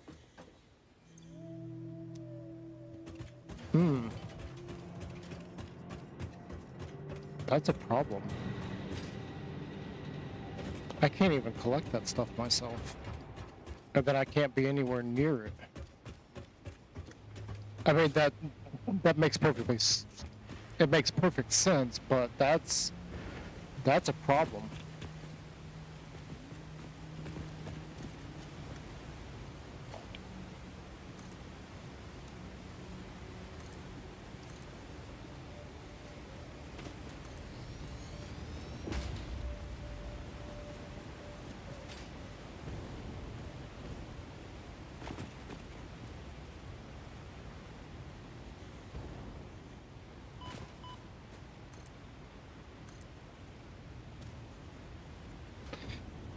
A: That's a problem. I can't even collect that stuff myself. And then I can't be anywhere near it. I mean, that makes it makes perfect sense, but that's a problem.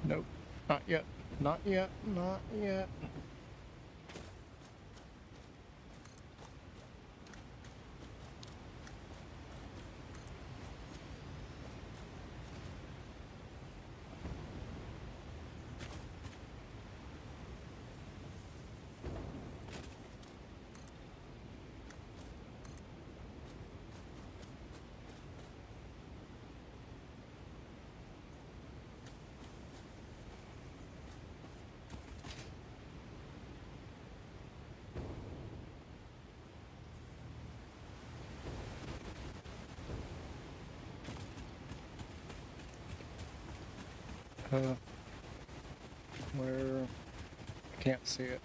A: Nope. Not yet. Not yet. Not yet. Where? I can't see it.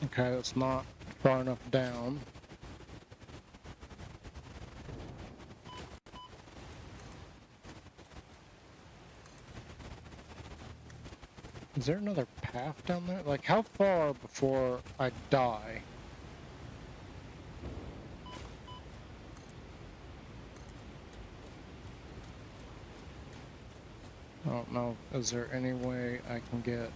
A: Okay, it's not far enough down. Is there another path down there? Like, how far before I die? I don't know. Is there any way I can get...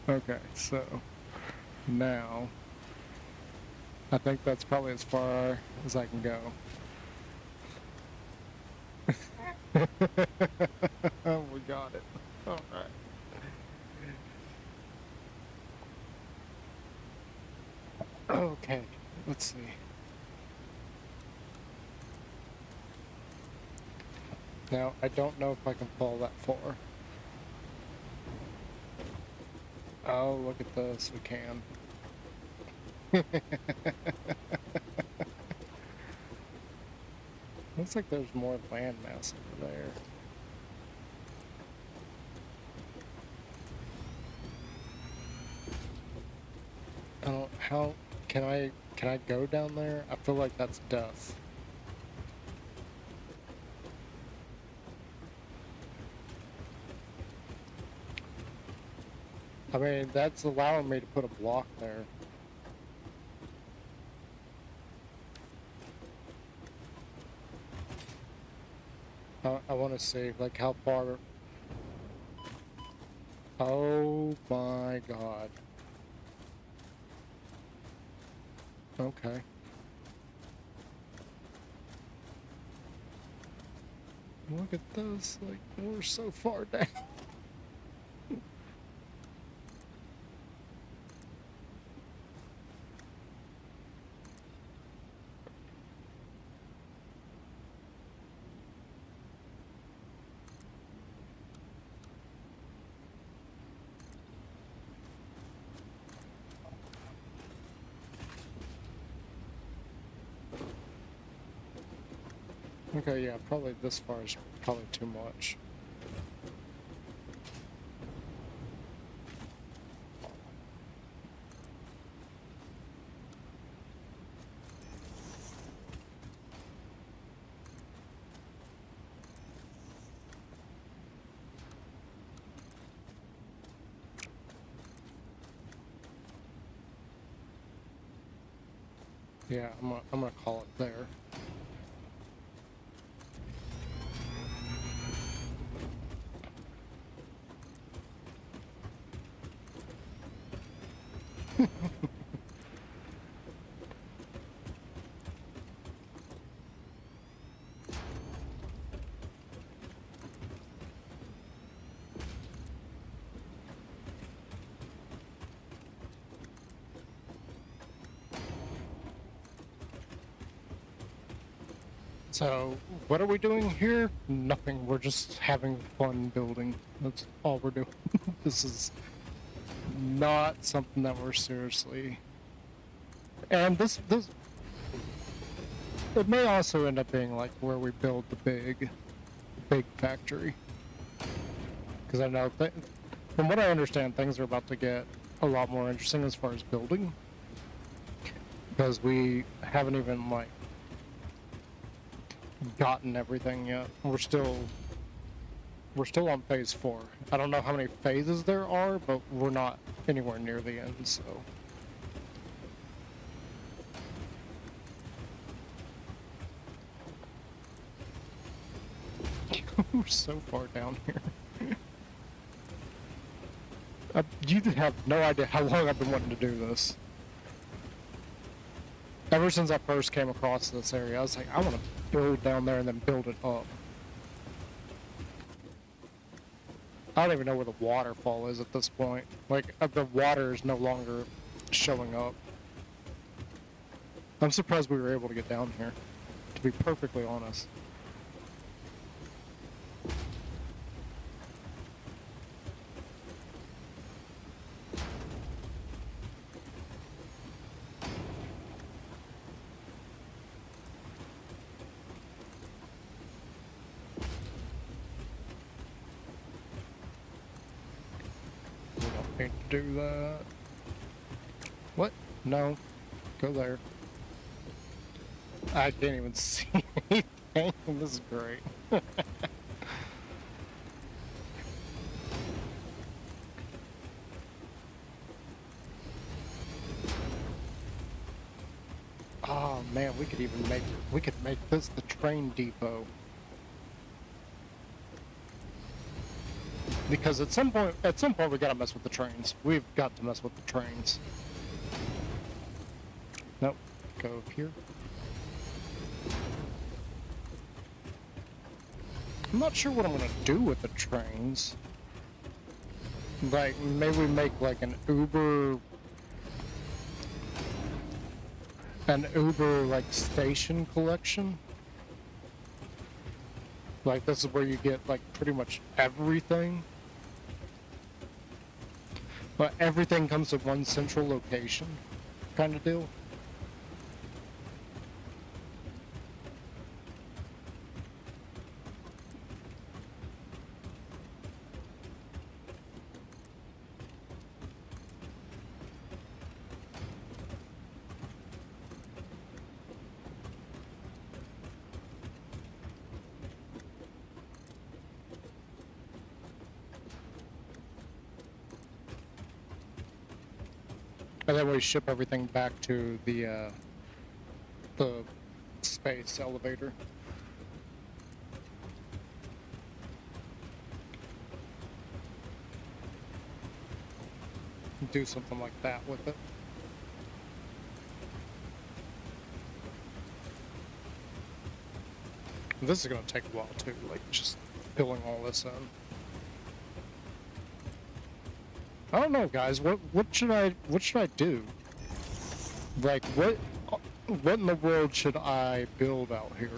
A: Okay, so now I think that's probably as far as I can go. We got it. All right. Okay, let's see. Now, I don't know if I can fall that far. Oh, look at this, we can. Looks like there's more landmass over there. I don't, how, can I go down there? I feel like that's death. I mean, that's allowing me to put a block there. I want to see, like, how far... Oh my god. Okay. Look at this, like, we're so far down. Okay, yeah, probably this far is probably too much. Yeah, I'm gonna call it there. So, what are we doing here? Nothing. We're just having fun building. That's all we're doing. This is not something that we're seriously... And this... It may also end up being like where we build the big factory. Because I know, from what I understand, things are about to get a lot more interesting as far as building. Because we haven't even, like, gotten everything yet. We're still on phase 4. I don't know how many phases there are, but we're not anywhere near the end, so. We're so far down here. You have no idea how long I've been wanting to do this. Ever since I first came across this area, I was like, I want to build down there and then build it up. I don't even know where the waterfall is at this point. Like, the water is no longer showing up. I'm surprised we were able to get down here, to be perfectly honest. We don't need to do that. What? No. Go there. I can't even see anything. This is great. Oh man, we could make this the train depot. Because at some point we gotta mess with the trains. We've got to mess with the trains. Nope. Go here. I'm not sure what I'm gonna do with the trains. Like, maybe we make like an Uber like station collection. Like, this is where you get like pretty much everything. But everything comes to one central location kind of deal. And then we ship everything back to the space elevator. Do something like that with it. This is gonna take a while too, like just filling all this in. I don't know, guys. What should I do? Like, what in the world should I build out here?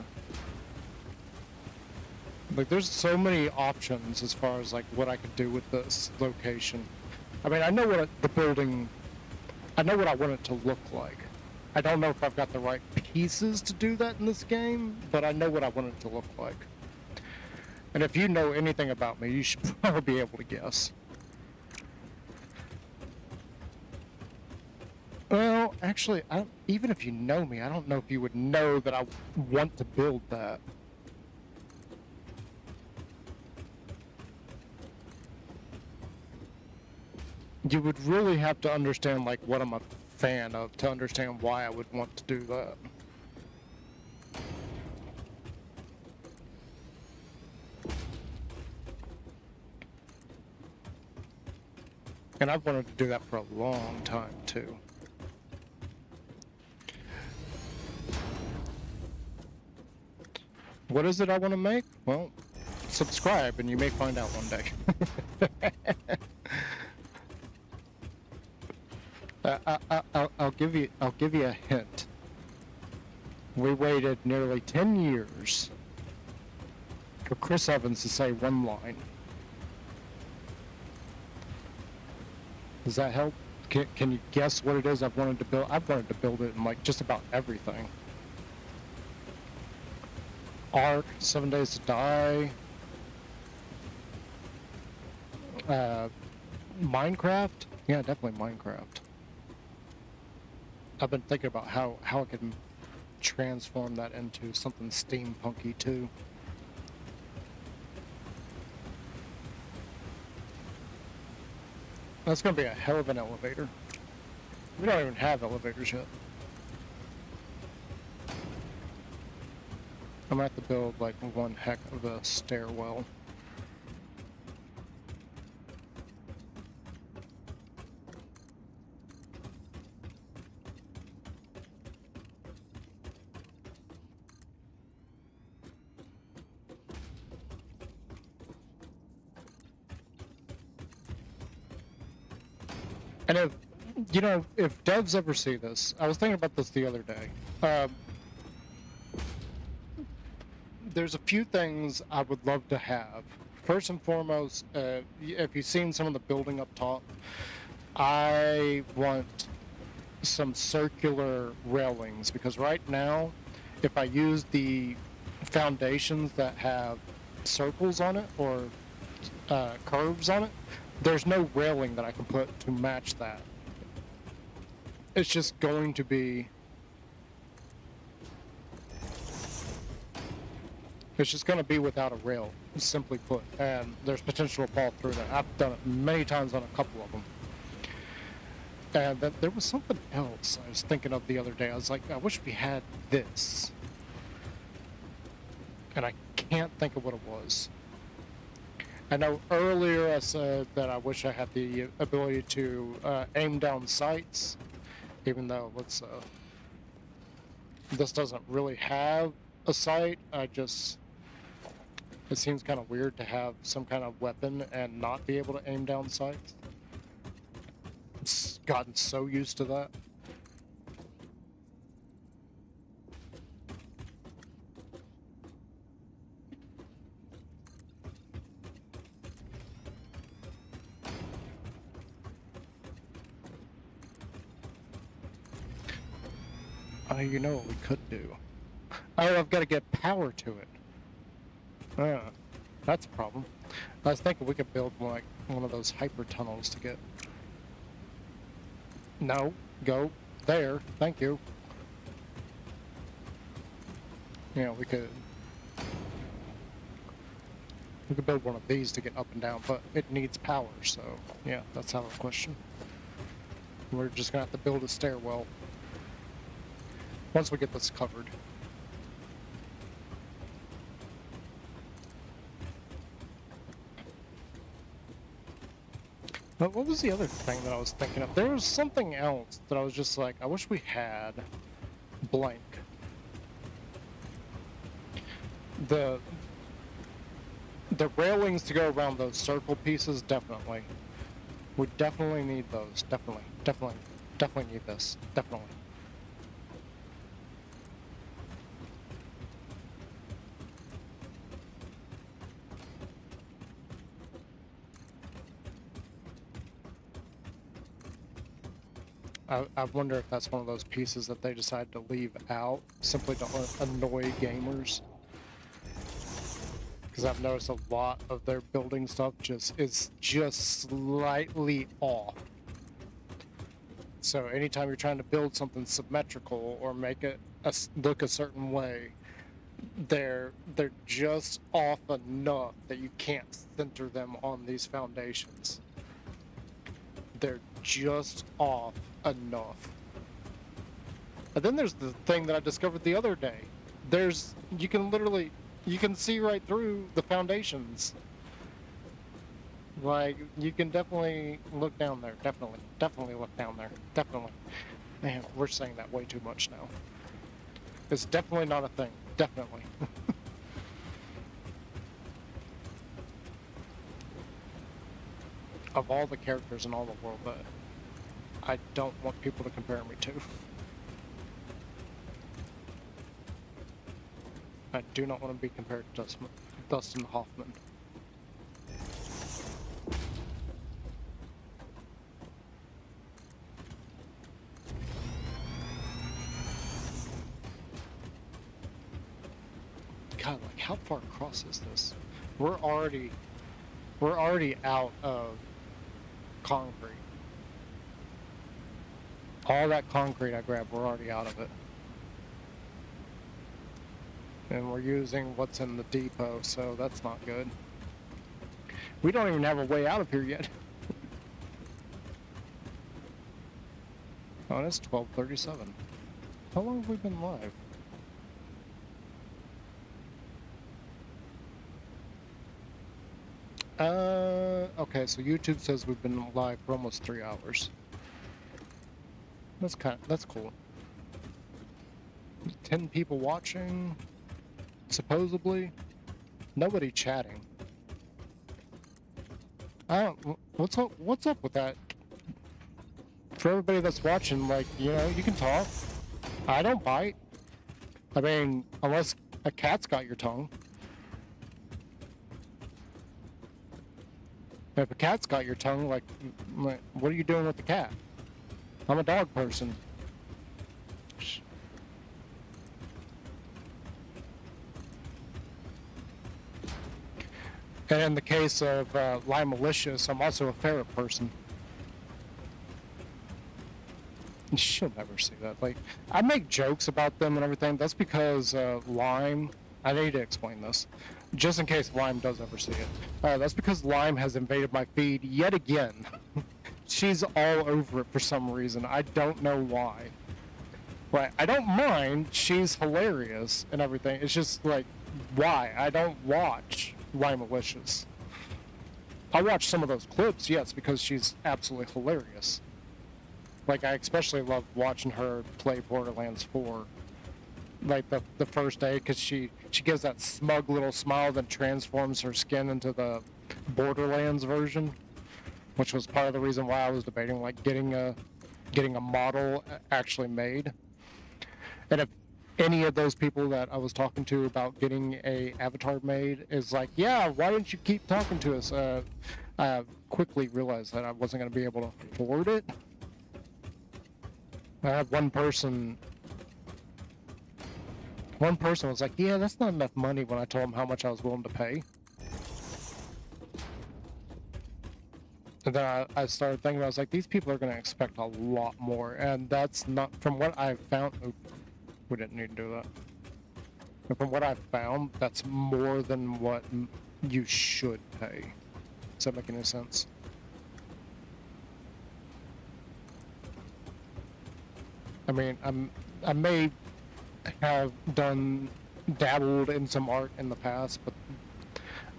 A: Like, there's so many options as far as like what I could do with this location. I mean, I know what I know what I want it to look like. I don't know if I've got the right pieces to do that in this game, but I know what I want it to look like. And if you know anything about me, you should probably be able to guess. Well, actually, even if you know me, I don't know if you would know that I want to build that. You would really have to understand, like, what I'm a fan of to understand why I would want to do that. And I've wanted to do that for a long time, too. What is it I want to make? Well, subscribe and you may find out one day. I'll give you a hint. We waited nearly 10 years for Chris Evans to say one line. Does that help? Can you guess what it is I've wanted to build? I've wanted to build it in like just about everything. Ark, 7 Days to Die, Minecraft. Yeah, definitely Minecraft. I've been thinking about how I can transform that into something steampunky too. That's gonna be a hell of an elevator. We don't even have elevators yet. I'm gonna have to build like one heck of a stairwell. And if, if devs ever see this, I was thinking about this the other day. There's a few things I would love to have. First and foremost, if you've seen some of the building up top, I want some circular railings, because right now, if I use the foundations that have circles on it or curves on it, there's no railing that I can put to match that. It's just going to be... It's just going to be without a rail, simply put, and there's potential to fall through that. I've done it many times on a couple of them. And then there was something else I was thinking of the other day. I was like, I wish we had this. And I can't think of what it was. I know earlier I said that I wish I had the ability to aim down sights, even though this doesn't really have a sight. It seems kind of weird to have some kind of weapon and not be able to aim down sights. It's gotten so used to that. You know what we could do? Oh, I've got to get power to it. That's a problem. I was thinking we could build like one of those hyper tunnels to get... No, go there. Thank you. Yeah, we could build one of these to get up and down, but it needs power, so yeah, that's out of the question. We're just gonna have to build a stairwell once we get this covered. But what was the other thing that I was thinking of? There was something else that I was just like, I wish we had blank. The railings to go around those circle pieces, definitely. We definitely need those. Definitely need this. Definitely. I wonder if that's one of those pieces that they decide to leave out simply to annoy gamers. Because I've noticed a lot of their building stuff is just slightly off. So anytime you're trying to build something symmetrical or make it look a certain way, they're just off enough that you can't center them on these foundations. They're just off enough. And then there's the thing that I discovered the other day. You can see right through the foundations. Like, you can definitely look down there. Definitely look down there. Definitely. Man, we're saying that way too much now. It's definitely not a thing. Definitely. Of all the characters in all the world that I don't want people to compare me to. I do not want to be compared to Dustin Hoffman. God, like, how far across is this? We're already out of concrete. All that concrete I grabbed, we're already out of it. And we're using what's in the depot, so that's not good. We don't even have a way out of here yet. Oh, it's 12:37. How long have we been live? Okay, so YouTube says we've been live for almost 3 hours. That's cool. 10 people watching, supposedly. Nobody chatting. What's up with that? for everybody that's watching, like, you know, you can talk. I don't bite. I mean, unless a cat's got your tongue. If a cat's got your tongue, like, what are you doing with the cat? I'm a dog person. And in the case of Lime Malicious, I'm also a ferret person. She'll never see that. Like, I make jokes about them and everything. That's because Lime, I need to explain this, just in case Lime does ever see it. That's because Lime has invaded my feed yet again. She's all over it for some reason. I don't know why. Right, I don't mind. She's hilarious and everything. It's just like, why? I don't watch Lime Malicious. I watch some of those clips, yes, because she's absolutely hilarious. Like, I especially love watching her play Borderlands 4. Like, the first day, because she gives that smug little smile that transforms her skin into the Borderlands version, which was part of the reason why I was debating, like, getting a model actually made. And if any of those people that I was talking to about getting a avatar made is like, yeah, why didn't you keep talking to us? I quickly realized that I wasn't going to be able to afford it. I had one person was like, yeah, that's not enough money, when I told him how much I was willing to pay. And then I started thinking, I was like, these people are going to expect a lot more, and that's not, from what I've found, we didn't need to do that. But from what I've found, that's more than what you should pay. Does that make any sense? I mean, I may have dabbled in some art in the past, but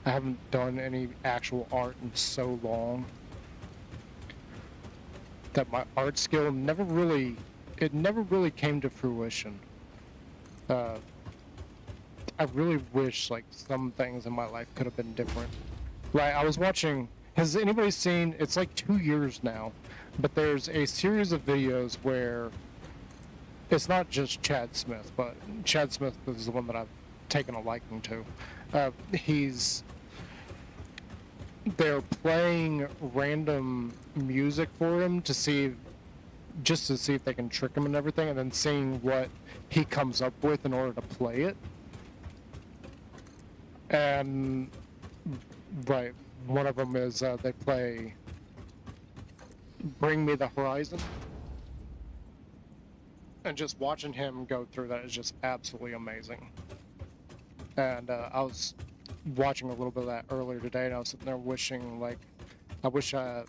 A: I haven't done any actual art in so long that my art skill never really came to fruition. I really wish, like, some things in my life could have been different. Right, I was watching, has anybody seen, it's like 2 years now, but there's a series of videos where it's not just Chad Smith, but Chad Smith is the one that I've taken a liking to. They're playing random music for him just to see if they can trick him and everything, and then seeing what he comes up with in order to play it. And, right, one of them is they play Bring Me the Horizon. And just watching him go through that is just absolutely amazing. And I was watching a little bit of that earlier today, and I was sitting there wishing, like, I wish I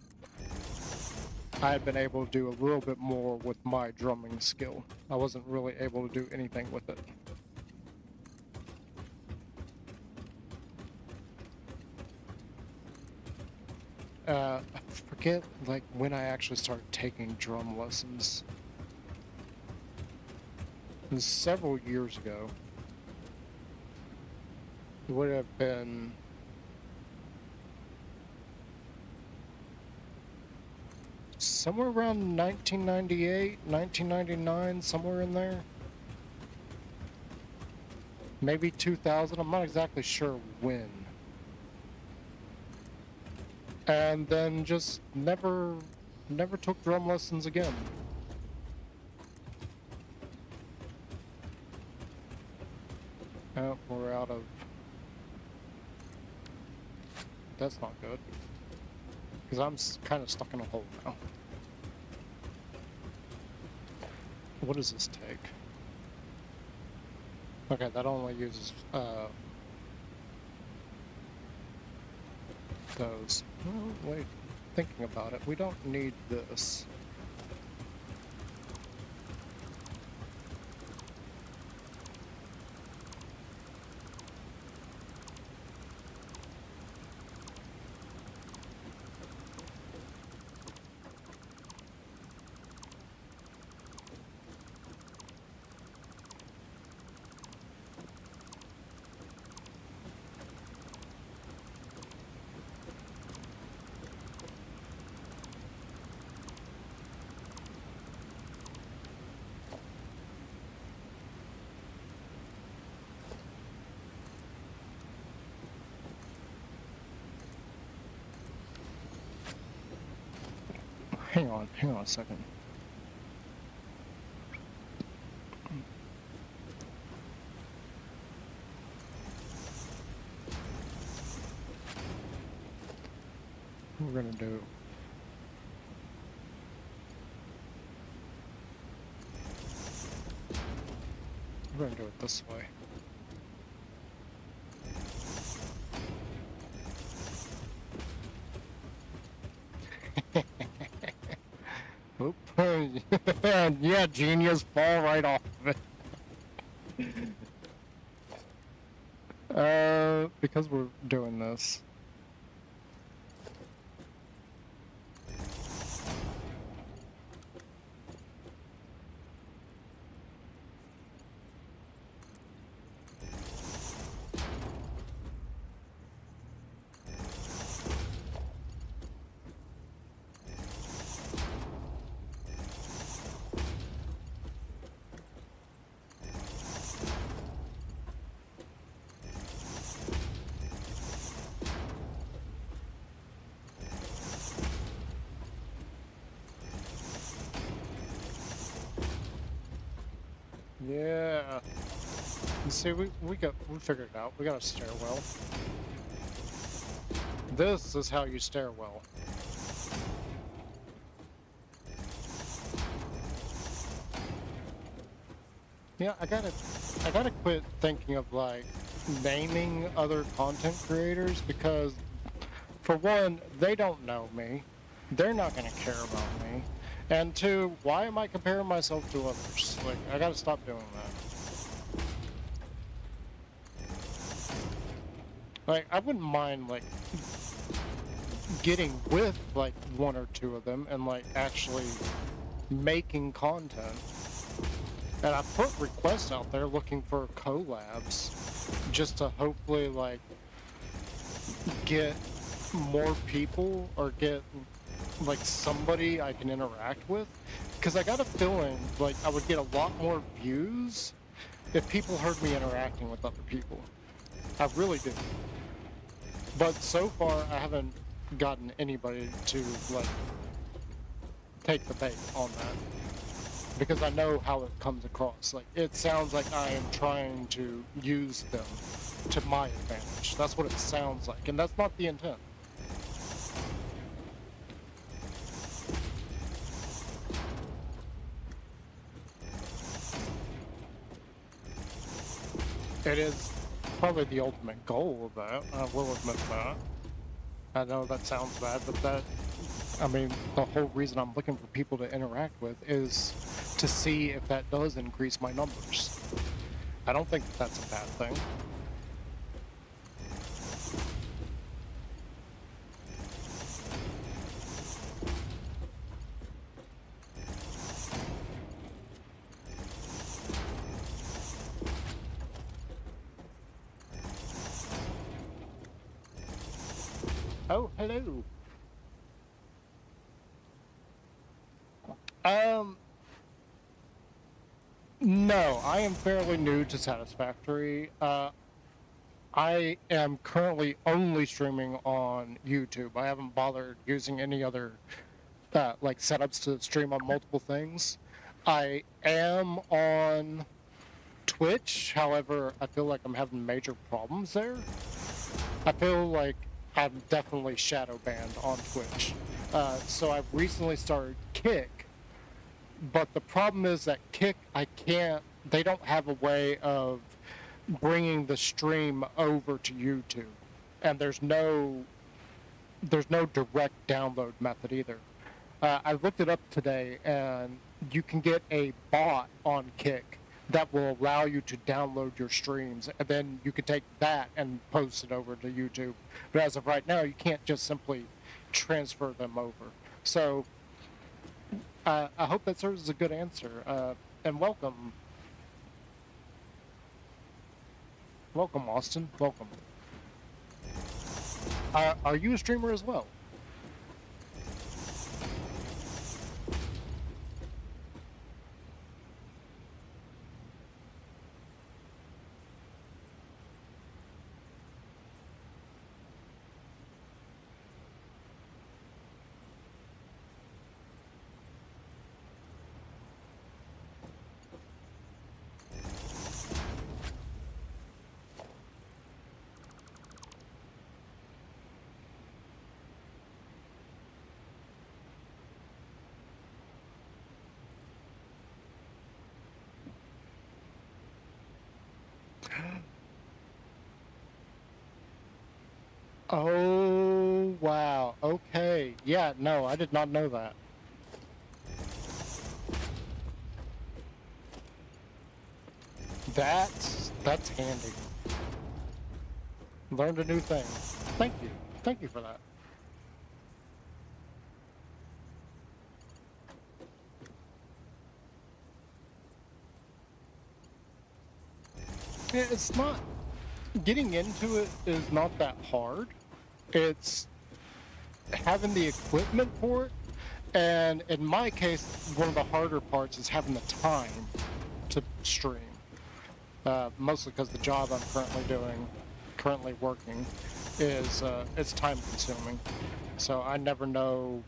A: had been able to do a little bit more with my drumming skill. I wasn't really able to do anything with it. I forget, like, when I actually started taking drum lessons. It was several years ago. It would have been somewhere around 1998, 1999, somewhere in there. Maybe 2000, I'm not exactly sure when. And then just never took drum lessons again. Oh, we're out of... That's not good. Because I'm kind of stuck in a hole now. What does this take? Okay, that only uses those. Well, wait, thinking about it, we don't need this. hang on a second. What we're gonna do. We're gonna do it this way. Oop. Yeah, genius, fall right off of it. Because we're doing this. Yeah. You see, we figured it out. We got a stairwell. This is how you stairwell. Yeah, I gotta quit thinking of like naming other content creators because, for one, they don't know me. They're not gonna care about me. And two, why am I comparing myself to others? Like, I gotta stop doing that. Like, I wouldn't mind, like, getting with, like, one or two of them and, like, actually making content. And I put requests out there looking for collabs just to hopefully, like, get more people or get like somebody I can interact with, because I got a feeling like I would get a lot more views if people heard me interacting with other people. I really do. But so far I haven't gotten anybody to like take the bait on that, because I know how it comes across. Like, it sounds like I am trying to use them to my advantage. That's what it sounds like, and that's not the intent. It is probably the ultimate goal of that, I will admit that. I know that sounds bad, but I mean, the whole reason I'm looking for people to interact with is to see if that does increase my numbers. I don't think that's a bad thing. Oh, hello. No, I am fairly new to Satisfactory. I am currently only streaming on YouTube. I haven't bothered using any other like setups to stream on multiple things. I am on Twitch, however, I feel like I'm having major problems there. I feel like I'm definitely shadow banned on Twitch. So I've recently started Kick, but the problem is that Kick, they don't have a way of bringing the stream over to YouTube, and there's no direct download method either. I looked it up today, and you can get a bot on Kick that will allow you to download your streams, and then you can take that and post it over to YouTube. But as of right now, you can't just simply transfer them over. So I hope that serves as a good answer. And welcome. Welcome, Austin. Welcome. Are you a streamer as well? Oh, wow. Okay. Yeah, no, I did not know that. That's handy. Learned a new thing. Thank you. Thank you for that. Yeah, it's not, getting into it is not that hard. It's having the equipment for it. And in my case, one of the harder parts is having the time to stream. Mostly because the job I'm currently working, is it's time consuming. So I never know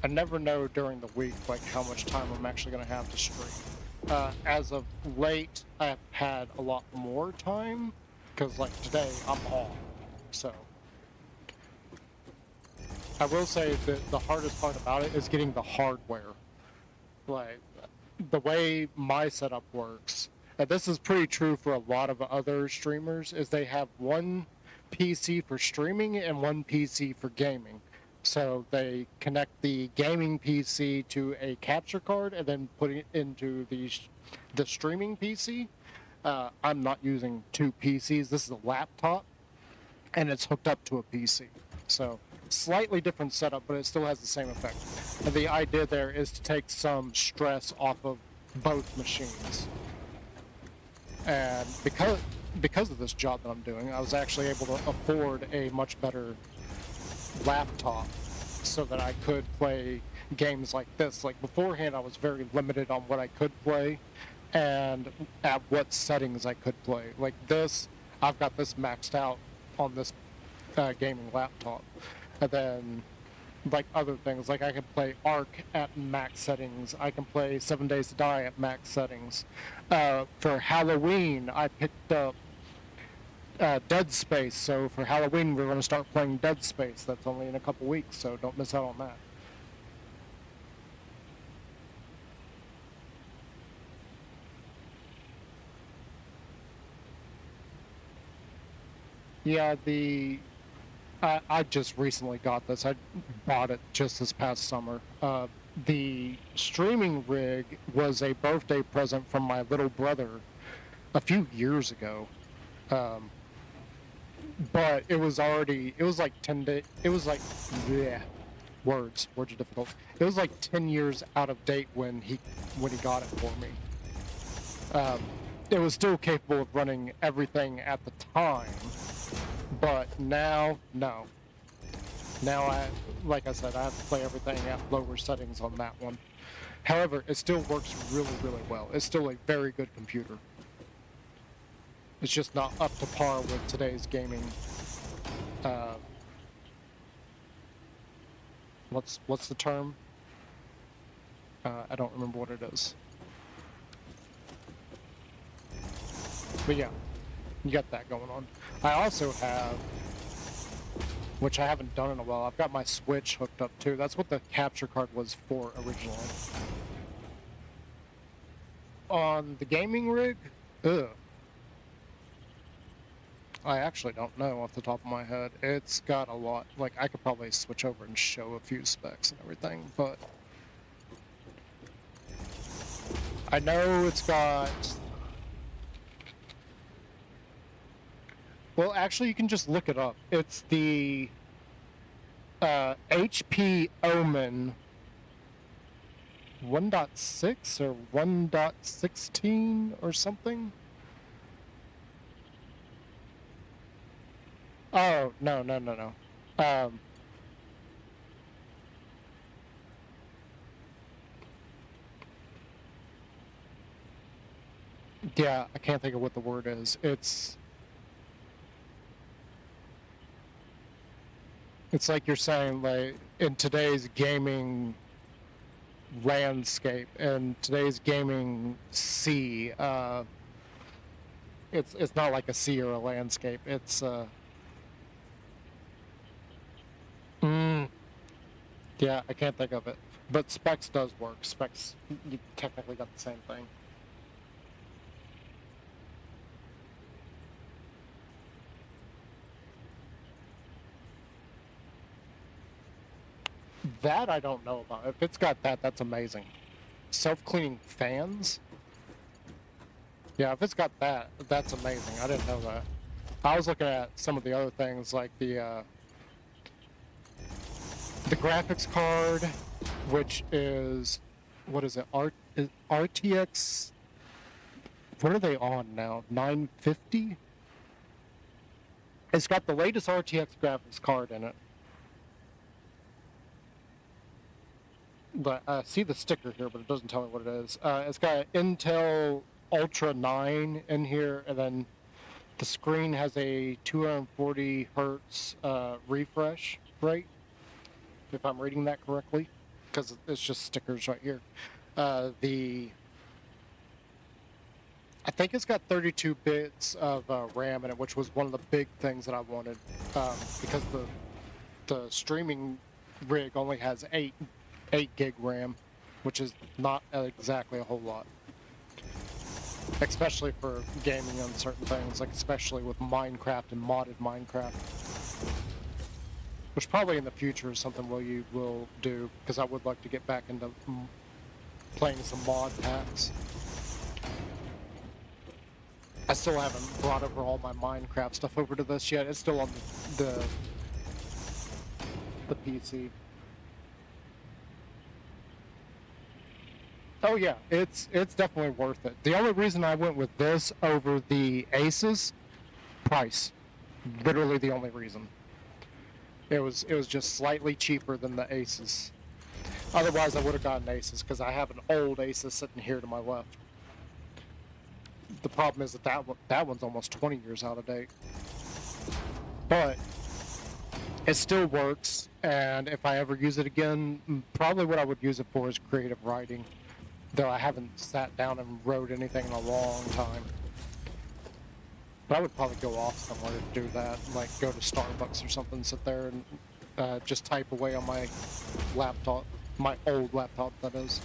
A: during the week like how much time I'm actually going to have to stream. As of late, I've had a lot more time because like today I'm off. So I will say that the hardest part about it is getting the hardware. Like the way my setup works, and this is pretty true for a lot of other streamers, is they have one PC for streaming and one PC for gaming. So they connect the gaming PC to a capture card and then put it into the streaming PC. I'm not using two PCs. This is a laptop, and it's hooked up to a PC. So slightly different setup, but it still has the same effect. And the idea there is to take some stress off of both machines. And because of this job that I'm doing, I was actually able to afford a much better laptop so that I could play games like this. Like beforehand, I was very limited on what I could play and at what settings I could play. Like this, I've got this maxed out on this gaming laptop. And then like other things, like I can play Ark at max settings. I can play 7 Days to Die at max settings. For Halloween, I picked up Dead Space. So for Halloween, we're going to start playing Dead Space. That's only in a couple weeks, so don't miss out on that. Yeah, I just recently got this. I bought it just this past summer. The streaming rig was a birthday present from my little brother a few years ago. Um, but it was like 10 days, it was like, yeah, words are difficult. It was like 10 years out of date when he got it for me. It was still capable of running everything at the time, but now, no. Now like I said, I have to play everything at lower settings on that one. However, it still works really, really well. It's still a very good computer. It's just not up to par with today's gaming. What's the term? I don't remember what it is. But yeah, you got that going on. I also have, which I haven't done in a while, I've got my Switch hooked up too. That's what the capture card was for originally. On the gaming rig, I actually don't know off the top of my head. It's got a lot, like I could probably switch over and show a few specs and everything, but I know it's got, well actually you can just look it up. It's the HP Omen 1.6 or 1.16 or something. Oh, no. Yeah, I can't think of what the word is. It's like you're saying, like, in today's gaming landscape and today's gaming sea, it's not like a sea or a landscape. It's mm, yeah, I can't think of it. But Specs does work. Specs, you technically got the same thing. That I don't know about. If it's got that, that's amazing. Self-cleaning fans? Yeah, if it's got that, that's amazing. I didn't know that. I was looking at some of the other things like the graphics card, which is, what is it, RTX, what are they on now, 950? It's got the latest RTX graphics card in it. But I see the sticker here, but it doesn't tell me what it is. It's got Intel Ultra 9 in here, and then the screen has a 240 hertz refresh rate, if I'm reading that correctly, because it's just stickers right here. I think it's got 32 bits of RAM in it, which was one of the big things that I wanted, because the streaming rig only has 8 gig RAM, which is not exactly a whole lot, especially for gaming on certain things, like especially with Minecraft and modded Minecraft, which probably in the future is something we will do, because I would like to get back into playing some mod packs. I still haven't brought over all my Minecraft stuff over to this yet. It's still on the PC. Oh yeah, it's definitely worth it. The only reason I went with this over the Asus, price. Literally the only reason. It was just slightly cheaper than the Asus. Otherwise I would have gotten Asus, because I have an old Asus sitting here to my left. The problem is that one's almost 20 years out of date. But it still works, and if I ever use it again, probably what I would use it for is creative writing. Though I haven't sat down and wrote anything in a long time. But I would probably go off somewhere to do that, like go to Starbucks or something, sit there and just type away on my laptop, my old laptop, that is.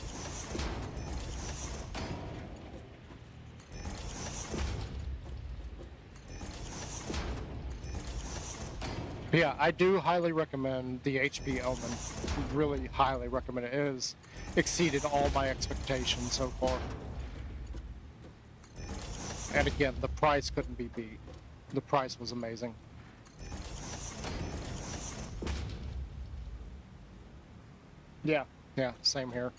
A: But yeah, I do highly recommend the HP Omen. Really highly recommend it. It has exceeded all my expectations so far. And again, the price couldn't be beat. The price was amazing. Yeah, same here.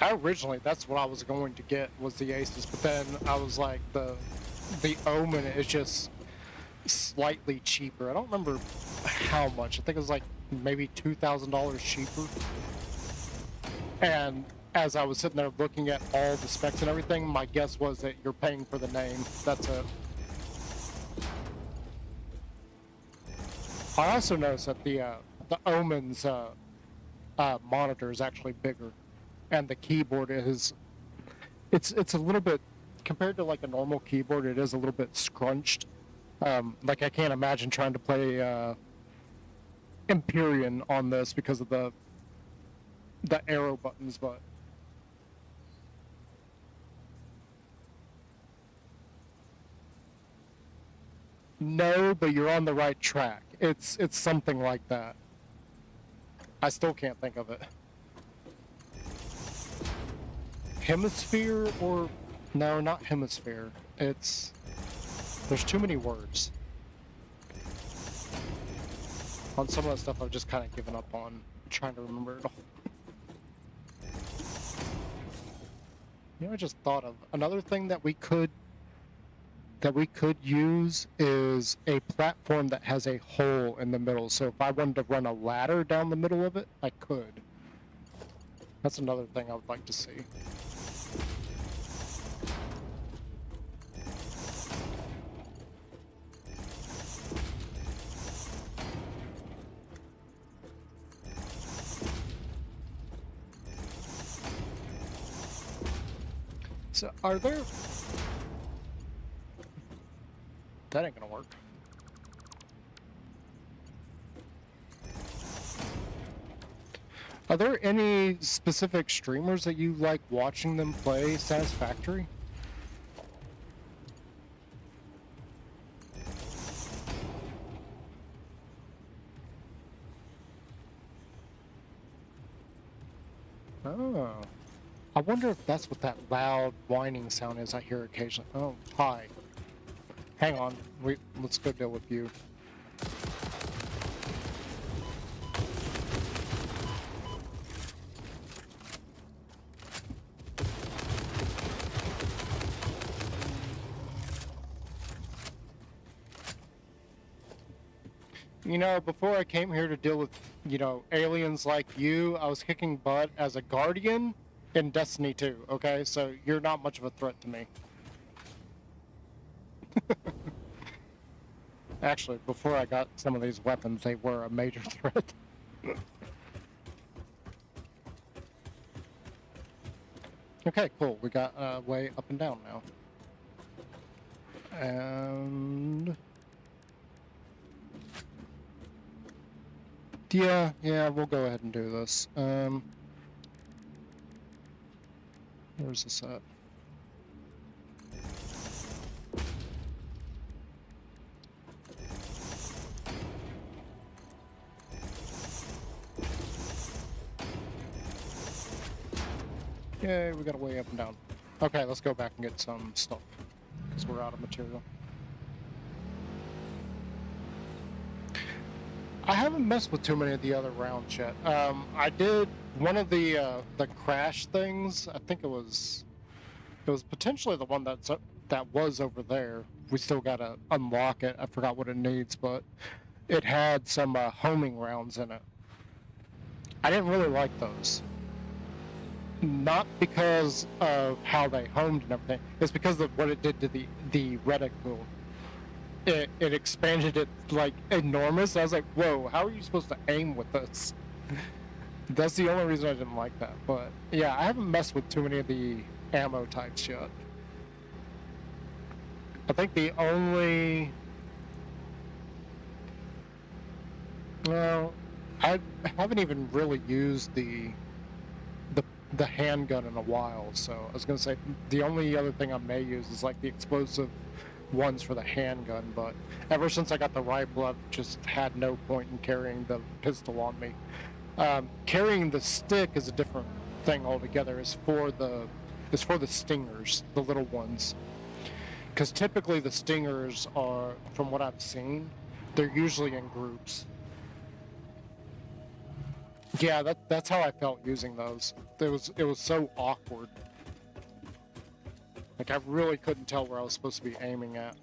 A: Originally, that's what I was going to get, was the Asus, but then I was like, the Omen is just slightly cheaper. I don't remember how much. I think it was like maybe $2,000 cheaper. And as I was sitting there looking at all the specs and everything, my guess was that you're paying for the name. That's it. I also noticed that the Omen's monitor is actually bigger, and the keyboard is it's a little bit, compared to like a normal keyboard, it is a little bit scrunched. Like I can't imagine trying to play Empyrean on this because of the arrow buttons, but no, but you're on the right track. It's something like that. I still can't think of it. Hemisphere, or no, not hemisphere. There's too many words. On some of that stuff I've just kind of given up on trying to remember it all. You know, I just thought of another thing that we could use is a platform that has a hole in the middle. So if I wanted to run a ladder down the middle of it, I could. That's another thing I would like to see. So are there... That ain't gonna work. Are there any specific streamers that you like watching them play Satisfactory? Oh. I wonder if that's what that loud whining sound is I hear occasionally. Oh, hi. Hang on. Let's go deal with you. You know, before I came here to deal with, you know, aliens like you, I was kicking butt as a guardian in Destiny 2, okay? So you're not much of a threat to me. Actually, before I got some of these weapons, they were a major threat. Okay, cool. We got way up and down now. And... yeah, we'll go ahead and do this. Where's this at? Yay, we got a way up and down. Okay, let's go back and get some stuff, because we're out of material. I haven't messed with too many of the other rounds yet. I did one of the crash things. I think it was potentially the one that was over there. We still gotta unlock it. I forgot what it needs, but it had some homing rounds in it. I didn't really like those. Not because of how they homed and everything. It's because of what it did to the reticle. It expanded it like enormous. I was like, whoa, how are you supposed to aim with this? That's the only reason I didn't like that. But yeah, I haven't messed with too many of the ammo types yet. I think the only... Well, I haven't even really used the handgun in a while, so I was gonna say the only other thing I may use is like the explosive ones for the handgun, but ever since I got the rifle, I've just had no point in carrying the pistol on me. Carrying the stick is a different thing altogether. It's for the stingers, the little ones, because typically the stingers are, from what I've seen, they're usually in groups. Yeah, that's how I felt using those. It was so awkward. Like, I really couldn't tell where I was supposed to be aiming at.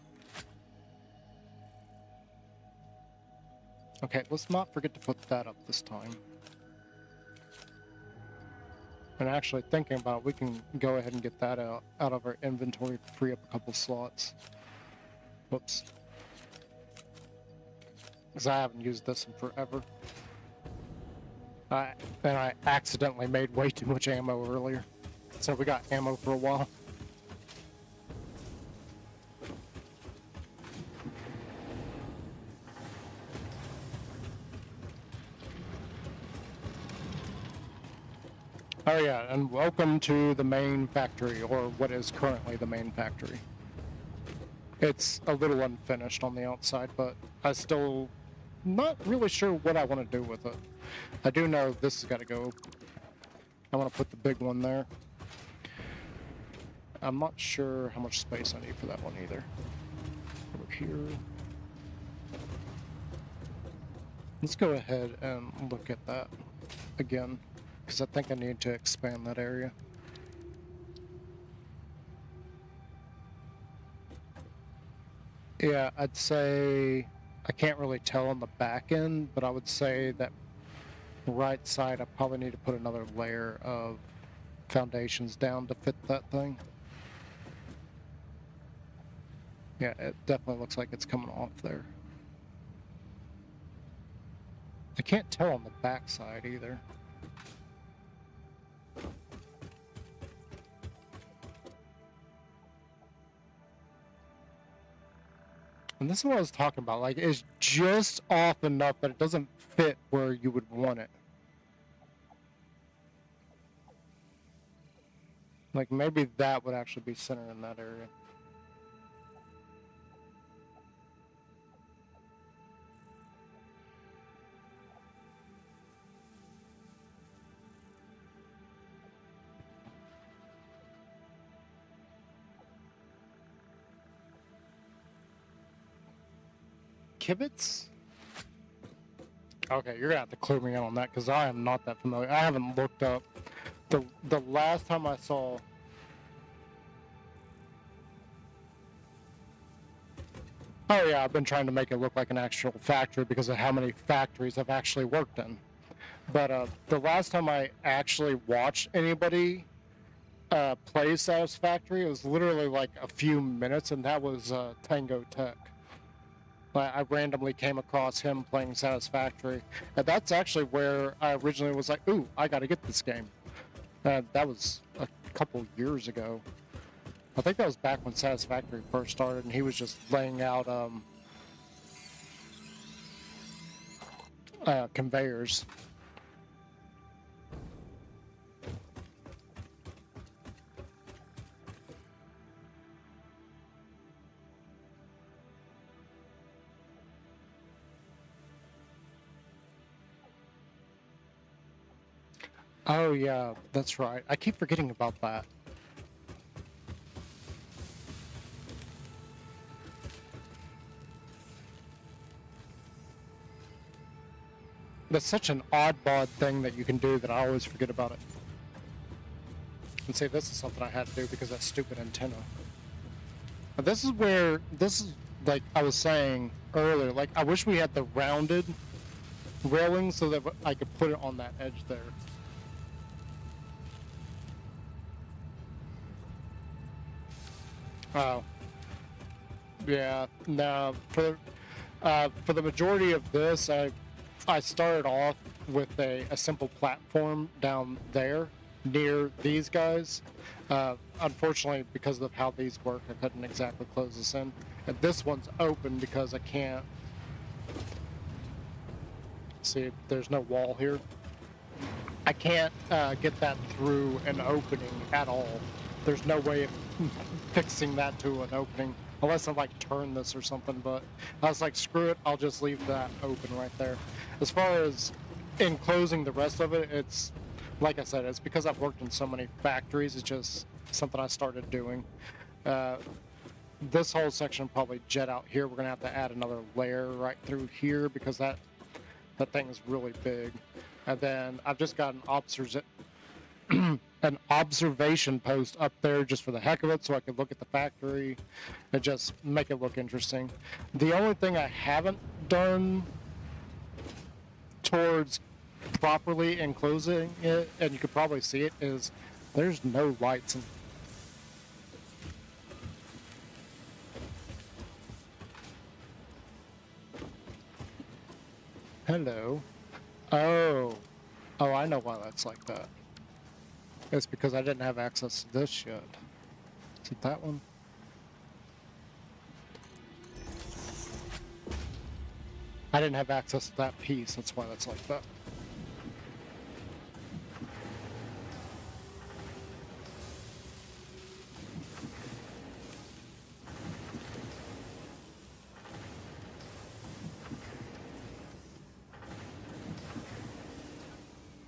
A: Okay, let's not forget to put that up this time. And actually, thinking about it, we can go ahead and get that out of our inventory to free up a couple slots. Whoops. Because I haven't used this in forever. And I accidentally made way too much ammo earlier. So we got ammo for a while. Oh yeah, and welcome to the main factory, or what is currently the main factory. It's a little unfinished on the outside, but I still not really sure what I want to do with it. I do know this has got to go. I want to put the big one there. I'm not sure how much space I need for that one either. Over here. Let's go ahead and look at that again, because I think I need to expand that area. Yeah, I'd say, I can't really tell on the back end, but I would say that right side I probably need to put another layer of foundations down to fit that thing. Yeah, it definitely looks like it's coming off there. I can't tell on the back side either. And this is what I was talking about. Like, it's just off enough that it doesn't fit where you would want it. Like, maybe that would actually be centered in that area. Kibitz? Okay, you're gonna have to clue me in on that because I am not that familiar. I haven't looked up. The last time I saw. Oh yeah, I've been trying to make it look like an actual factory because of how many factories I've actually worked in. But the last time I actually watched anybody play Satisfactory, it was literally like a few minutes, and that was Tango Tech. I randomly came across him playing Satisfactory, and that's actually where I originally was like, ooh, I gotta get this game. That was a couple years ago. I think that was back when Satisfactory first started, and he was just laying out conveyors. Oh yeah, that's right. I keep forgetting about that. That's such an oddball thing that you can do that I always forget about it. And say this is something I had to do because of that stupid antenna. But this is like I was saying earlier, like I wish we had the rounded railing so that I could put it on that edge there. Oh. Yeah, no, for the majority of this, I started off with a simple platform down there near these guys. Unfortunately, because of how these work, I couldn't exactly close this in. And this one's open because I can't... See, there's no wall here. I can't get that through an opening at all. There's no way of fixing that to an opening. Unless I like turn this or something, but I was like, screw it, I'll just leave that open right there. As far as enclosing the rest of it, it's, like I said, it's because I've worked in so many factories, it's just something I started doing. This whole section will probably jet out here. We're gonna have to add another layer right through here because that thing is really big. And then I've just got an observation post up there just for the heck of it so I could look at the factory and just make it look interesting. The only thing I haven't done towards properly enclosing it, and you could probably see it, is there's no lights in. Hello. Oh, I know why that's like that. It's because I didn't have access to this yet. Is it that one? I didn't have access to that piece, that's why that's like that.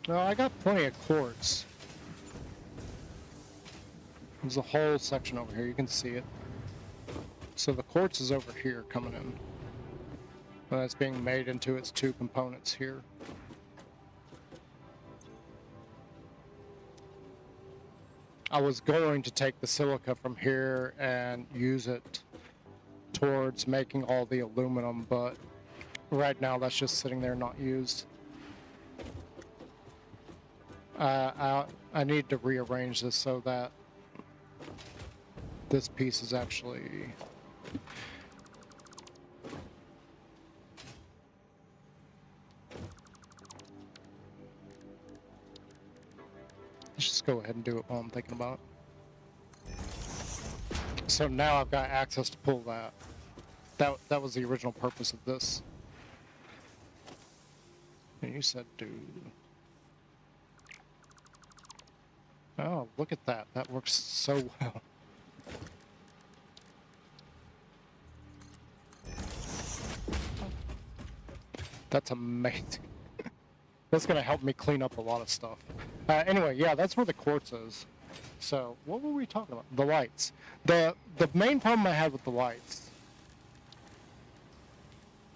A: No, I got plenty of quartz. There's a whole section over here, you can see it. So the quartz is over here coming in. And it's being made into its two components here. I was going to take the silica from here and use it towards making all the aluminum, but right now that's just sitting there not used. I need to rearrange this so that this piece is actually... Let's just go ahead and do it while I'm thinking about it. So now I've got access to pull that. That was the original purpose of this. And you said do... Oh, look at that. That works so well. That's amazing. That's going to help me clean up a lot of stuff. Anyway, yeah, that's where the quartz is. So, what were we talking about? The lights. The main problem I had with the lights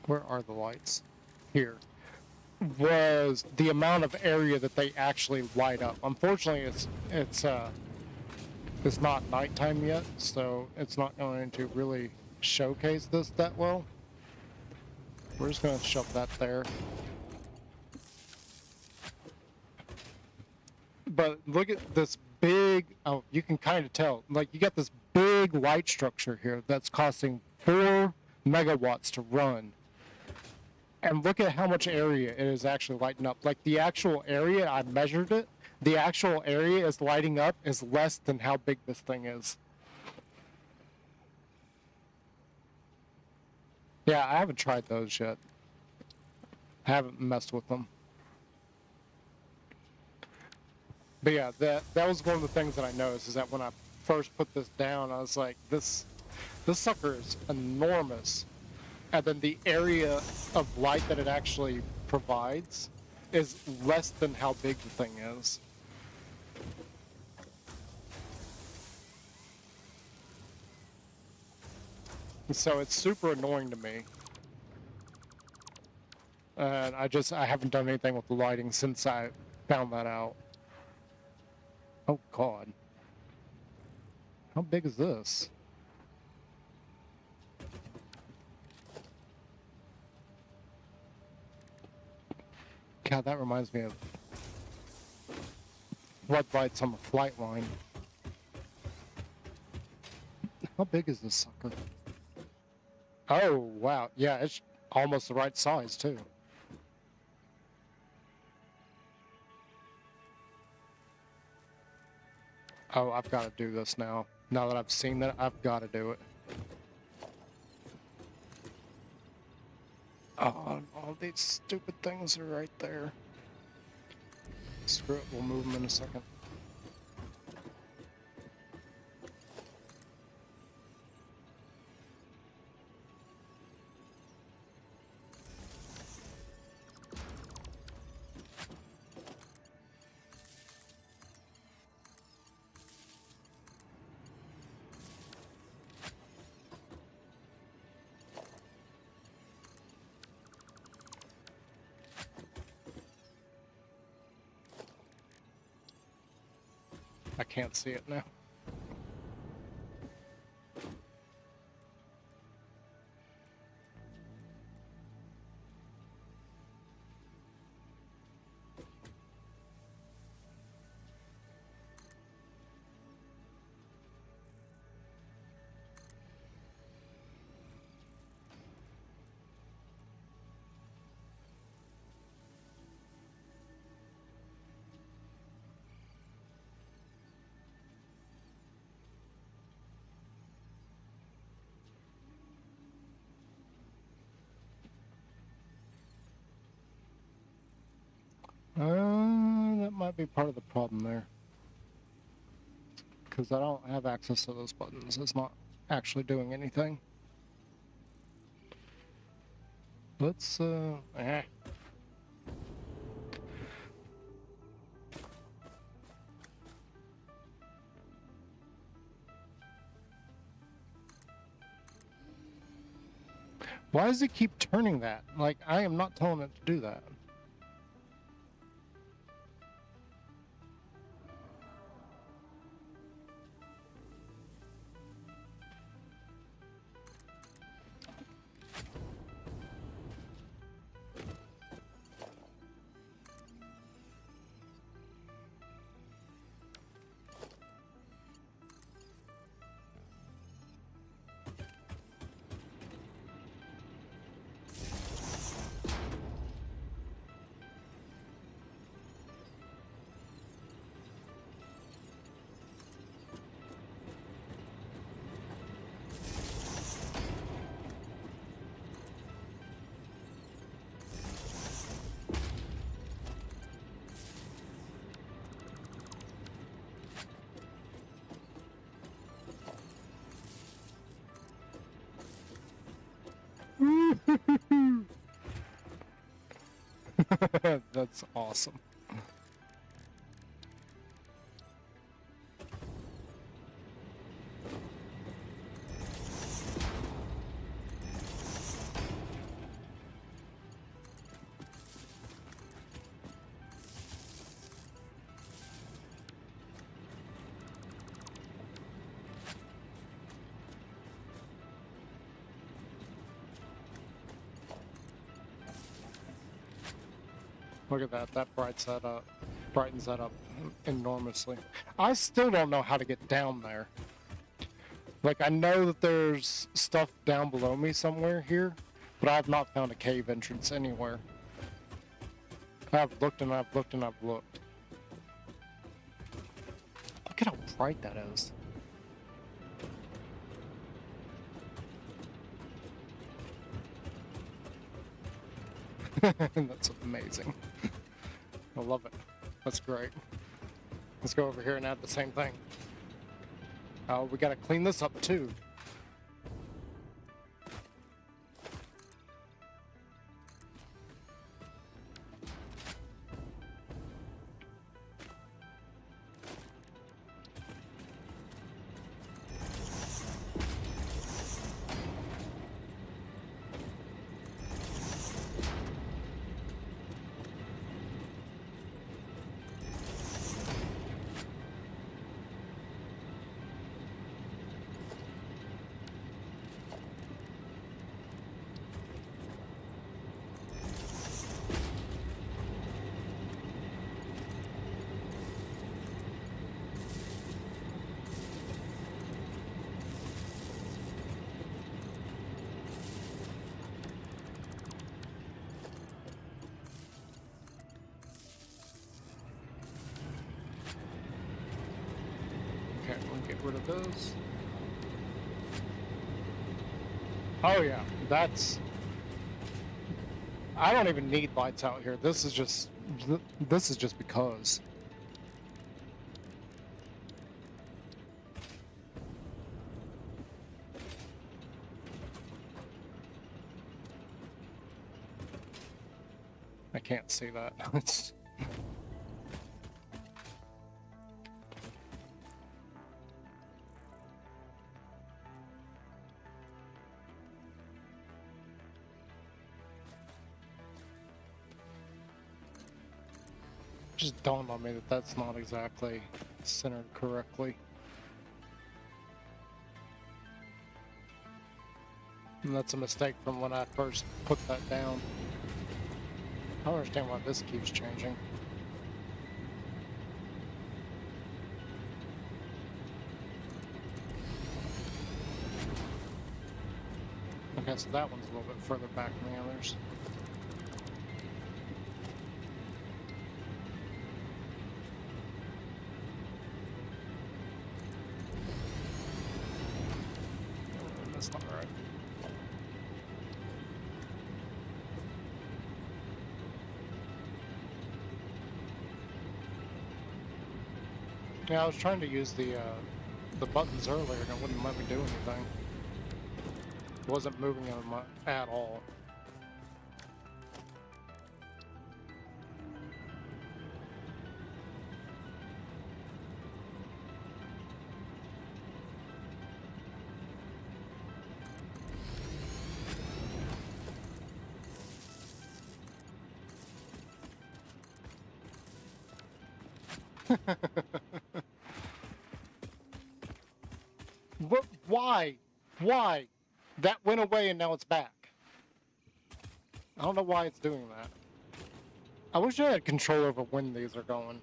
A: where are the lights? Here. Was the amount of area that they actually light up. Unfortunately, it's not nighttime yet, so it's not going to really showcase this that well. We're just going to shove that there. But look at this big, oh, you can kind of tell, like you got this big light structure here that's costing 4 megawatts to run. And look at how much area it is actually lighting up. Like the actual area, I measured it, the actual area is lighting up is less than how big this thing is. Yeah, I haven't tried those yet. I haven't messed with them. But yeah, that was one of the things that I noticed, is that when I first put this down, I was like, this sucker is enormous. And then the area of light that it actually provides is less than how big the thing is. So it's super annoying to me. And I haven't done anything with the lighting since I found that out. Oh God. How big is this? God, that reminds me of floodlights on the flight line. How big is this sucker? Oh, wow. Yeah, it's almost the right size, too. Oh, I've got to do this now. Now that I've seen that, I've got to do it. Oh, all these stupid things are right there. Screw it, we'll move them in a second. I can't see it now. That might be part of the problem there. Because I don't have access to those buttons. It's not actually doing anything. Let's, Why does it keep turning that? Like, I am not telling it to do that. That's awesome. Look at that. That brightens that up enormously. I still don't know how to get down there. Like, I know that there's stuff down below me somewhere here, but I have not found a cave entrance anywhere. I've looked and I've looked and I've looked. Look at how bright that is. That's amazing. I love it. That's great. Let's go over here and add the same thing. Oh, we gotta clean this up too. Okay, we'll get rid of those. Oh yeah, that's... I don't even need lights out here. This is just because. I can't see that. It's... just dawned on me that that's not exactly centered correctly. And that's a mistake from when I first put that down. I don't understand why this keeps changing. Okay, so that one's a little bit further back than the others. That's not right. Yeah, I was trying to use the buttons earlier and it wouldn't let me do anything. It wasn't moving them at all. But why? Why? That went away and now it's back. I don't know why it's doing that. I wish I had control over when these are going.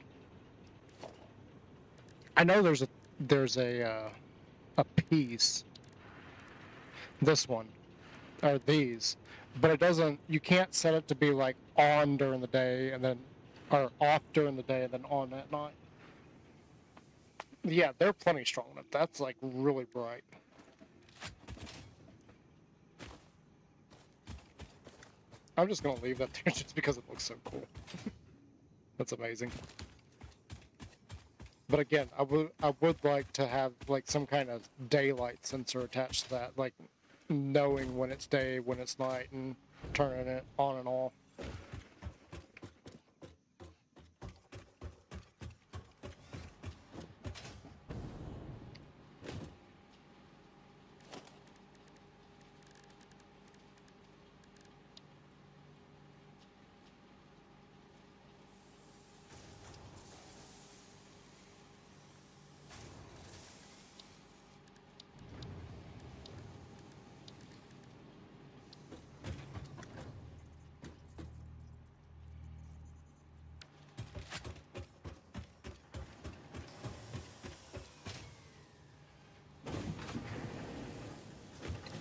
A: I know there's a piece. This one, or these, but it doesn't. You can't set it to be like on during the day and then, or off during the day and then on at night. Yeah, they're plenty strong enough. That's like really bright. I'm just gonna leave that there just because it looks so cool. That's amazing. But again, I would like to have like some kind of daylight sensor attached to that, like knowing when it's day, when it's night, and turning it on and off.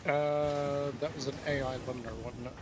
A: That was an AI limiter, wasn't it?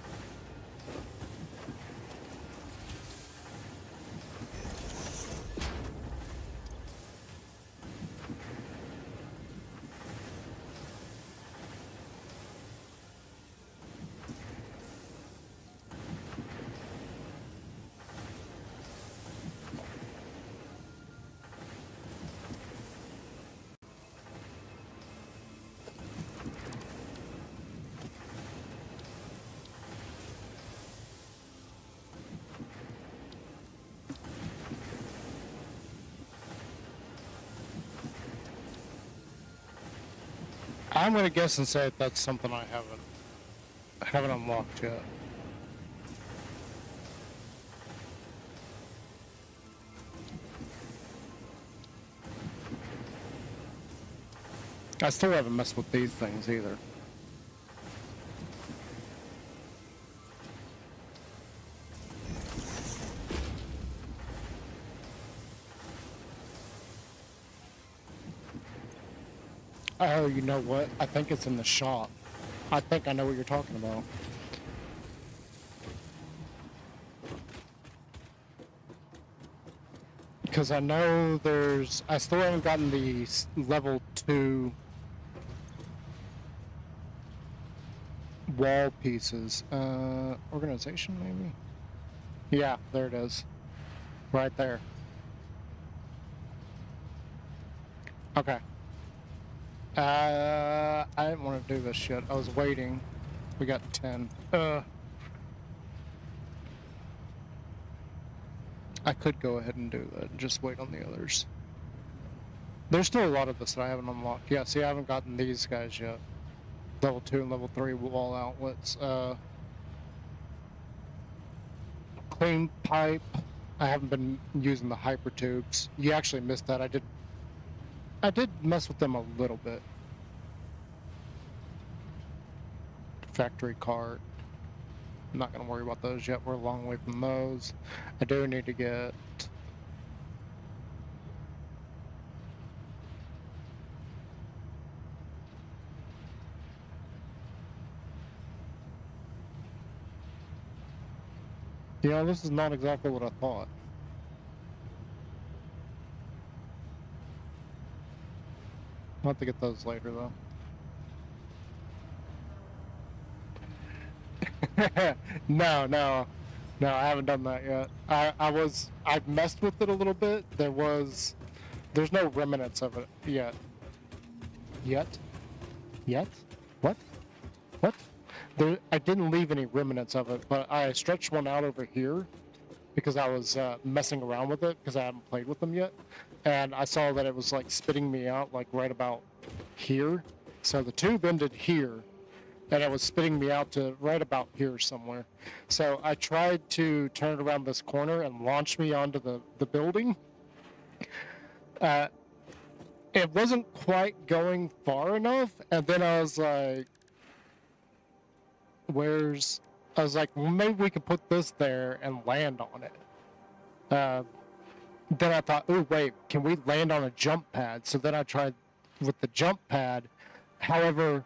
A: I'm gonna guess and say that's something I haven't unlocked yet. I still haven't messed with these things either. Oh, you know what? I think it's in the shop. I think I know what you're talking about. Because I know I still haven't gotten the level 2 wall pieces. Organization, maybe? Yeah, there it is. Right there. Okay. I didn't want to do this shit. I was waiting. We got 10. I could go ahead and do that and just wait on the others. There's still a lot of this that I haven't unlocked. Yeah, see, I haven't gotten these guys yet. Level 2 and level 3 wall outlets. Clean pipe. I haven't been using the hyper tubes. You actually missed that. I did mess with them a little bit. Factory cart. I'm not going to worry about those yet. We're a long way from those. I do need to get... You know, this is not exactly what I thought. I'll have to get those later, though. No, I haven't done that yet. I've messed with it a little bit. There's no remnants of it yet. Yet? What? I didn't leave any remnants of it, but I stretched one out over here because I was messing around with it because I haven't played with them yet. And I saw that it was like spitting me out like right about here. So the tube ended here and it was spitting me out to right about here somewhere. So I tried to turn it around this corner and launch me onto the building. It wasn't quite going far enough, and then I was like, well, maybe we could put this there and land on it. Then I thought, oh wait, can we land on a jump pad? So then I tried with the jump pad. However,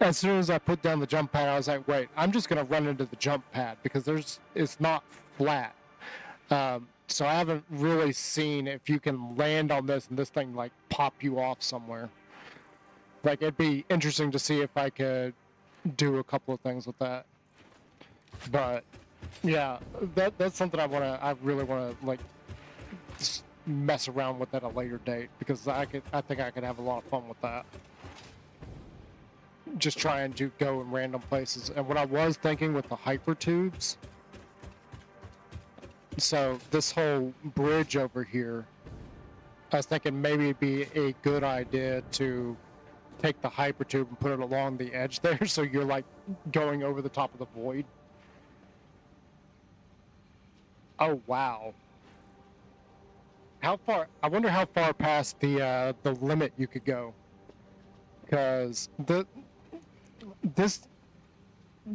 A: as soon as I put down the jump pad, I was like, wait, I'm just gonna run into the jump pad because it's not flat. So I haven't really seen if you can land on this and this thing like pop you off somewhere. Like, it'd be interesting to see if I could do a couple of things with that. But yeah, that's something I really wanna like mess around with at a later date because I think I could have a lot of fun with that. Just trying to go in random places. And what I was thinking with the hyper tubes, so this whole bridge over here, I was thinking maybe it'd be a good idea to take the hyper tube and put it along the edge there so you're like going over the top of the void. Oh wow. How far? I wonder how far past the limit you could go. Because this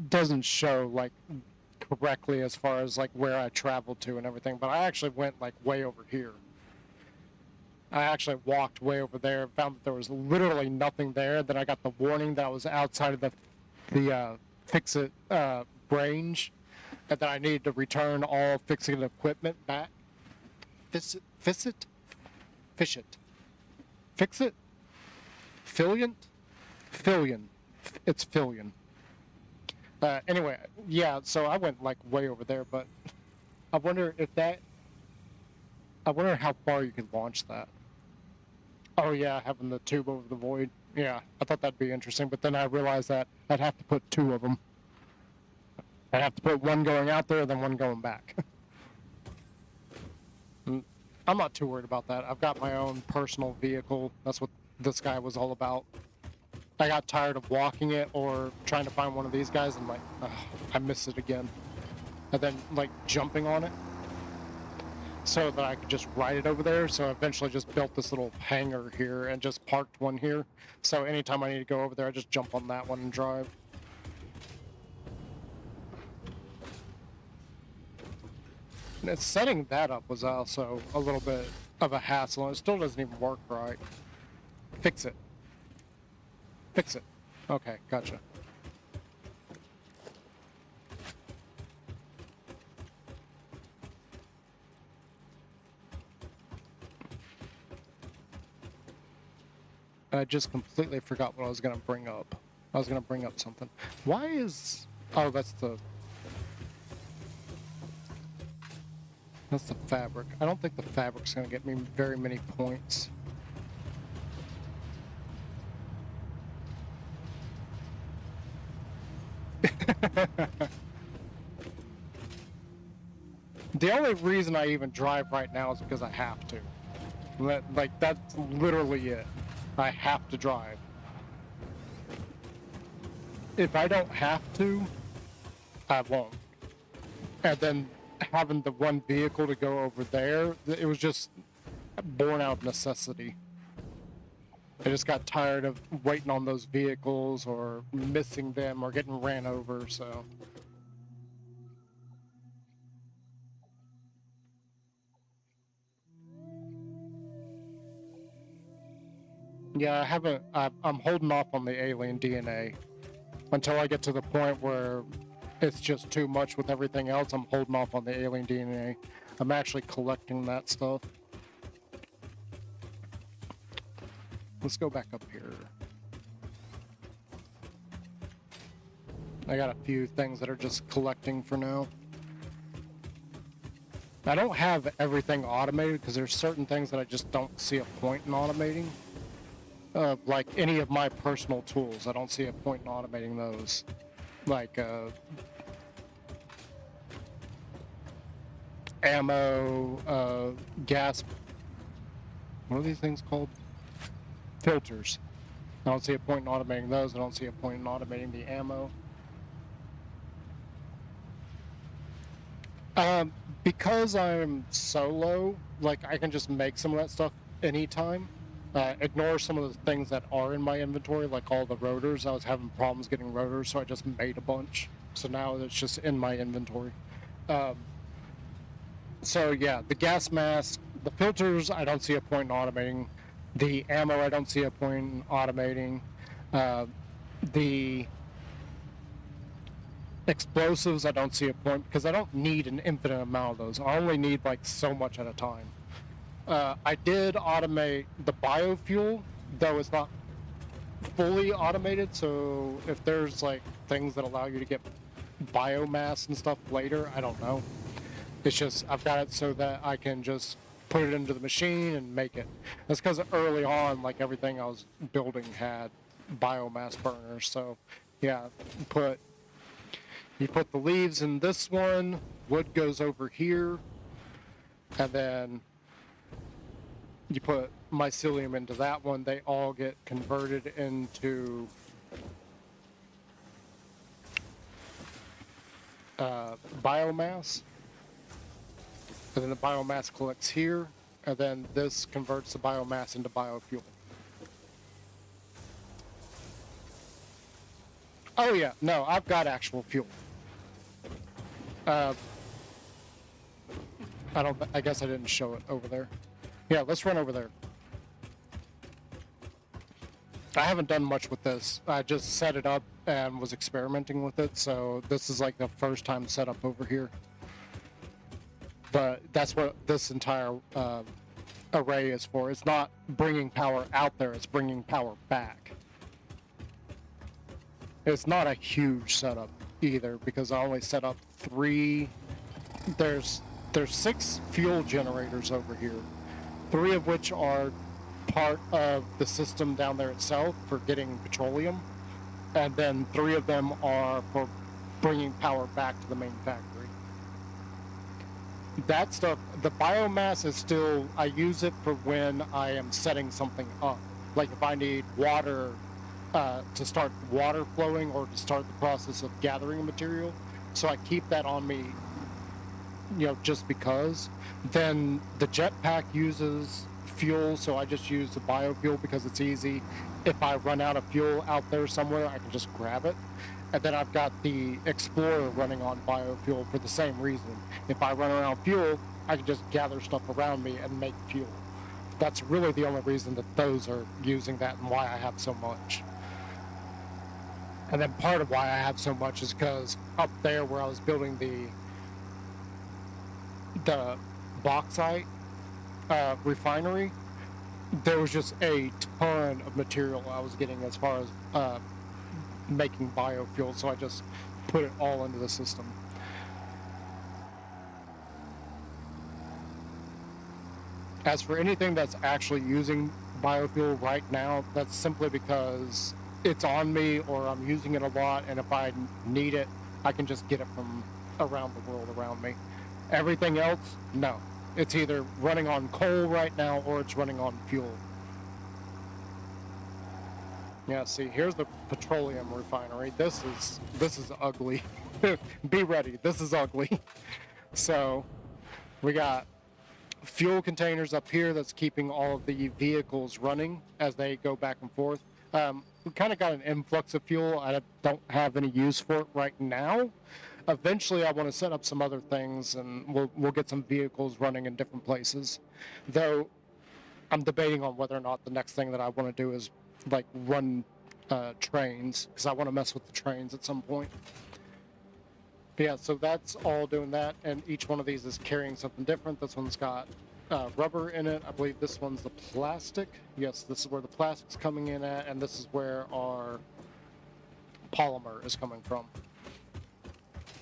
A: doesn't show like correctly as far as like where I traveled to and everything, but I actually went like way over here. I actually walked way over there, found that there was literally nothing there. Then I got the warning that I was outside of the fix-it range, and that I needed to return all fixing equipment back. Fix-it? Fish-it. Fix-it? Fillion? Fillion. It's Fillion. Anyway, yeah, so I went like way over there, but I wonder how far you could launch that. Oh yeah, having the tube over the void. Yeah, I thought that'd be interesting, but then I realized that I'd have to put two of them. I'd have to put one going out there, then one going back. I'm not too worried about that. I've got my own personal vehicle. That's what this guy was all about. I got tired of walking it or trying to find one of these guys and like, I missed it again. And then like jumping on it so that I could just ride it over there. So I eventually just built this little hangar here and just parked one here. So anytime I need to go over there, I just jump on that one and drive. And setting that up was also a little bit of a hassle, and it still doesn't even work right. Fix it. Fix it. Okay, gotcha. I just completely forgot what I was going to bring up. I was going to bring up something. Why is... Oh, that's the fabric. I don't think the fabric's going to get me very many points. The only reason I even drive right now is because I have to. Like, that's literally it. I have to drive. If I don't have to, I won't. And then having the one vehicle to go over there, it was just born out of necessity. I just got tired of waiting on those vehicles or missing them or getting ran over, so... Yeah, I'm holding off on the alien DNA until I get to the point where it's just too much with everything else. I'm holding off on the alien DNA. I'm actually collecting that stuff. Let's go back up here. I got a few things that are just collecting for now. I don't have everything automated because there's certain things that I just don't see a point in automating. Like any of my personal tools, I don't see a point in automating those. Like ammo, gas, what are these things called? Filters. I don't see a point in automating those. I don't see a point in automating the ammo. Because I'm solo, like I can just make some of that stuff anytime. Ignore some of the things that are in my inventory, like all the rotors. I was having problems getting rotors, so I just made a bunch. So now it's just in my inventory. So yeah, the gas mask, the filters, I don't see a point in automating. The ammo, I don't see a point in automating. The explosives, I don't see a point because I don't need an infinite amount of those. I only need like so much at a time. I did automate the biofuel, though it's not fully automated, so if there's like things that allow you to get biomass and stuff later, I don't know. It's just, I've got it so that I can just put it into the machine and make it. That's because early on, like everything I was building had biomass burners, so yeah, you put the leaves in this one, wood goes over here, and then you put mycelium into that one, they all get converted into biomass. And then the biomass collects here, and then this converts the biomass into biofuel. Oh yeah, no, I've got actual fuel. I guess I didn't show it over there. Yeah, let's run over there. I haven't done much with this. I just set it up and was experimenting with it, so this is like the first time set up over here. But that's what this entire array is for. It's not bringing power out there, it's bringing power back. It's not a huge setup either, because I only set up 3. There's 6 fuel generators over here, 3 of which are part of the system down there itself for getting petroleum, and then 3 of them are for bringing power back to the main factory. That stuff, the biomass is still, I use it for when I am setting something up. Like if I need water to start water flowing or to start the process of gathering material. So I keep that on me, you know, just because. Then the jetpack uses fuel, so I just use the biofuel because it's easy. If I run out of fuel out there somewhere, I can just grab it. And then I've got the Explorer running on biofuel for the same reason. If I run around fuel, I can just gather stuff around me and make fuel. That's really the only reason that those are using that and why I have so much. And then part of why I have so much is because up there where I was building the bauxite refinery, there was just a ton of material I was getting as far as making biofuel, so I just put it all into the system. As for anything that's actually using biofuel right now, that's simply because it's on me or I'm using it a lot, and if I need it, I can just get it from around the world around me. Everything else, no. It's either running on coal right now or it's running on fuel. Yeah, see, here's the petroleum refinery. This is ugly. Be ready, this is ugly. So, we got fuel containers up here that's keeping all of the vehicles running as they go back and forth. We kind of got an influx of fuel. I don't have any use for it right now. Eventually, I want to set up some other things, and we'll get some vehicles running in different places. Though, I'm debating on whether or not the next thing that I want to do is like run trains, because I want to mess with the trains at some point. But yeah, so that's all doing that, and each one of these is carrying something different. This one's got rubber in it. I believe this one's the plastic. Yes, this is where the plastic's coming in at, and this is where our polymer is coming from.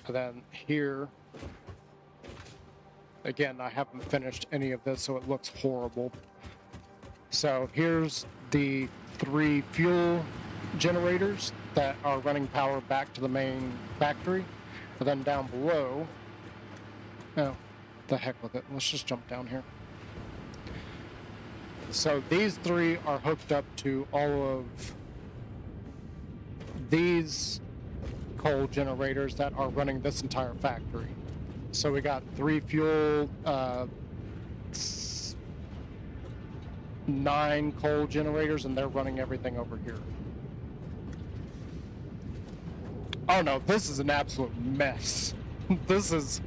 A: And then here, again, I haven't finished any of this, so it looks horrible. So here's the 3 fuel generators that are running power back to the main factory. And then down below, oh, the heck with it. Let's just jump down here. So these 3 are hooked up to all of these coal generators that are running this entire factory. So we got 3 fuel, 9 coal generators, and they're running everything over here. Oh no, this is an absolute mess. This is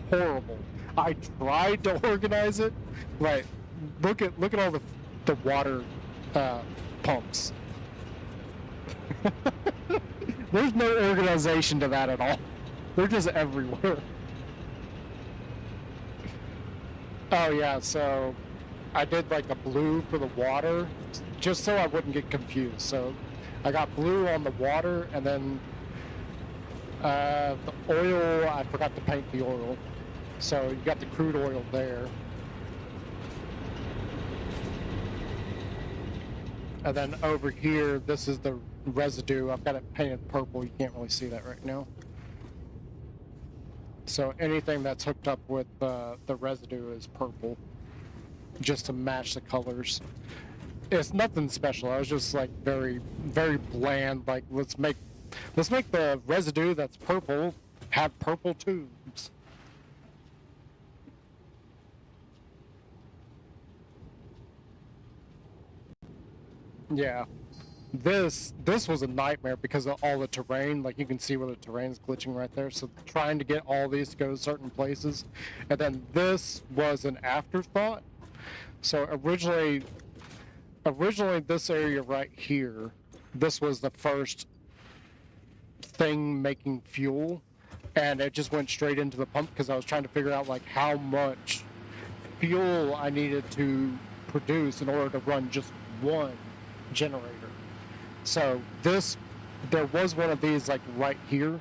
A: horrible. I tried to organize it. Right, look at all the water pumps. There's no organization to that at all. They're just everywhere. Oh yeah, so I did like a blue for the water, just so I wouldn't get confused. So I got blue on the water, and then the oil, I forgot to paint the oil. So you got the crude oil there. And then over here, this is the residue. I've got it painted purple. You can't really see that right now. So anything that's hooked up with the residue is purple, just to match the colors. It's nothing special. I was just like very, very bland. Like let's make the residue that's purple have purple tubes. Yeah. This was a nightmare because of all the terrain. Like you can see where the terrain's glitching right there. So trying to get all these to go to certain places. And then this was an afterthought. So originally originally this area right here, this was the first thing making fuel, and it just went straight into the pump because I was trying to figure out like how much fuel I needed to produce in order to run just one generator. So there was one of these like right here,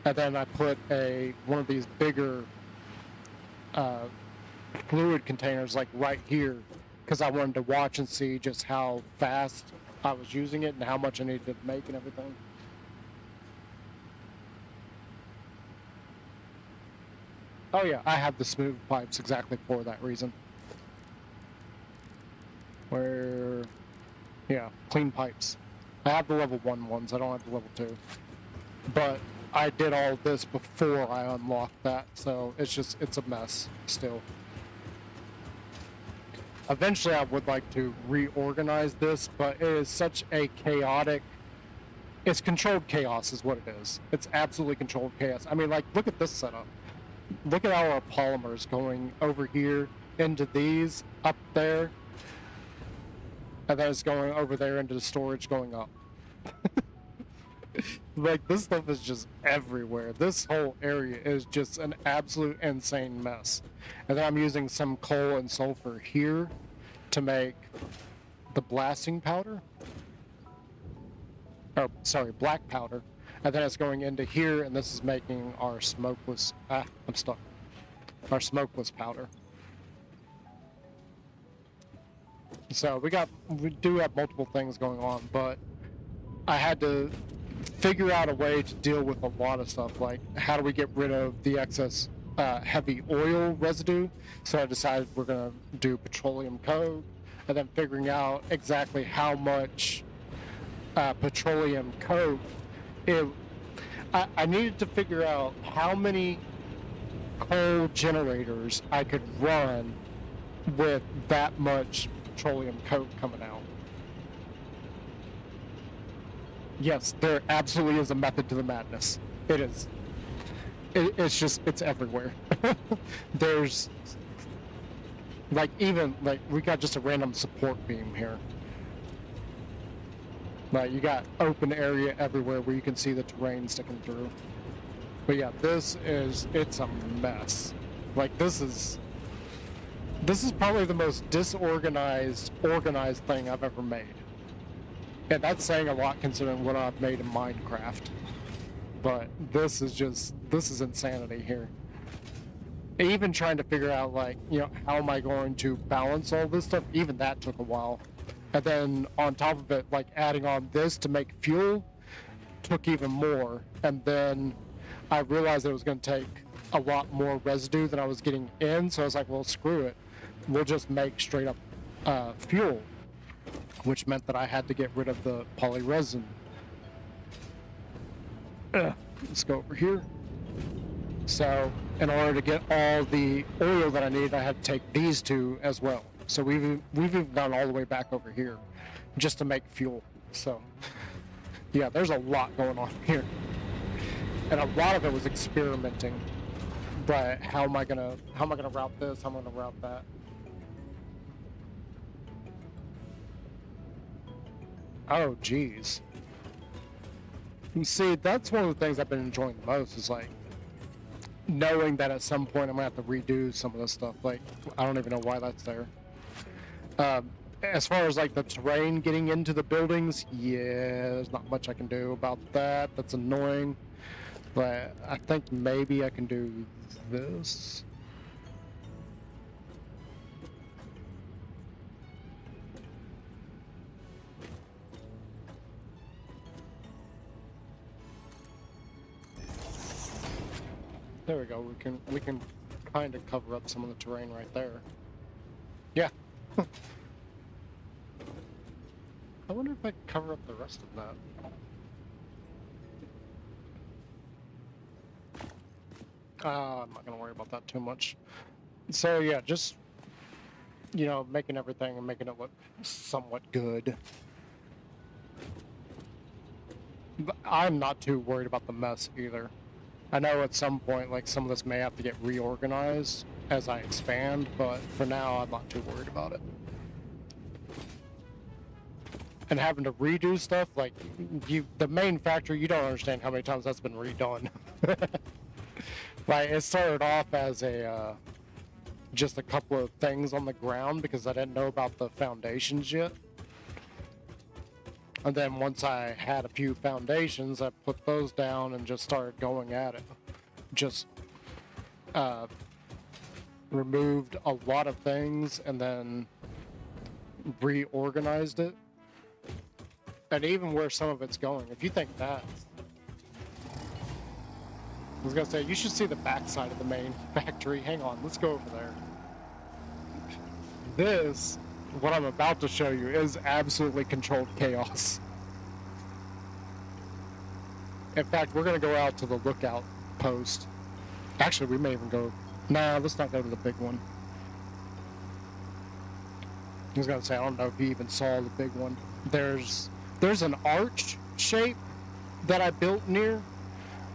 A: and then I put one of these bigger fluid containers like right here because I wanted to watch and see just how fast I was using it and how much I needed to make and everything. Oh yeah, I have the smooth pipes exactly for that reason. Yeah, clean pipes. I have the level 1 ones, I don't have the level 2. But I did all this before I unlocked that, so it's a mess still. Eventually I would like to reorganize this, but it is such a chaotic... It's controlled chaos is what it is. It's absolutely controlled chaos. I mean, like, look at this setup. Look at our polymers going over here into these, up there, and then it's going over there into the storage going up. Like, this stuff is just everywhere. This whole area is just an absolute insane mess. And then I'm using some coal and sulfur here to make the blasting powder. Oh, sorry, black powder. And then it's going into here, and this is making our smokeless... I'm stuck. Our smokeless powder. So we do have multiple things going on, but I had to figure out a way to deal with a lot of stuff, like how do we get rid of the excess heavy oil residue. So I decided we're going to do petroleum coke, and then figuring out exactly how much petroleum coke. I needed to figure out how many coal generators I could run with that much petroleum coke coming out. Yes, there absolutely is a method to the madness. It is. It's everywhere. There's, like, even, like, we got just a random support beam here. Like, you got open area everywhere where you can see the terrain sticking through. But yeah, it's a mess. Like, this is probably the most organized thing I've ever made. And that's saying a lot considering what I've made in Minecraft. But this is insanity here. Even trying to figure out, like, you know, how am I going to balance all this stuff, even that took a while. And then on top of it, like, adding on this to make fuel took even more. And then I realized it was going to take a lot more residue than I was getting in, so I was like, well, screw it. We'll just make straight up fuel, which meant that I had to get rid of the poly resin. Let's go over here. So in order to get all the oil that I needed, I had to take these two as well. So we've even gone all the way back over here just to make fuel. So yeah, there's a lot going on here. And a lot of it was experimenting. But how am I gonna route this? How am I gonna route that? Oh geez. You see, that's one of the things I've been enjoying the most is, like, knowing that at some point I'm gonna have to redo some of this stuff. Like, I don't even know why that's there. As far as, like, the terrain getting into the buildings, yeah, there's not much I can do about that. That's annoying. But I think maybe I can do this. There we go. We can kind of cover up some of the terrain right there. Yeah. I wonder if I can cover up the rest of that. I'm not gonna worry about that too much. So yeah, just, you know, making everything and making it look somewhat good. But I'm not too worried about the mess either. I know at some point, like, some of this may have to get reorganized as I expand, but for now, I'm not too worried about it. and having to redo stuff, like, the main factory, you don't understand how many times that's been redone. Like, it started off as just a couple of things on the ground because I didn't know about the foundations yet. And then once I had a few foundations, I put those down and just started going at it. Just removed a lot of things and then reorganized it. And even where some of it's going, if you think that, I was gonna say, you should see the backside of the main factory. Hang on, let's go over there. This, what I'm about to show you, is absolutely controlled chaos. In fact, we're gonna go out to the lookout post. Actually, we may even go, nah, let's not go to the big one. I was gonna say, I don't know if you even saw the big one. There's an arch shape that I built near,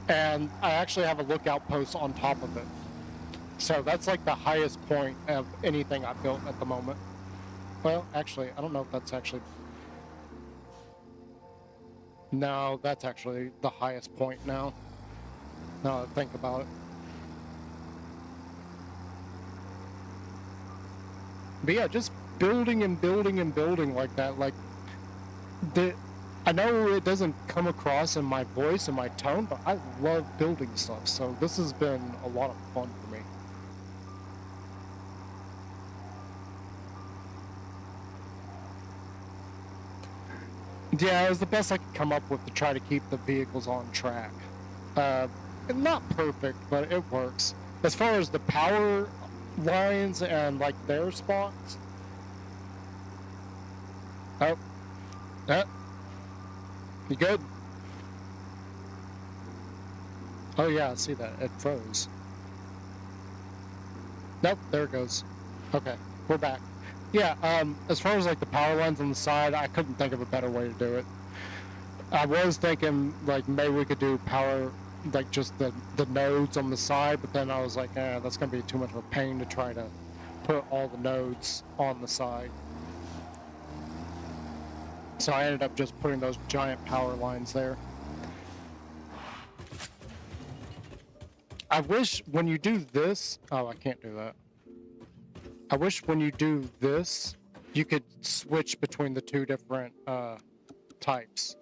A: and I actually have a lookout post on top of it. So that's like the highest point of anything I built at the moment. Well, actually, I don't know if that's actually... No, that's actually the highest point now. Now that I think about it. But yeah, just building and building and building like that, like... I know it doesn't come across in my voice and my tone, but I love building stuff, so this has been a lot of fun for me. Yeah, it was the best I could come up with to try to keep the vehicles on track. Not perfect, but it works. As far as the power lines and like their spots. Oh. You good? Oh yeah, I see that. It froze. Nope, there it goes. Okay, we're back. Yeah, as far as like the power lines on the side, I couldn't think of a better way to do it. I was thinking like maybe we could do power, like just the nodes on the side, but then I was like, that's gonna be too much of a pain to try to put all the nodes on the side. So I ended up just putting those giant power lines there. I wish when you do this... Oh, I can't do that. I wish when you do this, you could switch between the two different types.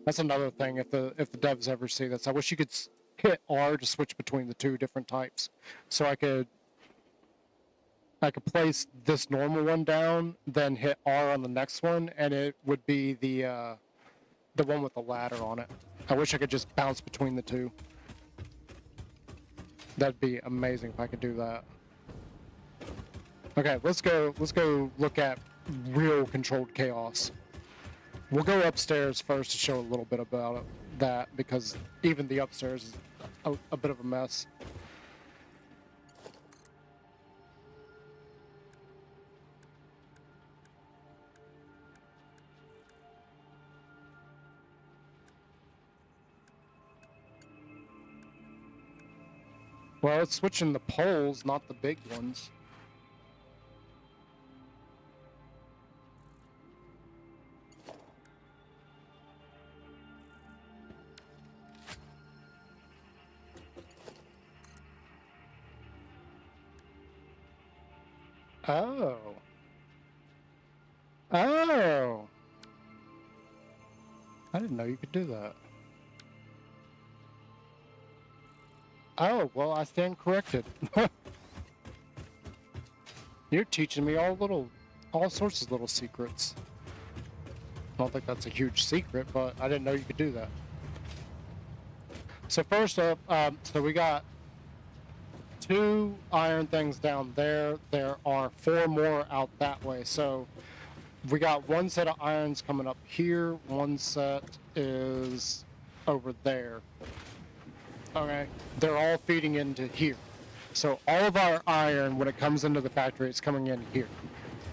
A: That's another thing, if the devs ever see this. I wish you could hit R to switch between the two different types. So I could place this normal one down, then hit R on the next one, and it would be the one with the ladder on it. I wish I could just bounce between the two. That'd be amazing if I could do that. Okay, let's go look at real controlled chaos. We'll go upstairs first to show a little bit about that, because even the upstairs is a bit of a mess. Well, it's switching the poles, not the big ones. Oh. Oh. I didn't know you could do that. Oh, well, I stand corrected. You're teaching me all sorts of little secrets. I don't think that's a huge secret, but I didn't know you could do that. So first up, so we got 2 iron things down there. There are 4 more out that way. So we got 1 set of irons coming up here. 1 set is over there. Okay, they're all feeding into here. So all of our iron, when it comes into the factory, it's coming in here.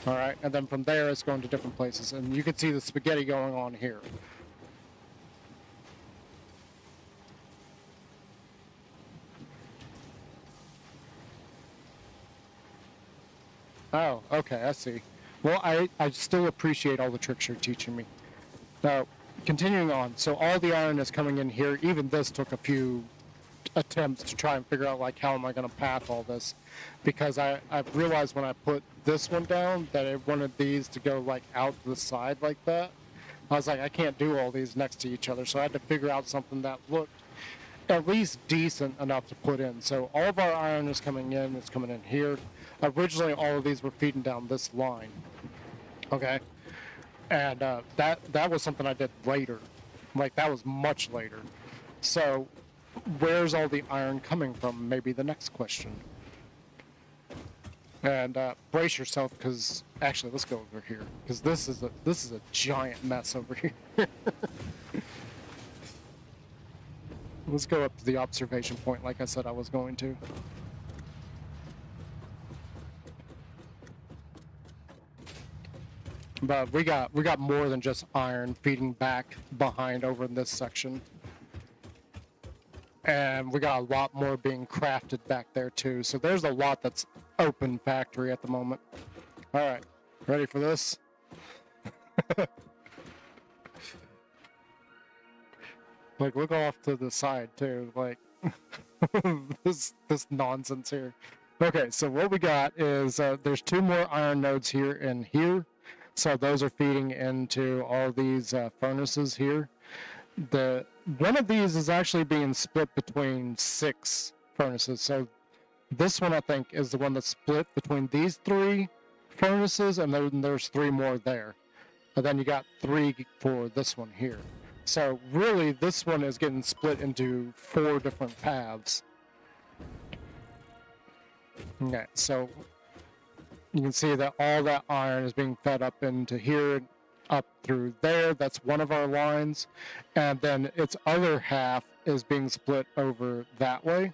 A: All right, and then from there, it's going to different places. And you can see the spaghetti going on here. Oh, okay, I see. Well, I still appreciate all the tricks you're teaching me. Continuing on, so all the iron is coming in here. Even this took a few attempts to try and figure out like how am I going to path all this, because I realized when I put this one down that I wanted these to go like out to the side like that. I was like, I can't do all these next to each other, so I had to figure out something that looked at least decent enough to put in. So all of our iron is coming in. It's coming in here. Originally, all of these were feeding down this line. Okay, and that was something I did later. Like that was much later. So where's all the iron coming from? Maybe the next question. And brace yourself, because actually, let's go over here, because this is a giant mess over here. Let's go up to the observation point, like I said I was going to. But we got more than just iron feeding back behind over in this section. And we got a lot more being crafted back there too. So there's a lot that's open factory at the moment. All right, ready for this? Like, look off to the side too. Like this nonsense here. Okay, so what we got is there's 2 more iron nodes here and here. So those are feeding into all these furnaces here. One of these is actually being split between 6 furnaces. So this one, I think, is the one that's split between these 3 furnaces, and then there's 3 more there. And then you got 3 for this one here. So really, this one is getting split into 4 different paths. Okay, so you can see that all that iron is being fed up into here, up through there. That's one of our lines. And then its other half is being split over that way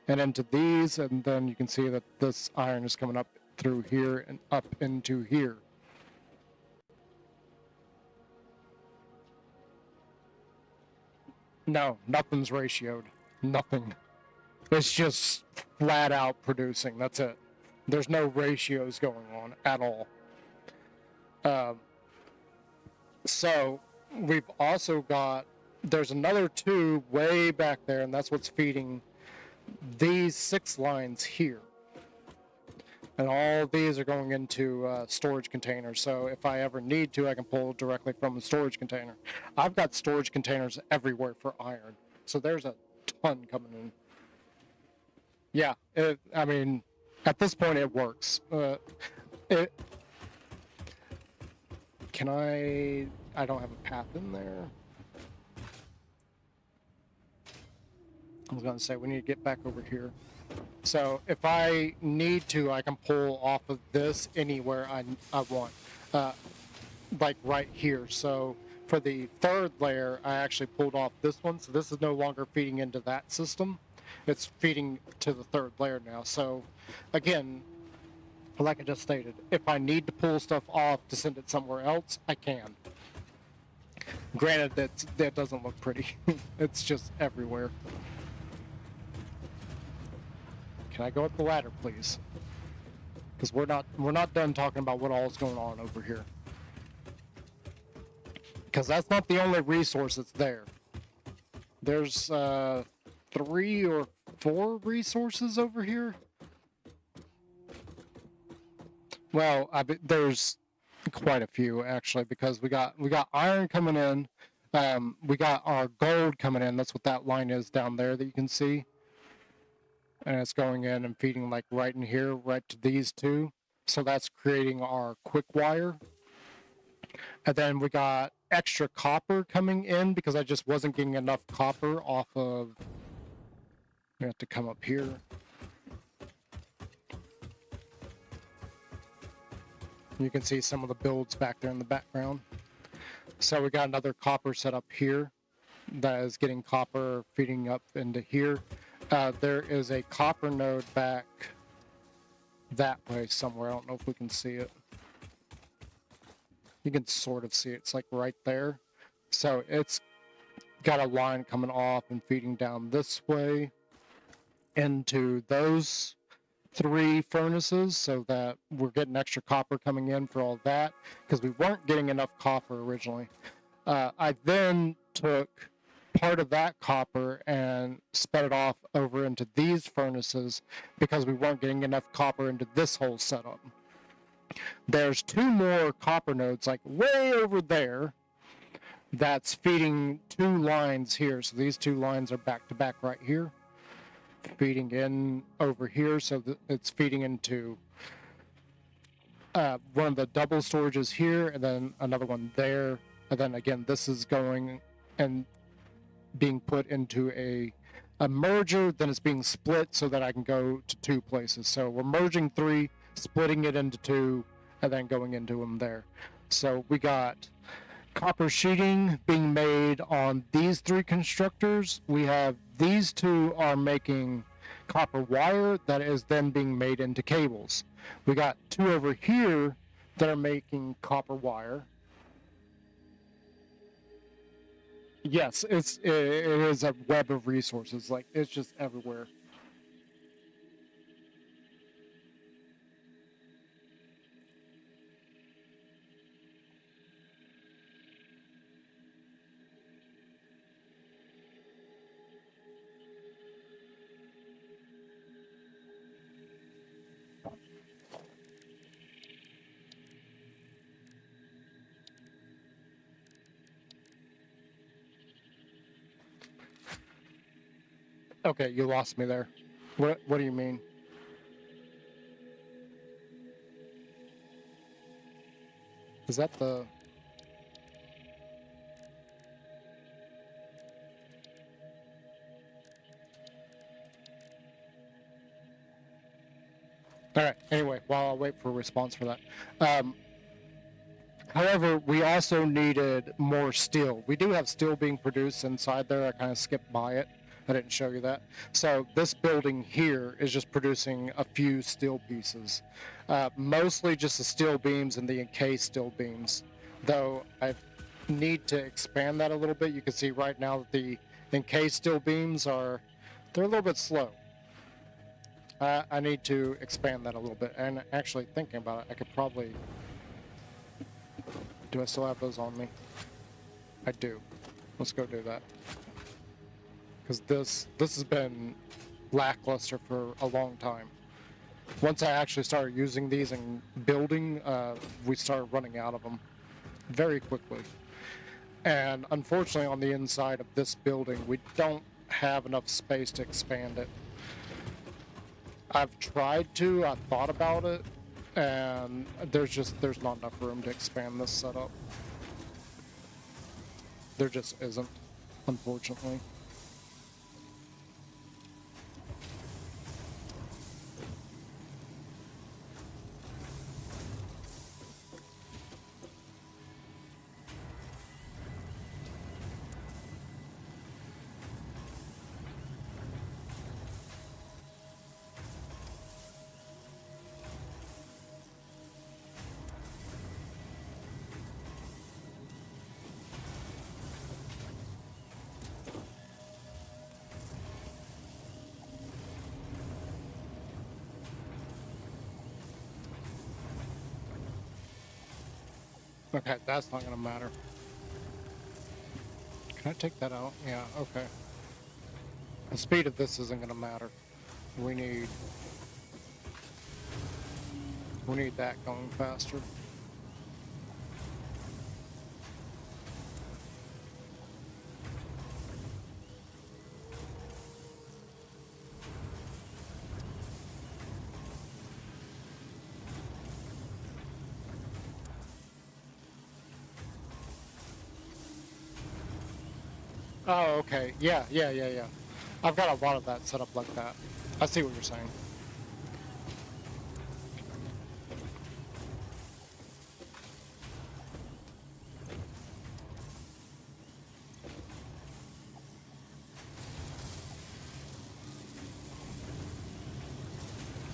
A: and into these. And then you can see that this iron is coming up through here and up into here. No, nothing's ratioed. Nothing. It's just flat out producing. That's it. There's no ratios going on at all. So we've also got, there's another 2 way back there, and that's what's feeding these 6 lines here. And all these are going into storage containers. So if I ever need to, I can pull directly from the storage container. I've got storage containers everywhere for iron. So there's a ton coming in. Yeah, I mean, at this point it works. Can I don't have a path in there. I was going to say, we need to get back over here. So if I need to, I can pull off of this anywhere I want, like right here. So for the 3rd layer, I actually pulled off this one. So this is no longer feeding into that system. It's feeding to the 3rd layer now. So again, like I just stated, if I need to pull stuff off to send it somewhere else, I can. Granted, that doesn't look pretty. It's just everywhere. Can I go up the ladder, please? Because we're not done talking about what all is going on over here. Because that's not the only resource that's there. There's 3 or 4 resources over here. Well, there's quite a few actually, because we got iron coming in. We got our gold coming in. That's what that line is down there that you can see. And it's going in and feeding like right in here, right to these 2. So that's creating our quick wire. And then we got extra copper coming in because I just wasn't getting enough copper off of. We have to come up here. You can see some of the builds back there in the background. So we got another copper set up here that is getting copper feeding up into here. There is a copper node back that way somewhere. I don't know if we can see it. You can sort of see it. It's like right there. So it's got a line coming off and feeding down this way into those 3 furnaces, so that we're getting extra copper coming in for all that, because we weren't getting enough copper originally. I then took part of that copper and sped it off over into these furnaces because we weren't getting enough copper into this whole setup. There's 2 more copper nodes, like way over there, that's feeding 2 lines here. So these 2 lines are back to back right here, feeding in over here. So it's feeding into one of the double storages here, and then another one there. And then again, this is going and being put into a merger, then it's being split so that I can go to 2 places. So we're merging 3, splitting it into 2, and then going into them there. So we got copper sheeting being made on these 3 constructors. We have these 2 are making copper wire that is then being made into cables. We got 2 over here that are making copper wire. Yes, it is a web of resources. Like, it's just everywhere. Okay, you lost me there. What do you mean? Is that the... Alright, anyway, while I wait for a response for that. However, we also needed more steel. We do have steel being produced inside there. I kind of skipped by it. I didn't show you that. So this building here is just producing a few steel pieces. Mostly just the steel beams and the encased steel beams. Though I need to expand that a little bit. You can see right now that the encased steel beams they're a little bit slow. I need to expand that a little bit. And actually thinking about it, I could probably... Do I still have those on me? I do. Let's go do that. Because this has been lackluster for a long time. Once I actually started using these and building, we started running out of them very quickly. And unfortunately, on the inside of this building, we don't have enough space to expand it. I've tried to, I thought about it, and there's not enough room to expand this setup. There just isn't, unfortunately. Okay, that's not gonna matter. Can I take that out? Yeah, okay. The speed of this isn't gonna matter. We need that going faster. Oh, okay. Yeah. I've got a lot of that set up like that. I see what you're saying.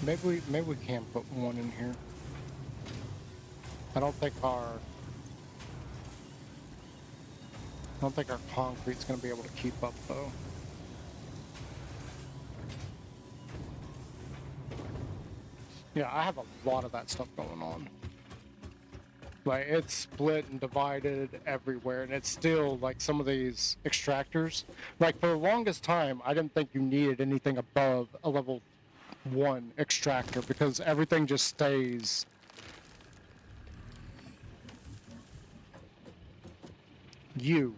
A: Maybe we can put one in here. I don't think our concrete's gonna be able to keep up though. Yeah, I have a lot of that stuff going on. Like, it's split and divided everywhere, and it's still, like, some of these extractors. Like, for the longest time, I didn't think you needed anything above a level 1 extractor, because everything just stays... You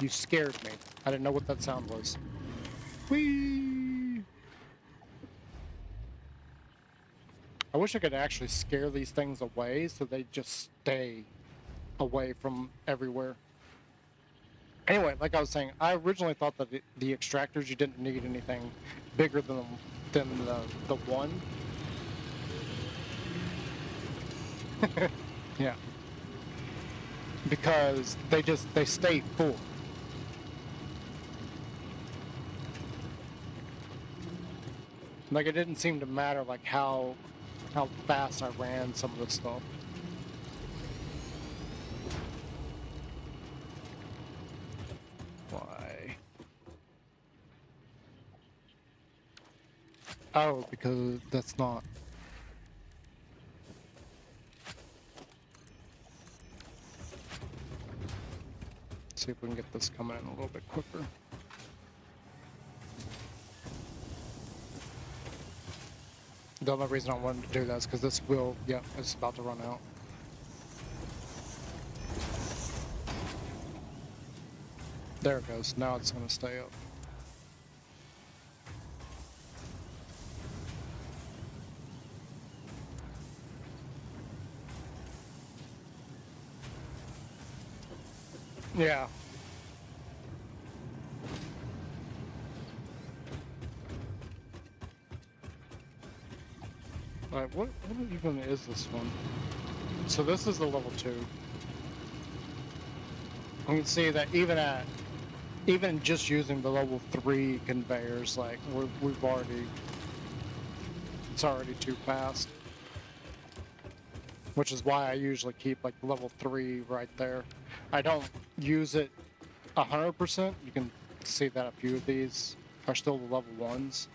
A: scared me. I didn't know what that sound was. Whee! I wish I could actually scare these things away so they just stay away from everywhere. Anyway, like I was saying, I originally thought that the extractors, you didn't need anything bigger than the one. Yeah. Because they stay full. Like, it didn't seem to matter like how fast I ran some of the stuff. Why? Oh, because that's not... See if we can get this coming in a little bit quicker. The only reason I wanted to do that is because this will, yeah, it's about to run out. There it goes. Now it's going to stay up. Yeah. Alright, what even is this one? So this is the level 2. You can see that even just using the level 3 conveyors, like it's already too fast. Which is why I usually keep like level 3 right there. I don't use it 100%. You can see that a few of these are still the level 1s.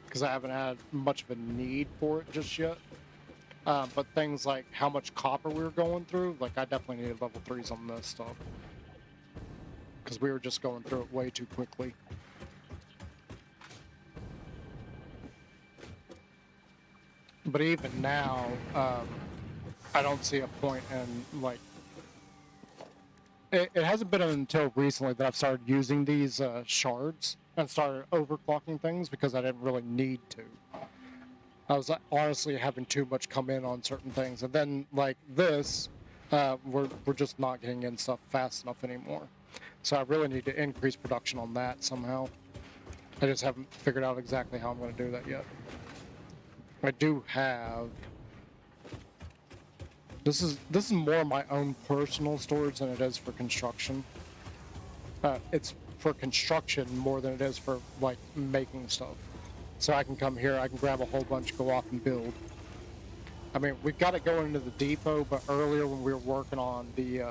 A: Because I haven't had much of a need for it just yet. But things like how much copper we were going through, like I definitely needed level 3s on this stuff. Because we were just going through it way too quickly. But even now, I don't see a point in, like... It hasn't been until recently that I've started using these shards and started overclocking things because I didn't really need to. I was honestly having too much come in on certain things. And then, like this, we're just not getting in stuff fast enough anymore. So I really need to increase production on that somehow. I just haven't figured out exactly how I'm going to do that yet. I do have... This is more my own personal storage than it is for construction. It's for construction more than it is for, like, making stuff. So I can come here, I can grab a whole bunch, go off and build. I mean, we've got it going into the depot, but earlier when we were working on the,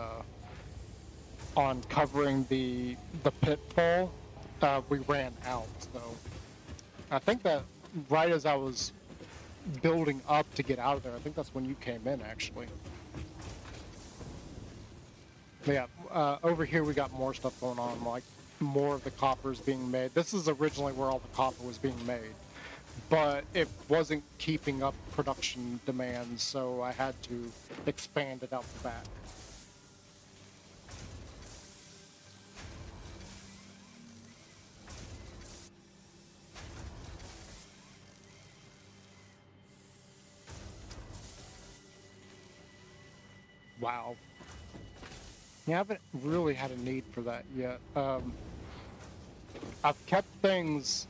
A: on covering the pitfall, we ran out, so. I think that right as I was building up to get out of there, I think that's when you came in, actually. But yeah, over here we got more stuff going on, like more of the copper is being made. This is originally where all the copper was being made, but it wasn't keeping up production demands, so I had to expand it out the back. Wow. Yeah, I haven't really had a need for that yet. I've kept things...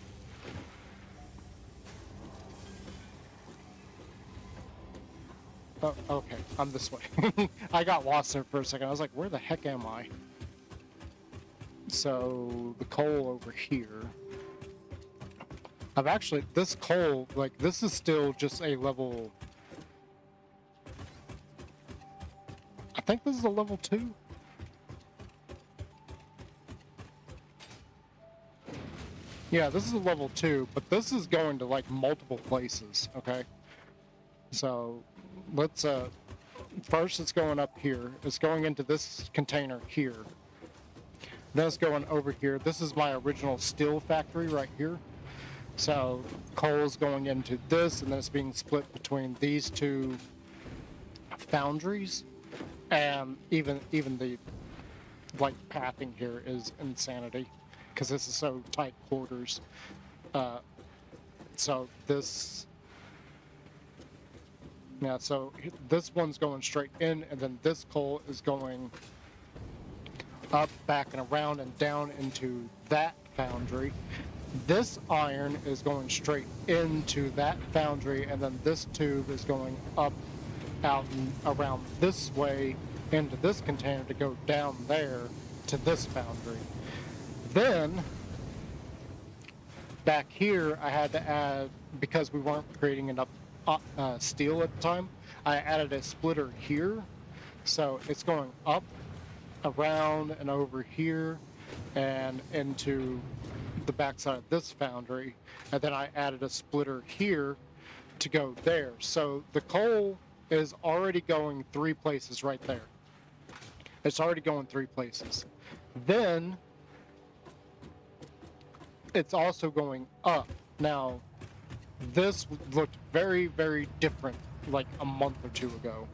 A: Oh, okay, I'm this way. I got lost there for a second. I was like, where the heck am I? So, the coal over here. I've actually... This coal, like, this is still just a level... I think this is a level 2. Yeah, this is a level 2, but this is going to, like, multiple places, okay? So let's first it's going up here. It's going into this container here. Then it's going over here. This is my original steel factory right here. So coal's going into this, and then it's being split between these two foundries. And even the like pathing here is insanity because this is so tight quarters. So this, yeah, so this one's going straight in, and then this coal is going up, back, and around and down into that foundry. This iron is going straight into that foundry, and then this tube is going up, out, and around this way into this container to go down there to this foundry. Then back here I had to add, because we weren't creating enough steel at the time, I added a splitter here, so it's going up, around, and over here and into the backside of this foundry, and then I added a splitter here to go there. So the coal is already going 3 places right there. It's already going 3 places. Then it's also going up. Now, this looked very, very different like a month or 2 ago.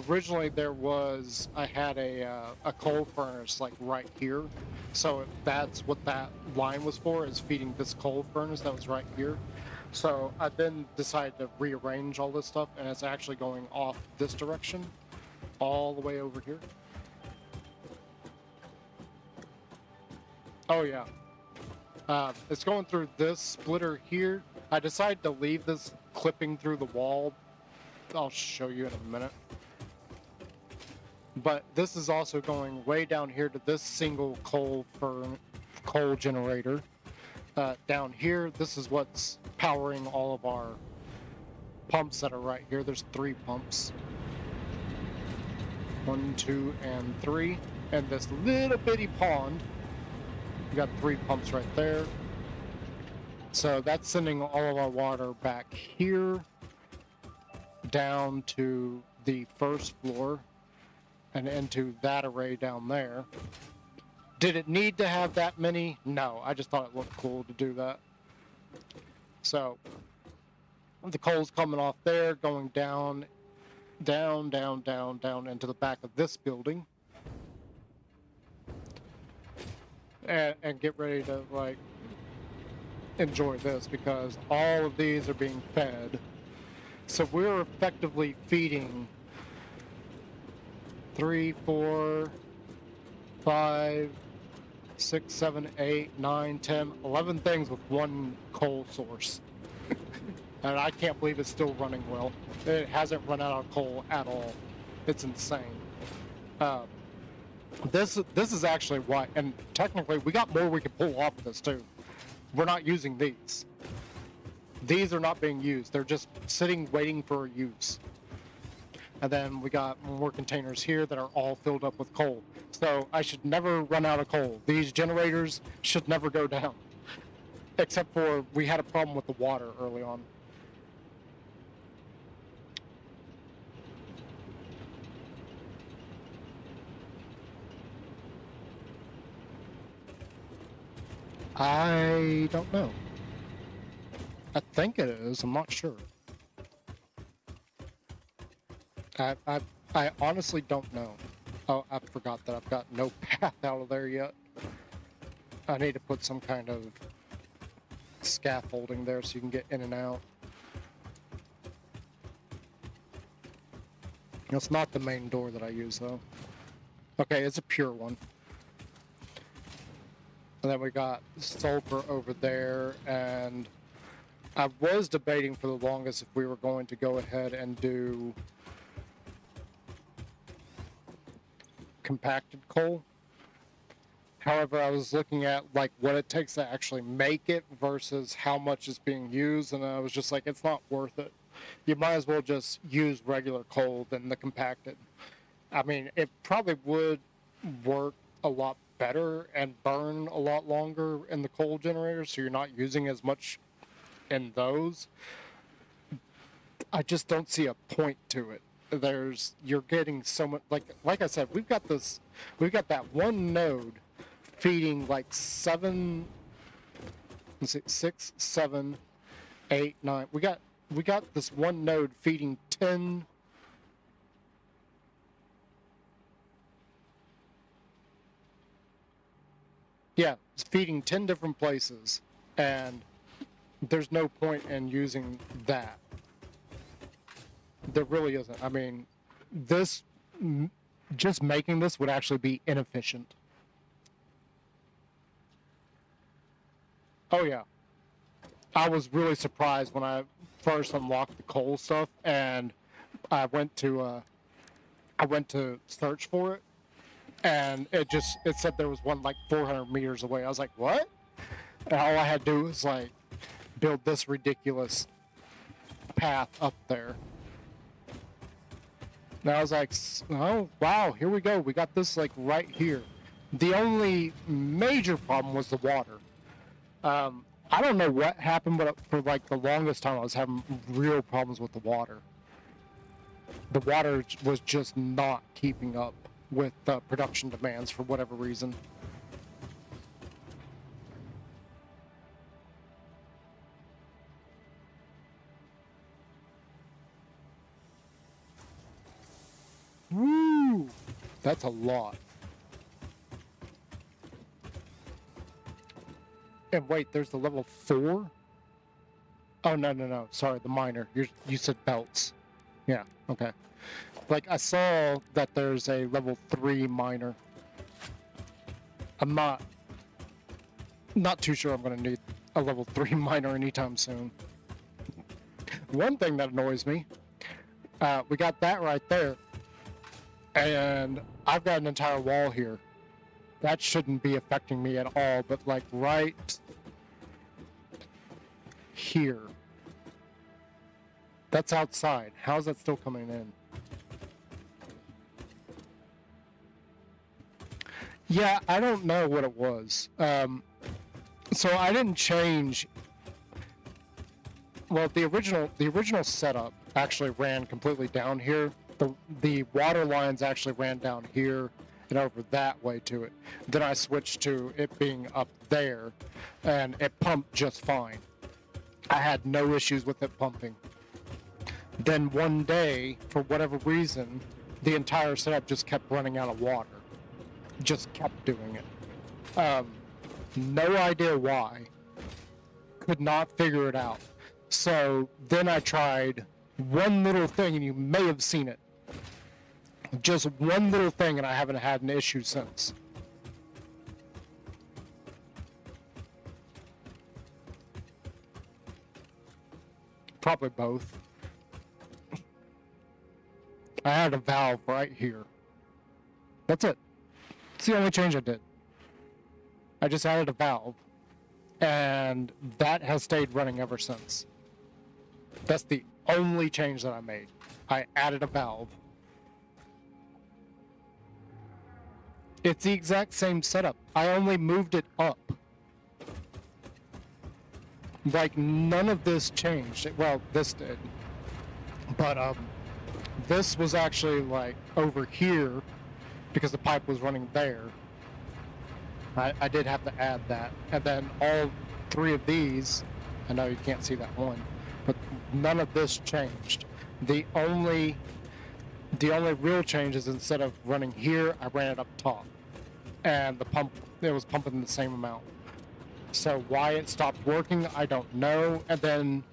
A: Originally I had a coal furnace like right here. So that's what that line was for, is feeding this coal furnace that was right here. So I then decided to rearrange all this stuff, and it's actually going off this direction all the way over here. Oh yeah. It's going through this splitter here. I decided to leave this clipping through the wall. I'll show you in a minute. But this is also going way down here to this single coal generator. Down here, this is what's powering all of our pumps that are right here. There's 3 pumps. 1, 2, and 3. And this little bitty pond, we got 3 pumps right there. So that's sending all of our water back here down to the first floor and into that array down there. Did it need to have that many? No, I just thought it looked cool to do that. So the coal's coming off there, going down, down, down, down, down into the back of this building. And get ready to like enjoy this, because all of these are being fed. So we're effectively feeding 3, 4, 5, 6, 7, 8, 9, 10, 11 things with one coal source. And I can't believe it's still running well. It hasn't run out of coal at all. It's insane. This is actually why, and technically we got more we could pull off of this too. We're not using these. These are not being used. They're just sitting waiting for use. And then we got more containers here that are all filled up with coal. So I should never run out of coal. These generators should never go down. Except for we had a problem with the water early on. I don't know. I think it is. I'm not sure. I honestly don't know. Oh, I forgot that I've got no path out of there yet. I need to put some kind of scaffolding there so you can get in and out. It's not the main door that I use though. Okay, it's a pure one. And then we got sulfur over there, and I was debating for the longest if we were going to go ahead and do compacted coal. However, I was looking at like what it takes to actually make it versus how much is being used, and I was just like, it's not worth it. You might as well just use regular coal than the compacted. I mean, it probably would work a lot better and burn a lot longer in the coal generators, so you're not using as much in those. I just don't see a point to it. You're getting so much, like I said, we've got that one node feeding like 6, 7, 8, 9. We got this one node feeding 10. Yeah, it's feeding 10 different places, and there's no point in using that. There really isn't. I mean, just making this would actually be inefficient. Oh yeah. I was really surprised when I first unlocked the coal stuff, and I went to search for it, and it said there was one like 400 meters away. I was like, what? And all I had to do was like build this ridiculous path up there. And I was like, oh wow, here we go. We got this like right here. The only major problem was the water. I don't know what happened, but for like the longest time I was having real problems with the water. The water was just not keeping up with the production demands for whatever reason. Woo! That's a lot. And wait, there's the level 4? Oh, no. Sorry, the miner. You said belts. Yeah, okay. Like, I saw that there's a level 3 miner. I'm not too sure I'm going to need a level 3 miner anytime soon. One thing that annoys me, we got that right there. And I've got an entire wall here. That shouldn't be affecting me at all, but like right here. That's outside. How's that still coming in? Yeah, I don't know what it was. So I didn't change. Well, the original setup actually ran completely down here. The water lines actually ran down here and over that way to it. Then I switched to it being up there, and it pumped just fine. I had no issues with it pumping. Then one day, for whatever reason, the entire setup just kept running out of water. Just kept doing it. No idea why. Could not figure it out. So then I tried one little thing, and you may have seen it. Just one little thing, and I haven't had an issue since. Probably both. I had a valve right here. That's it. It's the only change I did. I just added a valve, and that has stayed running ever since. That's the only change that I made. I added a valve. It's the exact same setup. I only moved it up. Like, none of this changed. Well, this did. But, this was actually, like, over here because the pipe was running there. I did have to add that. And then all 3 of these, I know you can't see that one, but none of this changed. The only real change is instead of running here, I ran it up top. And it was pumping the same amount. So why it stopped working, I don't know. And then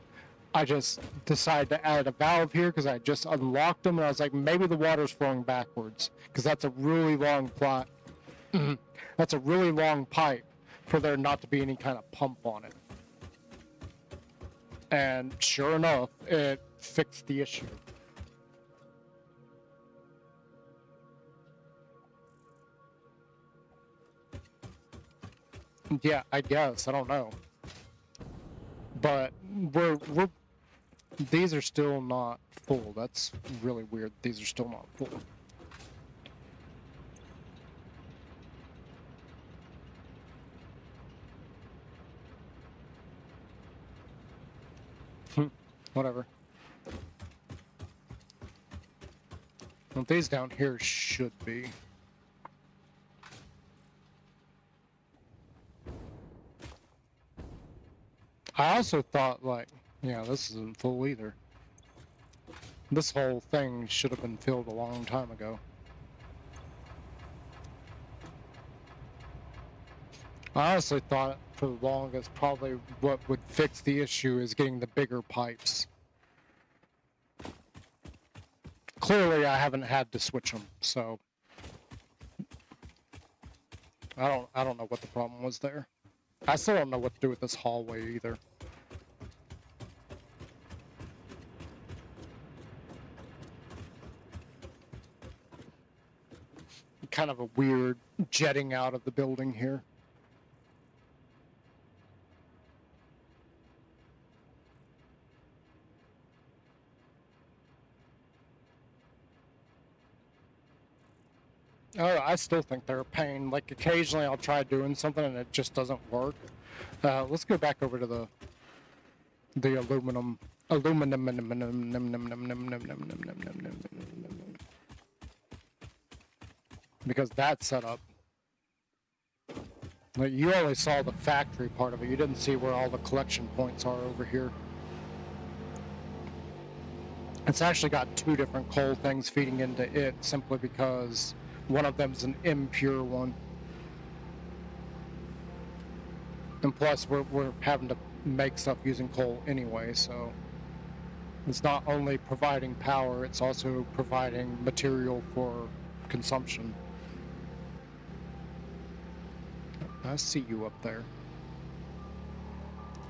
A: I just decided to add a valve here because I just unlocked them, and I was like, maybe the water's flowing backwards because that's a really long plot. That's a really long pipe for there not to be any kind of pump on it. And sure enough, it fixed the issue. Yeah, I guess. I don't know. But these are still not full. That's really weird. These are still not full. Whatever. Well, these down here should be. I also thought, like, yeah, this isn't full either. This whole thing should have been filled a long time ago. I honestly thought for the longest probably what would fix the issue is getting the bigger pipes. Clearly I haven't had to switch them, so I don't know what the problem was there. I still don't know what to do with this hallway either. Kind of a weird jetting out of the building here. Oh, I still think they're a pain. Like, occasionally I'll try doing something and it just doesn't work. Let's go back over to the aluminum. Because that setup, like, you only saw the factory part of it. You didn't see where all the collection points are over here. It's actually got two different coal things feeding into it simply because one of them's an impure one. And plus, we're having to make stuff using coal anyway, so it's not only providing power, it's also providing material for consumption. I see you up there.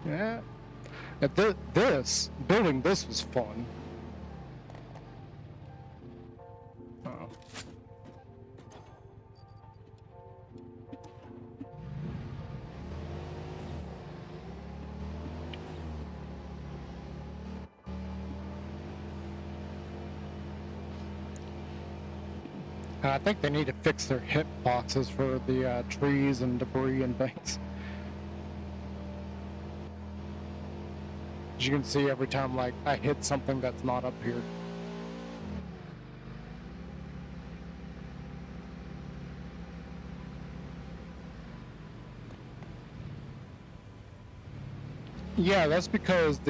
A: Yeah. Building this was fun. Uh-oh. I think they need to fix their hit boxes for the trees and debris and things. As you can see, every time like I hit something that's not up here. Yeah, that's because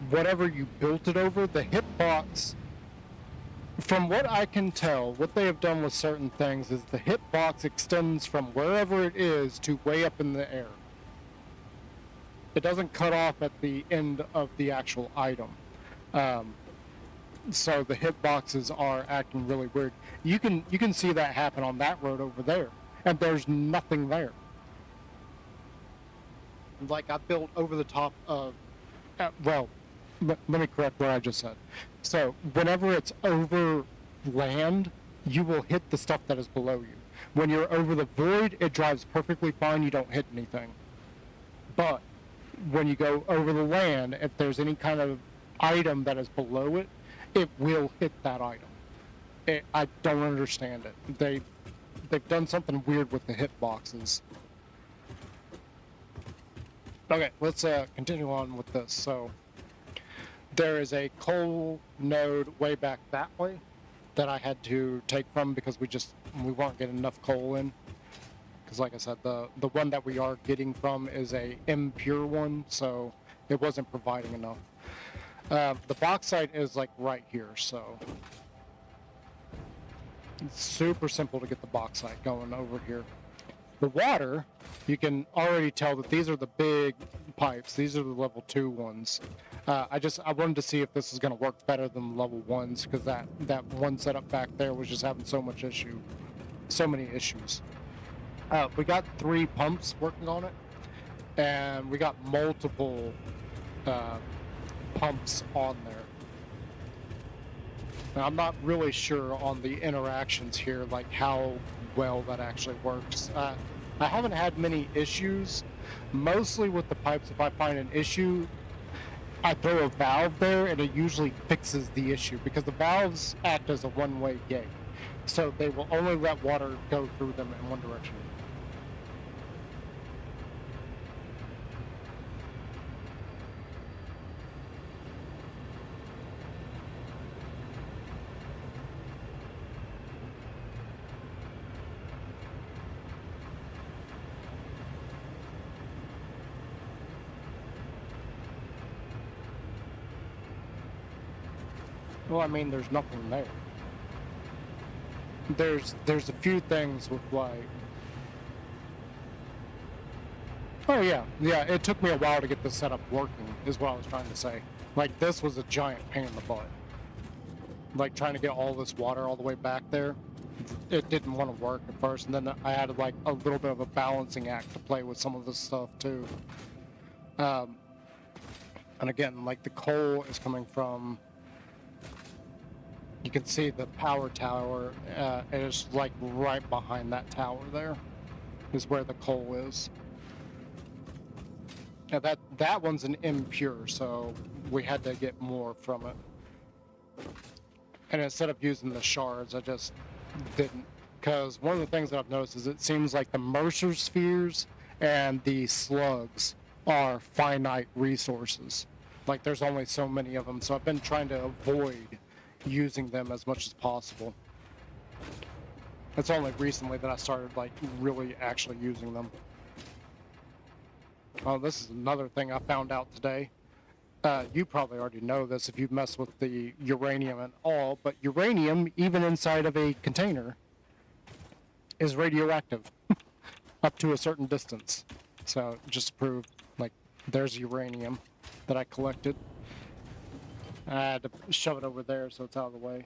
A: whatever you built it over, the hitbox, from what I can tell, what they have done with certain things is the hitbox extends from wherever it is to way up in the air. It doesn't cut off at the end of the actual item. So the hitboxes are acting really weird. You can see that happen on that road over there, and there's nothing there. Like, I built over the top of, well, let me correct what I just said. So whenever it's over land, you will hit the stuff that is below you. When you're over the void, it drives perfectly fine. You don't hit anything. But when you go over the land, if there's any kind of item that is below it, it will hit that item. I don't understand it. They've done something weird with the hitboxes. Okay, let's continue on with this. So there is a coal node way back that way that I had to take from because we weren't getting enough coal in. Because like I said, the one that we are getting from is a impure one, so it wasn't providing enough. The bauxite is like right here, so it's super simple to get the bauxite going over here. The water, you can already tell that these are the big pipes. These are the level 2 ones. I wanted to see if this is going to work better than the level 1s because that one setup back there was just having so many issues. We got 3 pumps working on it, and we got multiple pumps on there. Now, I'm not really sure on the interactions here, like how well that actually works. I haven't had many issues. Mostly with the pipes, if I find an issue, I throw a valve there and it usually fixes the issue because the valves act as a one-way gate. So they will only let water go through them in one direction. Well, I mean, there's nothing there. There's a few things with like. Oh yeah, yeah. It took me a while to get this setup working, is what I was trying to say. Like this was a giant pain in the butt. Like trying to get all this water all the way back there, it didn't want to work at first, and then I had like a little bit of a balancing act to play with some of this stuff too. And again, like the coal is coming from. You can see the power tower is like right behind that tower there, is where the coal is. Now that one's an impure, so we had to get more from it. And instead of using the shards, I just didn't. Because one of the things that I've noticed is it seems like the Mercer spheres and the slugs are finite resources. Like there's only so many of them, so I've been trying to avoid using them as much as possible. It's only recently that I started like really actually using them. Oh, this is another thing I found out today. You probably already know this if you've messed with the uranium and all, but uranium, even inside of a container, is radioactive up to a certain distance. So just to prove, like, there's uranium that I collected. I had to shove it over there so it's out of the way.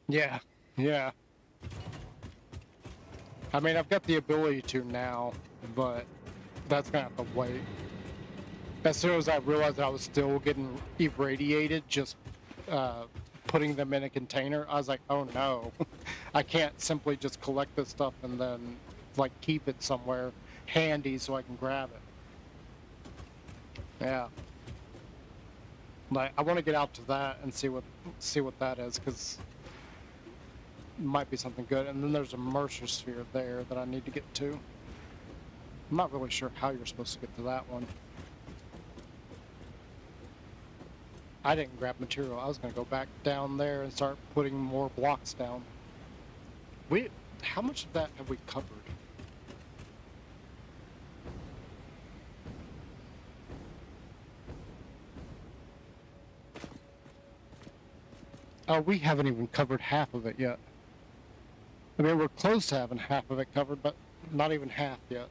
A: Yeah, yeah. I mean, I've got the ability to now, but that's gonna have to wait. As soon as I realized I was still getting irradiated, just putting them in a container, I was like, oh no, I can't simply just collect this stuff and then like keep it somewhere handy so I can grab it. Yeah. Like I want to get out to that and see what that is, because it might be something good. And then there's a Mercer sphere there that I need to get to. I'm not really sure how you're supposed to get to that one. I didn't grab material. I was going to go back down there and start putting more blocks down. How much of that have we covered? Oh, we haven't even covered half of it yet. I mean, we're close to having half of it covered, but not even half yet.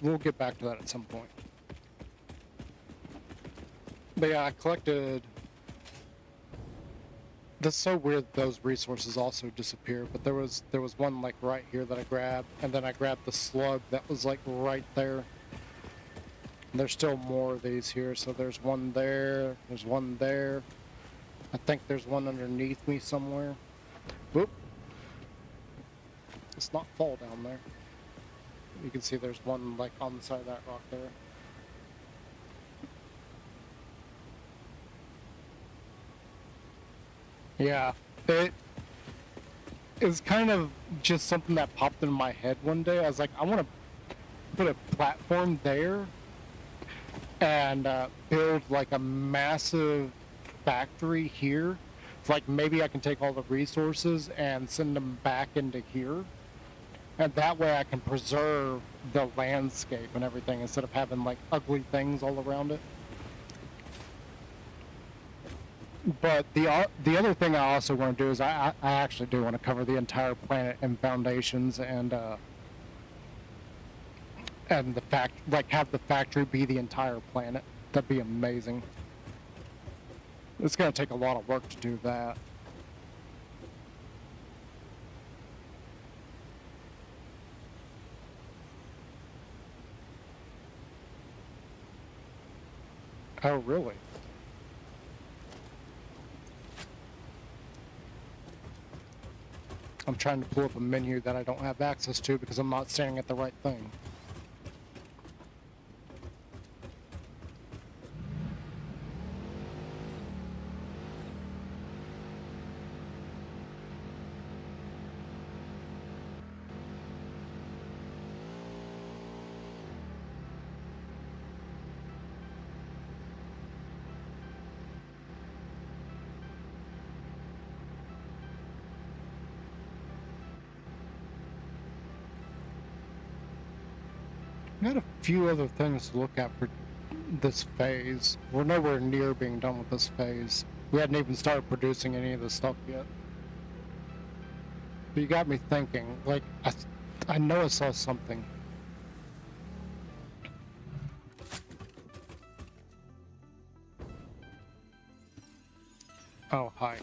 A: We'll get back to that at some point. But yeah, I collected. That's so weird that those resources also disappeared, but there was one like right here that I grabbed, and then I grabbed the slug that was like right there. And there's still more of these here, so there's one there, there's one there. I think there's one underneath me somewhere. Whoop. Let's not fall down there. You can see there's one like on the side of that rock there. Yeah, it is kind of just something that popped in my head one day. I was like, I want to put a platform there and build like a massive factory here. Like maybe I can take all the resources and send them back into here. And that way I can preserve the landscape and everything instead of having like ugly things all around it. But the other thing I also want to do is I actually do want to cover the entire planet in foundations and the have the factory be the entire planet. That'd be amazing. It's going to take a lot of work to do that. Oh, really? I'm trying to pull up a menu that I don't have access to because I'm not staring at the right thing. Got a few other things to look at for this phase. We're nowhere near being done with this phase. We hadn't even started producing any of this stuff yet. But you got me thinking, like, I know I saw something. Oh, hi.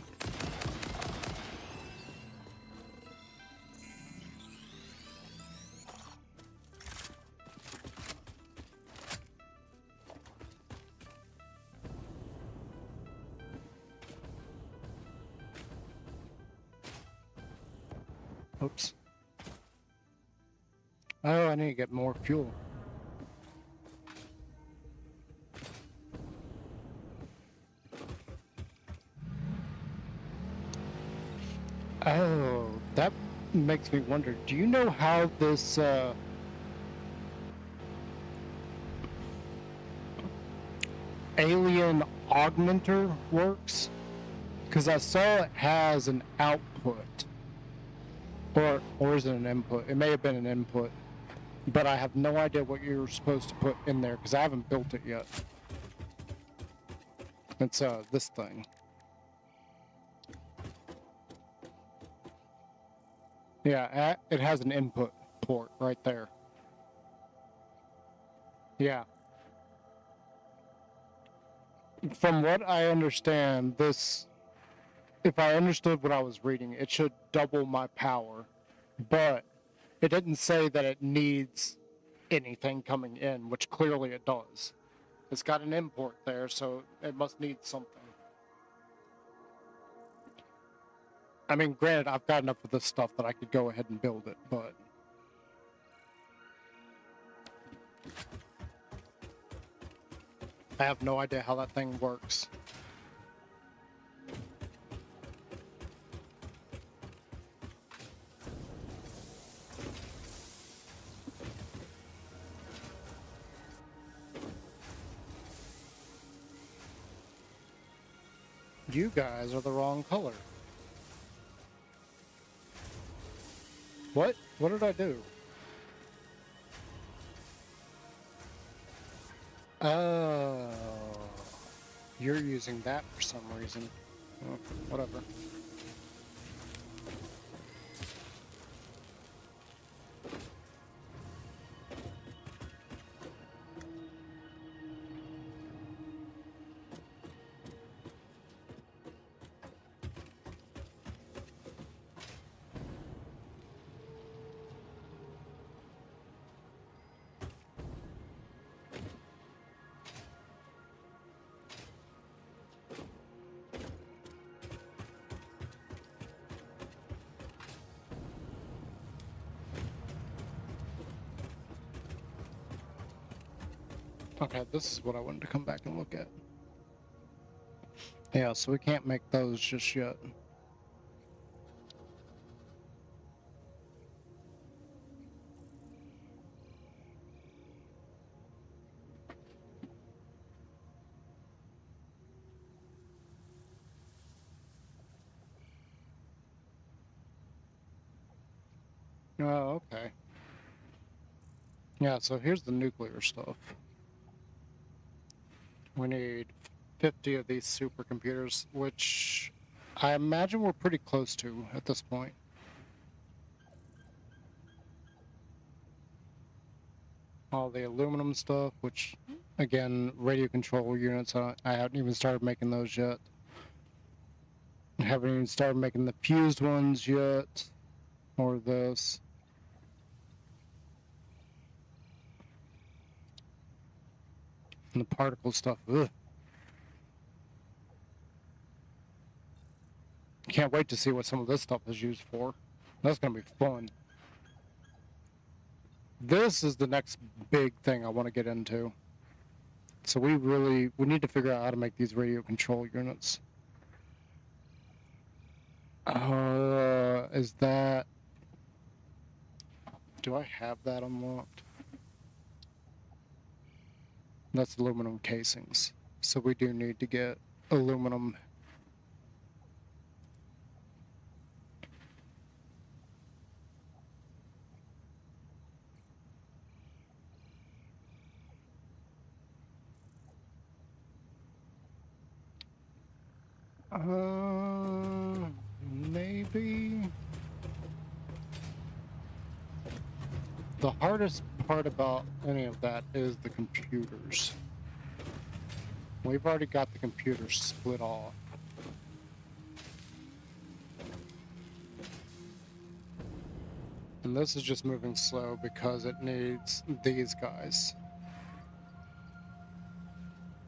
A: Oops. Oh, I need to get more fuel. Oh, that makes me wonder, do you know how this, alien augmenter works? Because I saw it has an output. Or is it an input? It may have been an input. But I have no idea what you're supposed to put in there, because I haven't built it yet. It's, this thing. Yeah, it has an input port right there. Yeah. From what I understand, this, if I understood what I was reading, it should double my power. But it didn't say that it needs anything coming in, which clearly it does. It's got an import there, so it must need something. I mean, granted, I've got enough of this stuff that I could go ahead and build it, but... I have no idea how that thing works. You guys are the wrong color. What? What did I do? Oh. You're using that for some reason. Well, whatever. Okay, this is what I wanted to come back and look at. Yeah, so we can't make those just yet. Oh, okay. Yeah, so here's the nuclear stuff. We need 50 of these supercomputers, which I imagine we're pretty close to at this point. All the aluminum stuff, which, again, radio control units, I haven't even started making those yet. I haven't even started making the fused ones yet, or this. And the particle stuff, ugh. Can't wait to see what some of this stuff is used for. That's going to be fun. This is the next big thing I want to get into. So we need to figure out how to make these radio control units. Is that... Do I have that unlocked? That's aluminum casings. So we do need to get aluminum. Maybe. The hardest part about any of that is the computers. We've already got the computers split off. And this is just moving slow because it needs these guys.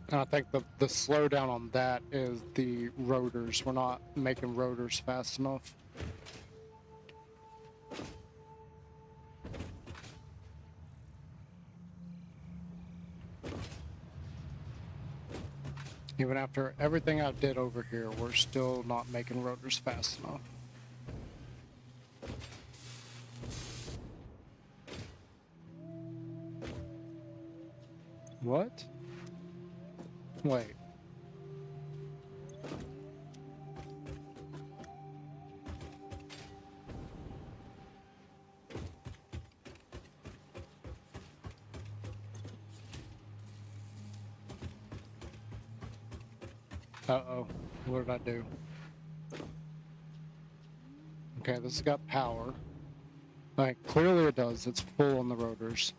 A: And I think the slowdown on that is the rotors. We're not making rotors fast enough. Even after everything I did over here, we're still not making rotors fast enough. What? Wait. Uh-oh. What did I do? Okay, this has got power. Like, clearly it does. It's full on the rotors.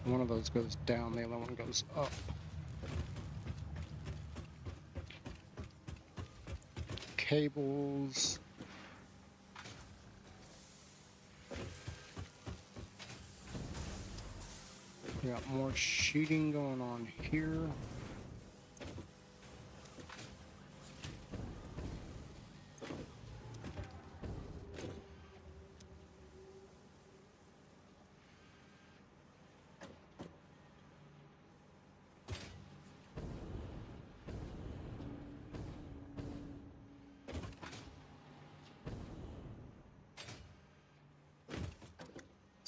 A: One of those goes down, the other one goes up. Cables. We got more sheeting going on here.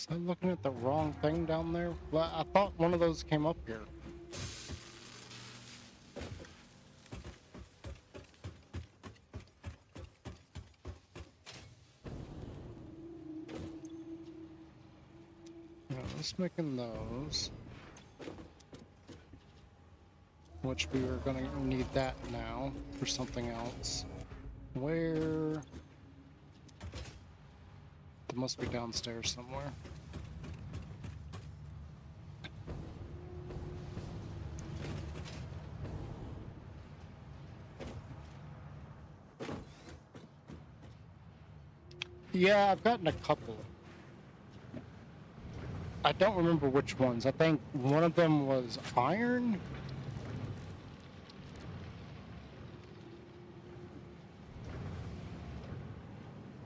A: Was I looking at the wrong thing down there? Well, I thought one of those came up here. Yeah, let's making those. Which we are going to need that now for something else. Where? It must be downstairs somewhere. Yeah, I've gotten a couple. I don't remember which ones. I think one of them was iron.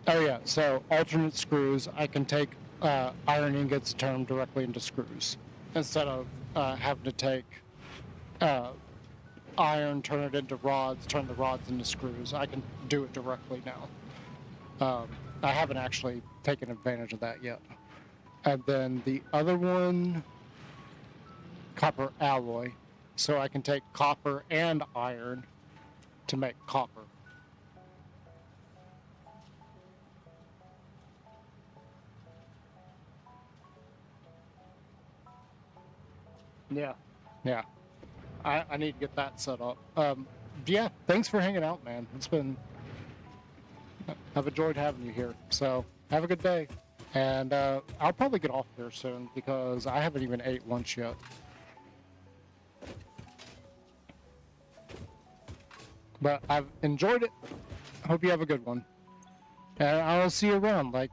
A: Oh yeah, so alternate screws, I can take iron ingots, turn them directly into screws instead of having to take iron, turn it into rods, turn the rods into screws. I can do it directly now. I haven't actually taken advantage of that yet. And then the other one, copper alloy. So I can take copper and iron to make copper. Yeah. Yeah. I need to get that set up. Yeah, thanks for hanging out, man. I've enjoyed having you here. So have a good day. And I'll probably get off here soon because I haven't even ate lunch yet. But I've enjoyed it. Hope you have a good one. And I'll see you around. Like,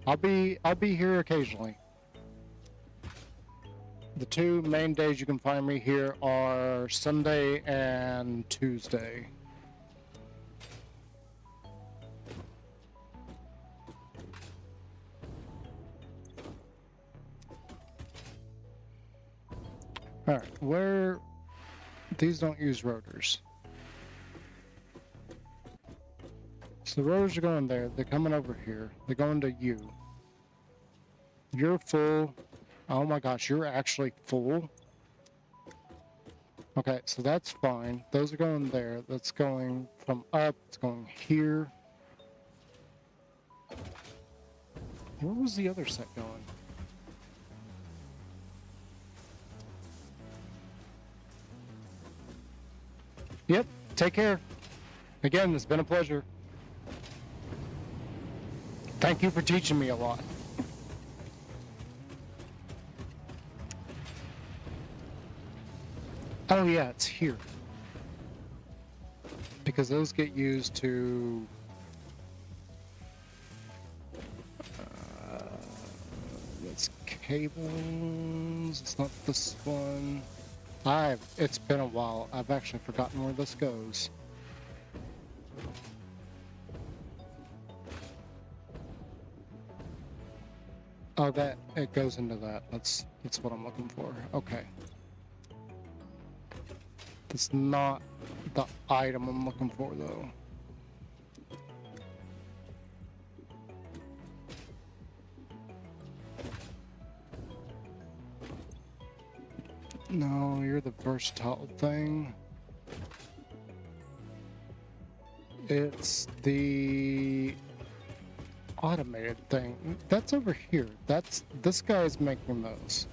A: I'll be here occasionally. The two main days you can find me here are Sunday and Tuesday. Alright, where... These don't use rotors. So the rotors are going there. They're coming over here. They're going to you. You're full. Oh my gosh, you're actually full? Okay, so that's fine. Those are going there. That's going from up. It's going here. Where was the other set going? Yep, take care. Again, it's been a pleasure. Thank you for teaching me a lot. Oh yeah, it's here. Because those get used to... it's cables, it's not this one. It's been a while. I've actually forgotten where this goes. Oh, it goes into that. That's what I'm looking for. Okay. That's not the item I'm looking for, though. No, you're the versatile thing. It's the automated thing. That's over here. This guy's making those.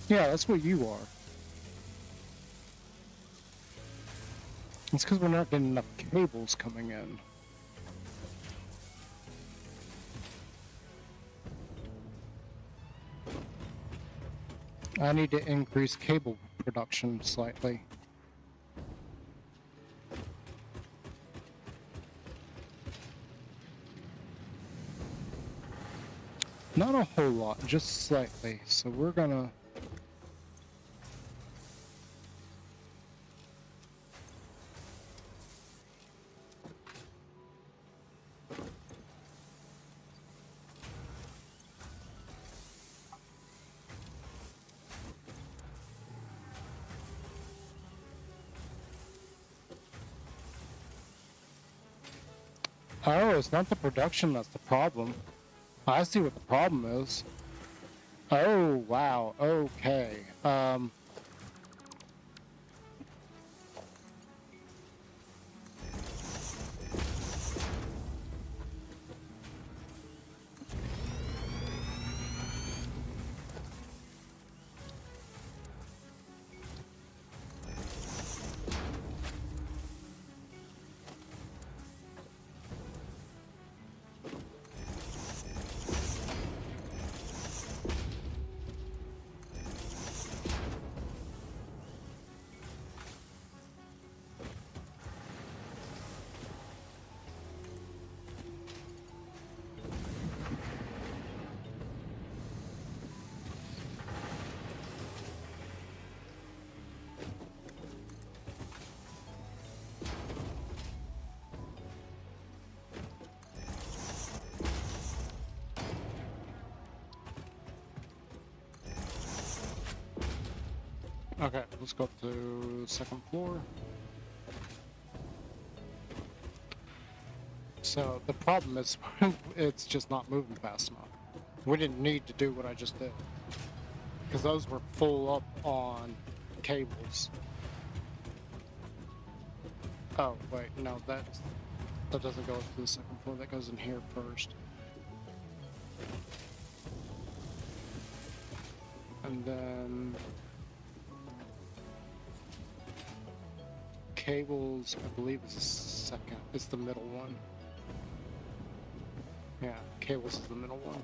A: Yeah, that's what you are. It's because we're not getting enough cables coming in. I need to increase cable production slightly. Not a whole lot, just slightly. So we're gonna... Oh, it's not the production that's the problem. I see what the problem is. Oh, wow. Okay. Okay, let's go up to the second floor. So the problem is it's just not moving fast enough. We didn't need to do what I just did, because those were full up on cables. Oh wait, no, that doesn't go to the second floor. That goes in here first, and then cables, I believe, is the second. It's the middle one. Yeah, cables is the middle one.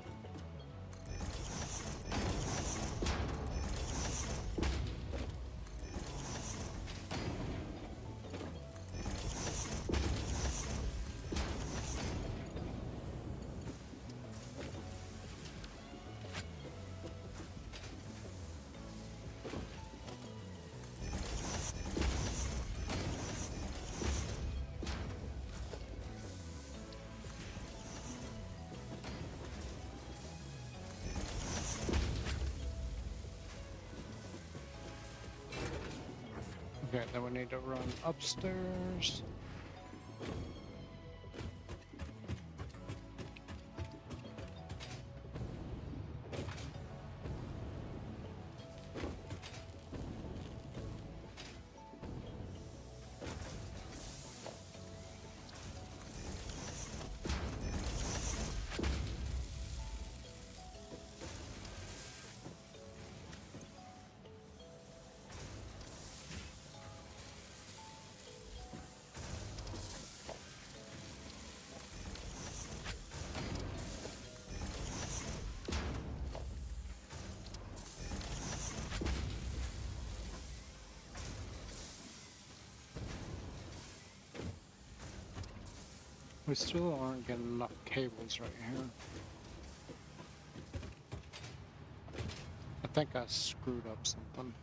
A: Okay, then we need to run upstairs. We still aren't getting enough cables right here. I think I screwed up something.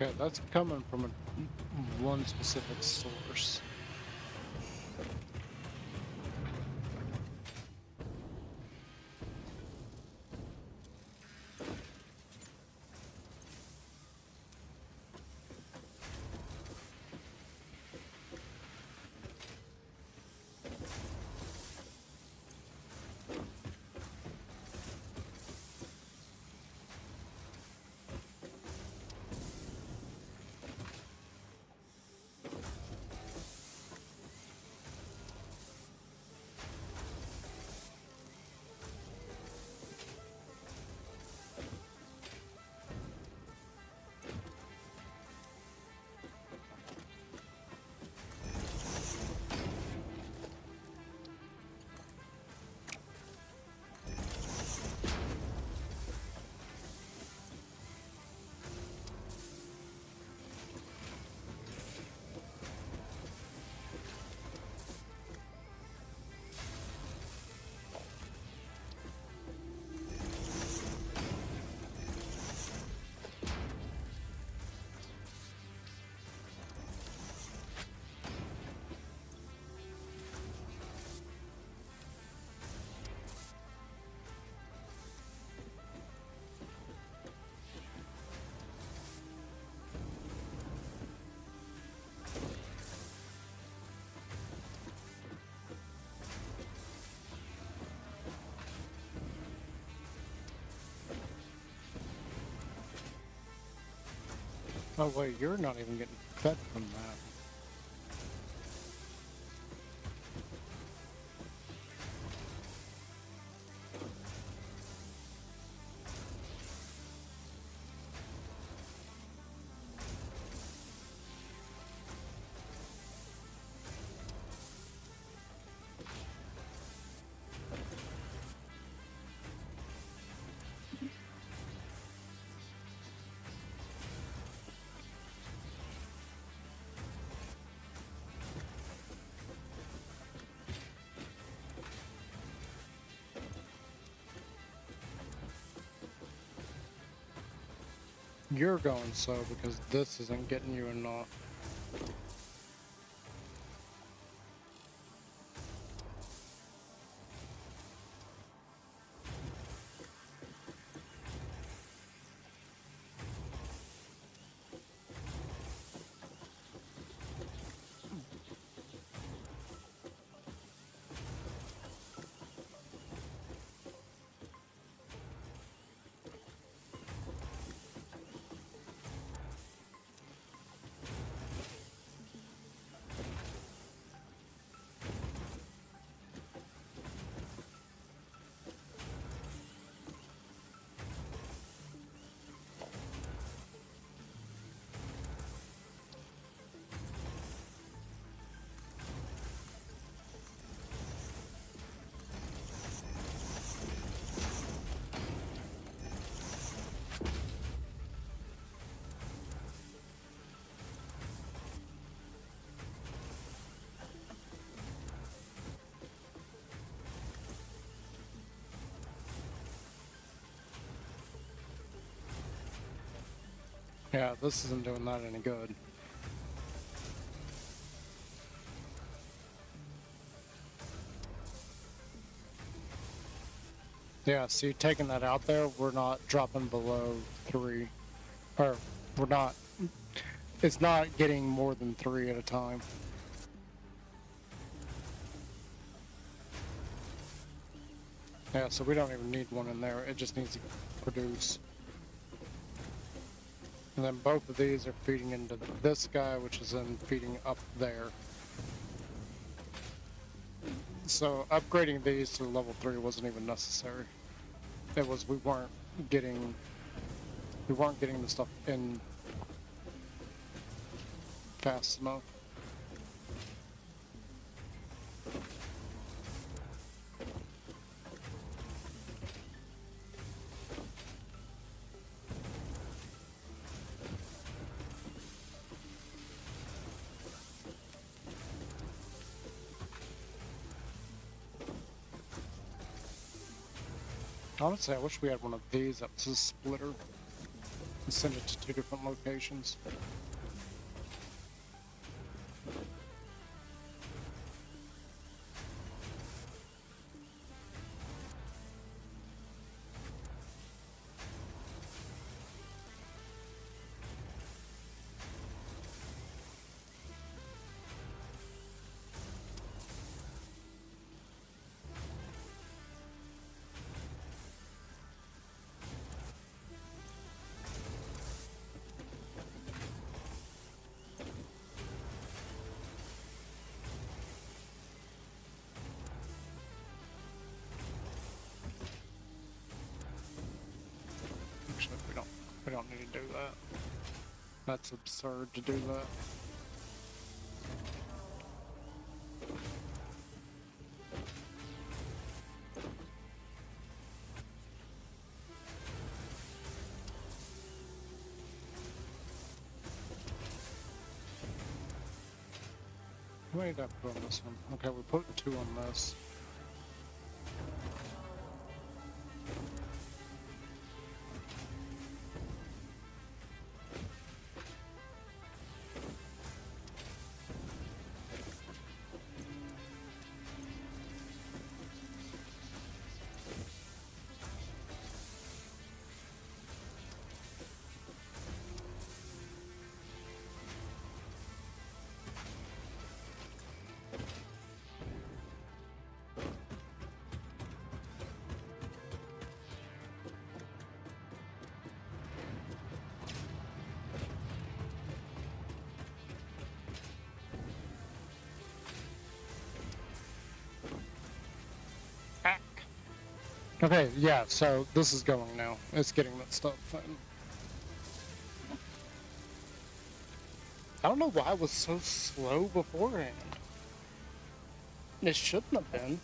A: Okay, that's coming from one specific source. Oh wait, you're not even getting fed from that. You're going slow because this isn't getting you enough. Yeah, this isn't doing that any good. Yeah, see, taking that out there, we're not dropping below 3. Or, we're not... It's not getting more than 3 at a time. Yeah, so we don't even need one in there. It just needs to produce. And then both of these are feeding into this guy, which is then feeding up there. So upgrading these to level 3 wasn't even necessary. It was we weren't getting the stuff in fast enough. Honestly, I wish we had one of these that was a splitter and send it to 2 different locations. Actually, we don't need to do that. That's absurd to do that. What did I put on this one? Okay, we put 2 on this. Okay, yeah, so this is going now. It's getting that stuff in. I don't know why it was so slow beforehand. It shouldn't have been.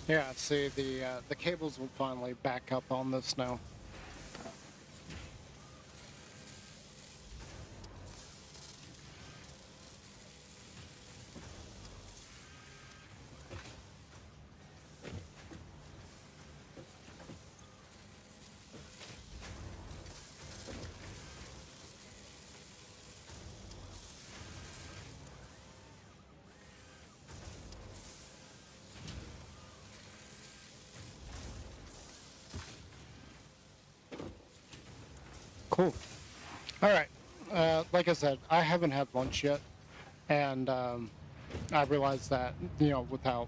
A: Yeah, see, the cables will finally back up on this now. Cool. All right. Like I said, I haven't had lunch yet, and I realized that, without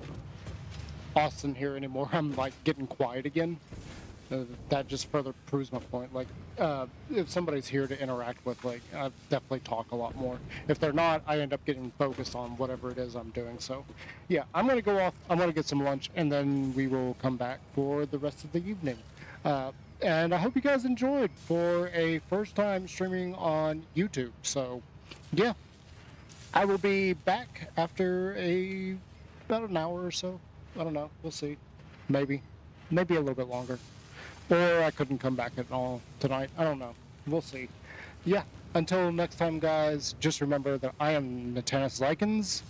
A: Austin here anymore, I'm like getting quiet again. That just further proves my point. Like, if somebody's here to interact with, like, I definitely talk a lot more. If they're not, I end up getting focused on whatever it is I'm doing. So, yeah, I'm gonna go off. I'm gonna get some lunch, and then we will come back for the rest of the evening. And I hope you guys enjoyed for a first time streaming on YouTube. So, yeah, I will be back after about an hour or so. I don't know. We'll see. Maybe a little bit longer. Or I couldn't come back at all tonight. I don't know. We'll see. Yeah. Until next time, guys, just remember that I am NatanisLikens,